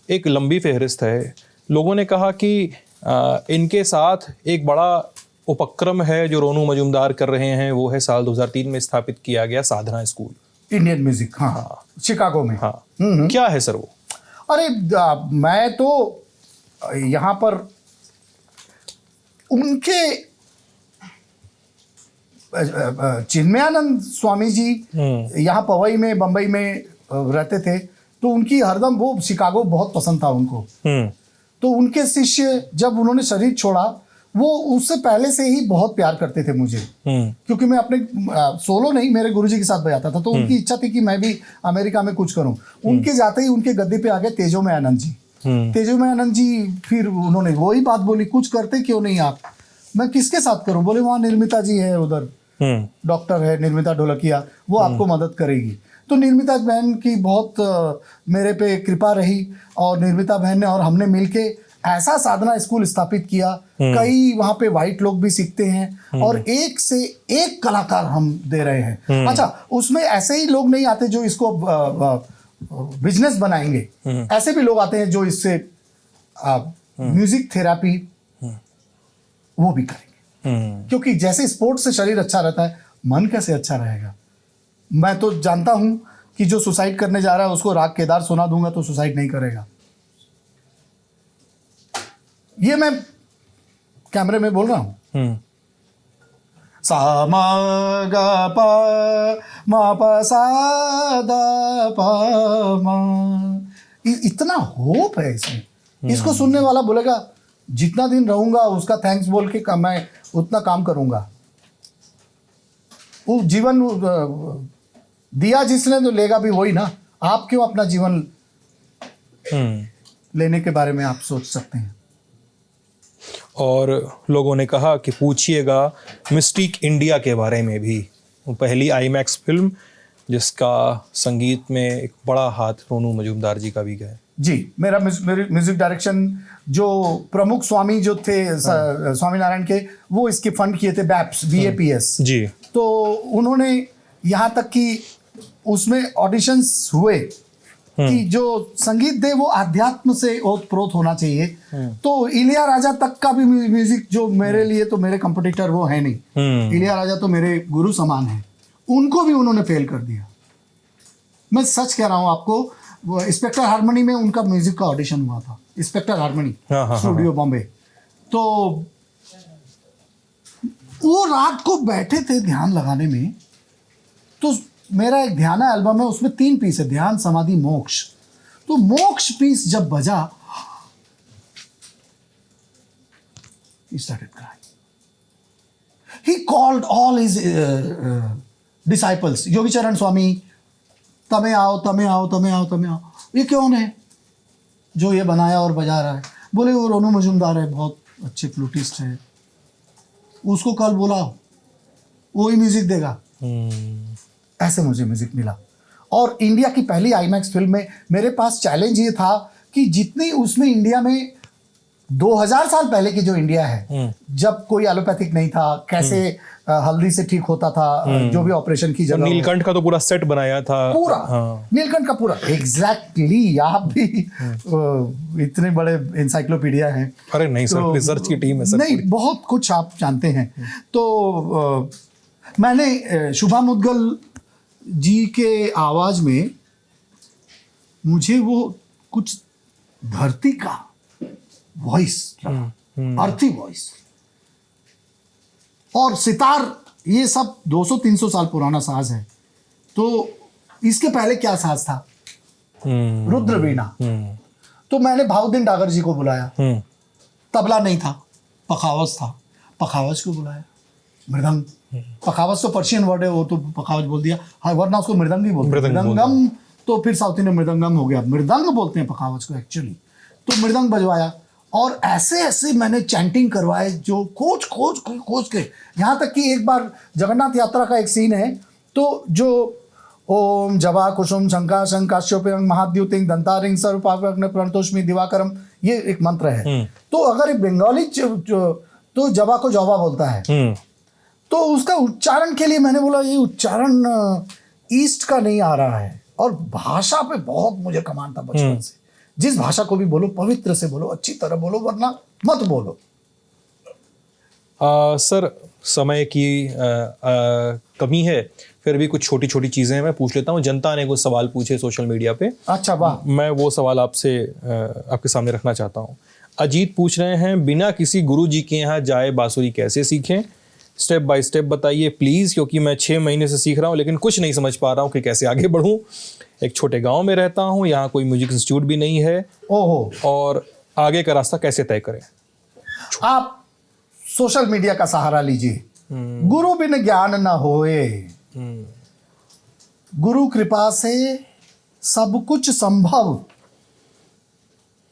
Speaker 2: एक लंबी फहरिस्त है। लोगों ने कहा कि इनके साथ एक बड़ा उपक्रम है जो रोनू मजूमदार कर रहे हैं, वो है साल 2003 में स्थापित किया गया साधना स्कूल
Speaker 1: इंडियन म्यूजिक, हाँ, शिकागो में।
Speaker 2: हाँ, क्या है सर वो?
Speaker 1: अरे मैं तो यहाँ पर उनके चिन्मयानंद स्वामी जी यहाँ पवई में, बंबई में रहते थे, तो उनकी हरदम वो शिकागो बहुत पसंद था उनको। तो उनके शिष्य जब उन्होंने शरीर छोड़ा, वो उससे पहले से ही बहुत प्यार करते थे मुझे, क्योंकि मैं अपने सोलो नहीं, मेरे गुरुजी के साथ बजाता था, तो उनकी इच्छा थी कि मैं भी अमेरिका में कुछ करूं। उनके जाते ही उनके गद्दे पे आ गए तेजोमय आनंद जी। तेजोमय आनंद जी फिर उन्होंने वही बात बोली, कुछ करते क्यों नहीं आप? मैं किसके साथ करूं? बोले वहाँ निर्मिता जी है, उधर डॉक्टर है निर्मिता ढोलकिया, वो आपको मदद करेगी। तो निर्मिता बहन की बहुत मेरे पे कृपा रही, और निर्मिता बहन ने और हमने मिलके ऐसा साधना स्कूल स्थापित किया। कई वहाँ पे वाइट लोग भी सीखते हैं, और एक से एक कलाकार हम दे रहे हैं। अच्छा, उसमें ऐसे ही लोग नहीं आते जो इसको बिजनेस बनाएंगे, ऐसे भी लोग आते हैं जो इससे म्यूजिक थेरापी वो भी करेंगे, क्योंकि जैसे स्पोर्ट्स से शरीर अच्छा रहता है, मन कैसे अच्छा रहेगा? मैं तो जानता हूं कि जो सुसाइड करने जा रहा है उसको राग केदार सुना दूंगा तो सुसाइड नहीं करेगा। ये मैं कैमरे में बोल रहा हूं। सा मा गा पा मा पा सा दा पा मा, इतना होप है इसमें। इसको सुनने वाला बोलेगा जितना दिन रहूंगा उसका थैंक्स बोल के मैं उतना काम करूंगा। वो जीवन दिया जिसने तो लेगा भी वही ना। आप क्यों अपना जीवन लेने के बारे में आप सोच सकते हैं?
Speaker 2: और लोगों ने कहा कि पूछिएगा मिस्टिक इंडिया के बारे में भी, पहली आईमैक्स फिल्म जिसका संगीत में एक बड़ा हाथ रोनू मजूमदार जी का भी है।
Speaker 1: जी, मेरा म्यूजिक डायरेक्शन जो प्रमुख स्वामी जो थे स्वामीनारायण के, वो इसके फंड किए थे, BAPS जी। तो उन्होंने यहाँ तक कि उसमें ऑडिशंस हुए कि जो संगीत दे वो आध्यात्म से ओतप्रोत होना चाहिए। तो इलिया राजा तक का भी म्यूजिक जो मेरे लिए, तो मेरे कंपटीटर वो है नहीं। इलिया राजा तो मेरे गुरु समान है, उनको भी उन्होंने फेल कर दिया। मैं सच कह रहा हूँ आपको, स्पेक्टर हारमोनी में उनका म्यूजिक का ऑडिशन हुआ था, स्पेक्टर हारमोनी स्टूडियो बॉम्बे। तो वो रात को बैठे थे ध्यान लगाने में, तो मेरा एक ध्यान एल्बम है, उसमें 3 पीस है, ध्यान, समाधि, मोक्ष। तो मोक्ष पीस जब बजा, he started crying. He called all his disciples, योगी चरण स्वामी, तमे आओ तमे आओ तमे आओ तमे आओ। ये कौन है जो ये बनाया और बजा रहा है? बोले वो रोनू मजूमदार है, बहुत अच्छे फ्लूटिस्ट है, उसको कल बुलाओ, वही म्यूजिक देगा। ऐसे मुझे म्यूजिक मिला। और इंडिया की पहली आईमैक्स फिल्म में मेरे पास चैलेंज ये था कि जितनी उसमें इंडिया में 2000 साल पहले की जो इंडिया है, जब कोई एलोपैथिक नहीं था, कैसे हल्दी से ठीक होता था, जो भी ऑपरेशन की जगह,
Speaker 2: नीलकंठ का तो पूरा सेट बनाया था
Speaker 1: पूरा। हाँ। नीलकंठ का पूरा एग्जैक्टली। आप भी इतने बड़े इंसाइक्लोपीडिया हैं।
Speaker 2: अरे नहीं सर, रिसर्च की टीम है सर।
Speaker 1: नहीं, बहुत कुछ आप जानते हैं। तो मैंने शुभा मुद्गल जी के आवाज में मुझे वो कुछ धरती का वॉइस, अर्थी वॉइस, और सितार, ये सब 200-300 साल पुराना साज है। तो इसके पहले क्या साज था? रुद्र वीणा। तो मैंने भाउद्दीन डागर जी को बुलाया, तबला नहीं था, पखावज था, पखावज को बुलाया, मृदंग, पखावज तो पर्शियन वर्ड है, वो तो पखावज बोल दिया, हाँ, वरना उसको मृदंग ही बोलते हैं। मृदंगम तो फिर साउथी ने मृदंगम हो गया, मृदंग बोलते हैं पखावज को एक्चुअली, तो मृदंग बजवाया और ऐसे ऐसे मैंने चैंटिंग करवाए जो खोज खोज खोज के, यहाँ तक कि एक बार जगन्नाथ यात्रा का एक सीन है, तो जो ओम जवा कुसुम शंका शंकाश्योपयंग महाद्युतिंग दंतारिंग सर्वपाग्न प्रणतोष्मी दिवाकरम, ये एक मंत्र है। तो अगर एक बंगाली तो जवा को जवा बोलता है, तो उसका उच्चारण के लिए मैंने बोला ये उच्चारण ईस्ट का नहीं आ रहा है, और भाषा पे बहुत मुझे कमांड था बचपन से, जिस भाषा को भी बोलो पवित्र से बोलो, अच्छी तरह बोलो, वरना मत बोलो।
Speaker 2: सर समय की कमी है, फिर भी कुछ छोटी छोटी चीज़ें मैं पूछ लेता हूँ। जनता ने कुछ सवाल पूछे सोशल मीडिया पे,
Speaker 1: अच्छा वाह,
Speaker 2: मैं वो सवाल आपसे आपके सामने रखना चाहता हूँ। अजीत पूछ रहे हैं, बिना किसी गुरु जी के यहाँ जाए बांसुरी कैसे सीखें, स्टेप बाय स्टेप बताइए प्लीज़, क्योंकि मैं 6 महीने से सीख रहा हूँ लेकिन कुछ नहीं समझ पा रहा हूँ कि कैसे आगे बढ़ूँ। एक छोटे गांव में रहता हूँ, यहाँ कोई म्यूजिक इंस्टीट्यूट भी नहीं है,
Speaker 1: ओहो,
Speaker 2: और आगे का रास्ता कैसे तय करें।
Speaker 1: आप सोशल मीडिया का सहारा लीजिए। गुरु बिन ज्ञान न होए, गुरु कृपा से सब कुछ संभव,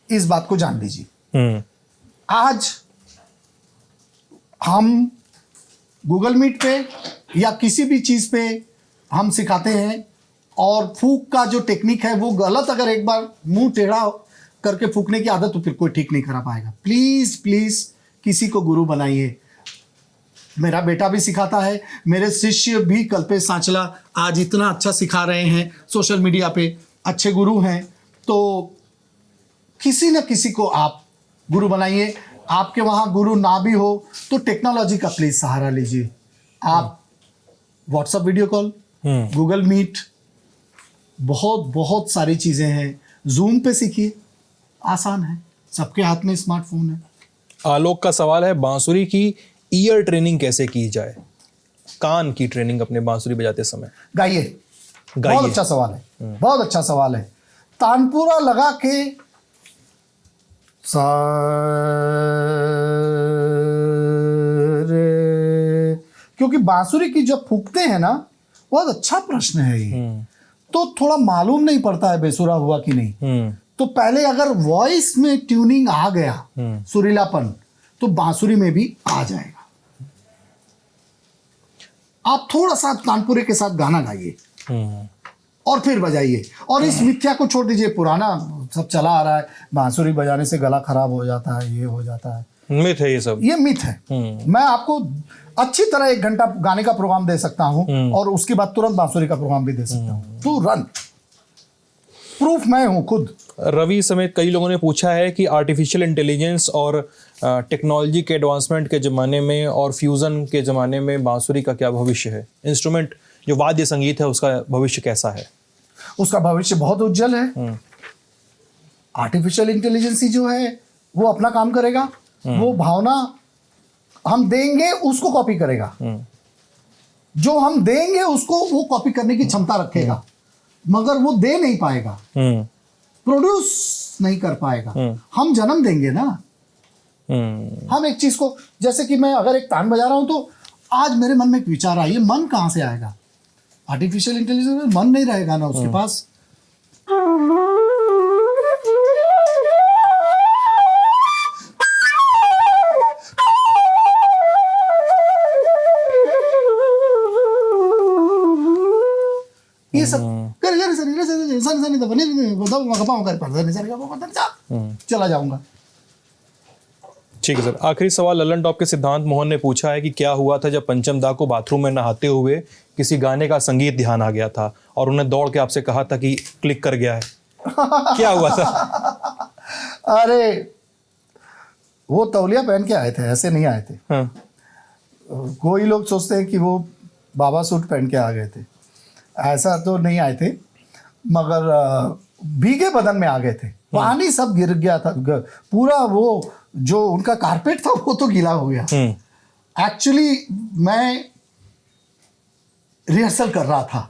Speaker 1: इस बात को जान लीजिए। आज हम गूगल मीट पे या किसी भी चीज पे हम सिखाते हैं, और फूक का जो टेक्निक है वो गलत, अगर एक बार मुंह टेढ़ा करके फूकने की आदत तो फिर कोई ठीक नहीं करा पाएगा। प्लीज प्लीज किसी को गुरु बनाइए। मेरा बेटा भी सिखाता है, मेरे शिष्य भी कल्पेश सांचला आज इतना अच्छा सिखा रहे हैं, सोशल मीडिया पे अच्छे गुरु हैं, तो किसी न किसी को आप गुरु बनाइए। आपके वहाँ गुरु ना भी हो तो टेक्नोलॉजी का प्लीज सहारा लीजिए। आप WhatsApp video call, Google Meet, बहुत बहुत सारी चीज़ें हैं, जूम पे सीखिए, आसान है, सबके हाथ में स्मार्टफोन है।
Speaker 2: आलोक का सवाल है, बांसुरी की ईयर ट्रेनिंग कैसे की जाए, कान की ट्रेनिंग अपने बांसुरी बजाते समय।
Speaker 1: गाइए, बहुत अच्छा सवाल है, बहुत अच्छा सवाल है। तानपुरा लगा के सा रे, क्योंकि बांसुरी की जब फूकते हैं ना, बहुत अच्छा प्रश्न है ये, तो थोड़ा मालूम नहीं पड़ता है बेसुरा हुआ कि नहीं। तो पहले अगर वॉइस में ट्यूनिंग आ गया, सुरीलापन, तो बांसुरी में भी आ जाएगा। आप थोड़ा सा तानपुरे के साथ गाना गाइए और फिर बजाइए, और इस मिथ्या को छोड़ दीजिए। पुराना सब चला आ रहा है, बांसुरी बजाने से गला खराब हो जाता है, ये हो जाता है,
Speaker 2: मिथ है ये सब,
Speaker 1: ये मिथ है। मैं आपको अच्छी तरह 1 घंटा गाने का प्रोग्राम दे सकता हूं, और उसके बाद तुरंत बांसुरी का प्रोग्राम भी दे सकता हूं, तुरंत। प्रूफ मैं हूं खुद।
Speaker 2: रवि समेत कई लोगों ने पूछा है कि आर्टिफिशियल इंटेलिजेंस और टेक्नोलॉजी के एडवांसमेंट के ज़माने में और फ्यूज़न के ज़माने में बांसुरी का क्या भविष्य है, इंस्ट्रूमेंट जो वाद्य संगीत है उसका भविष्य कैसा है।
Speaker 1: उसका भविष्य बहुत उज्जवल है। आर्टिफिशियल इंटेलिजेंस जो है वो अपना काम करेगा, वो भावना हम देंगे उसको कॉपी करेगा, जो हम देंगे उसको वो कॉपी करने की क्षमता रखेगा, मगर वो दे नहीं पाएगा, प्रोड्यूस नहीं कर पाएगा। हम जन्म देंगे ना। हम एक चीज को, जैसे कि मैं अगर एक तान बजा रहा हूं तो आज मेरे मन में एक विचार आई, ये मन कहां से आएगा? आर्टिफिशियल इंटेलिजेंस में मन नहीं रहेगा ना उसके पास। ये सब चला जाऊंगा।
Speaker 2: ठीक है सर। आखिरी सवाल ललन टॉप के सिद्धांत मोहन ने पूछा है कि क्या हुआ था जब पंचम दा को बाथरूम में नहाते हुए किसी गाने का संगीत ध्यान आ गया था और उन्हें दौड़ के आपसे कहा था कि क्लिक कर गया है, क्या हुआ था?
Speaker 1: अरे वो तौलिया पहन के आए थे, ऐसे नहीं आए थे।
Speaker 2: हाँ।
Speaker 1: कोई लोग सोचते हैं कि वो बाबा सूट पहन के आ गए थे, ऐसा तो नहीं आए थे, मगर भीगे बदन में आ गए थे। पानी सब गिर गया था, पूरा वो जो उनका कारपेट था वो तो गीला हो गया। एक्चुअली मैं रिहर्सल कर रहा था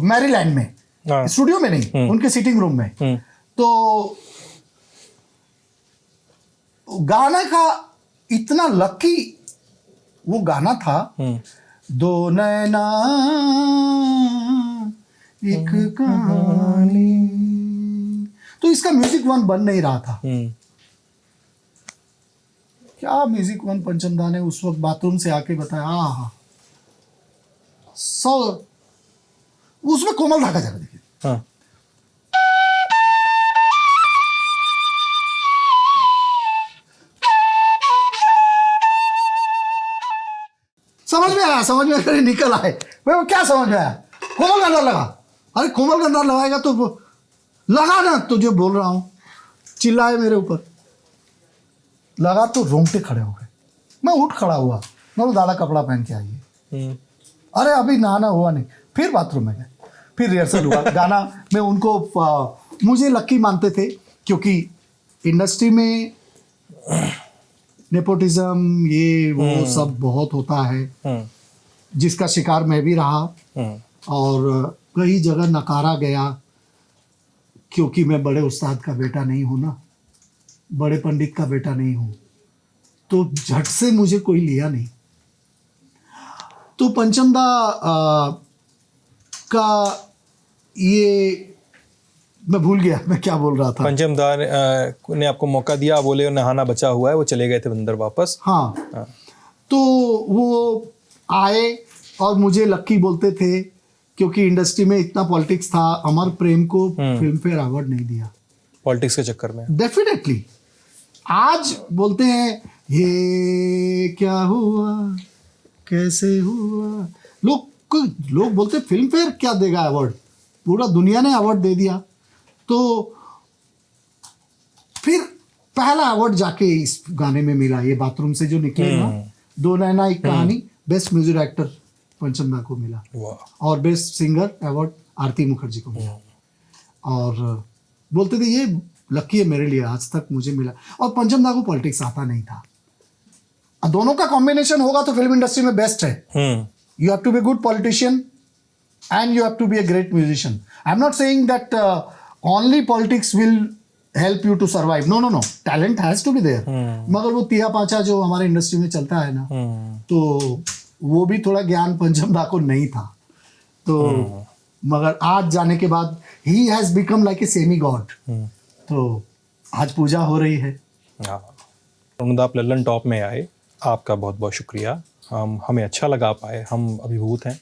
Speaker 1: मैरीलैंड में, स्टूडियो में नहीं, उनके सिटिंग रूम में। तो गाना का इतना लकी वो गाना था, दो नैना एक कहानी। तो इसका म्यूजिक वन बन नहीं रहा था। क्या म्यूजिक वन पंचम दा ने उस वक्त बाथरूम से आके बताया, हाँ उसमें कोमल धागा जाकर देखिए।
Speaker 2: हाँ।
Speaker 1: समझ में अरे निकल आए भाई, वो क्या समझ में आया? कोमल का अंदर लगा। अरे कोमल का अंदर लगाएगा तो लगा ना, तुझे बोल रहा हूं। चिल्लाए मेरे ऊपर, लगा तो रोंगटे खड़े हो गए। मैं उठ खड़ा हुआ, मैं दादा कपड़ा पहन के आइए। अरे अभी नहाना हुआ नहीं, फिर बाथरूम में गए, फिर रिहर्सल हुआ। गाना में उनको मुझे लक्की मानते थे, क्योंकि इंडस्ट्री में नेपोटिज्म ये वो सब बहुत होता है, जिसका शिकार मैं भी रहा। और कई जगह नकारा गया, क्योंकि मैं बड़े उस्ताद का बेटा नहीं हूँ ना, बड़े पंडित का बेटा नहीं हूँ, तो झट से मुझे कोई लिया नहीं। तो पंचम दा का ये मैं भूल गया मैं क्या बोल रहा था।
Speaker 2: पंचम दा ने आपको मौका दिया, बोले नहाना बचा हुआ है, वो चले गए थे अंदर वापस।
Speaker 1: हाँ। तो वो आए और मुझे लक्की बोलते थे, क्योंकि इंडस्ट्री में इतना पॉलिटिक्स था। अमर प्रेम को फिल्म फेयर अवार्ड नहीं दिया
Speaker 2: पॉलिटिक्स के चक्कर में।
Speaker 1: डेफिनेटली आज बोलते हैं ये क्या हुआ कैसे हुआ, लोग बोलते फिल्म फेयर क्या देगा अवार्ड, पूरा दुनिया ने अवार्ड दे दिया। तो फिर पहला अवार्ड जाके इस गाने में मिला, ये बाथरूम से जो निकले ना, दो नैना एक कहानी, बेस्ट म्यूजिक डायरेक्टर पंचम दा को मिला, और बेस्ट सिंगर अवार्ड आरती मुखर्जी को मिला। और बोलते थे ये लकी है मेरे लिए, आज तक मुझे मिला। और पंचम दा को पॉलिटिक्स आता नहीं था। दोनों का कॉम्बिनेशन होगा तो फिल्म इंडस्ट्री में बेस्ट है। You have to be good politician and you have to be a great musician. I am not saying that only politics will help you to survive, no no no, talent has to be there. मगर वो तिया पाचा जो हमारे industry में चलता है ना, तो वो भी थोड़ा ज्ञान पंचम दा को नहीं था। तो मगर आज जाने के बाद he has become like a semi God. तो आज पूजा हो रही है।
Speaker 2: आप लल्लन टॉप में आए, आपका बहुत बहुत शुक्रिया। हमें अच्छा लगा आप आए, हम अभिभूत हैं।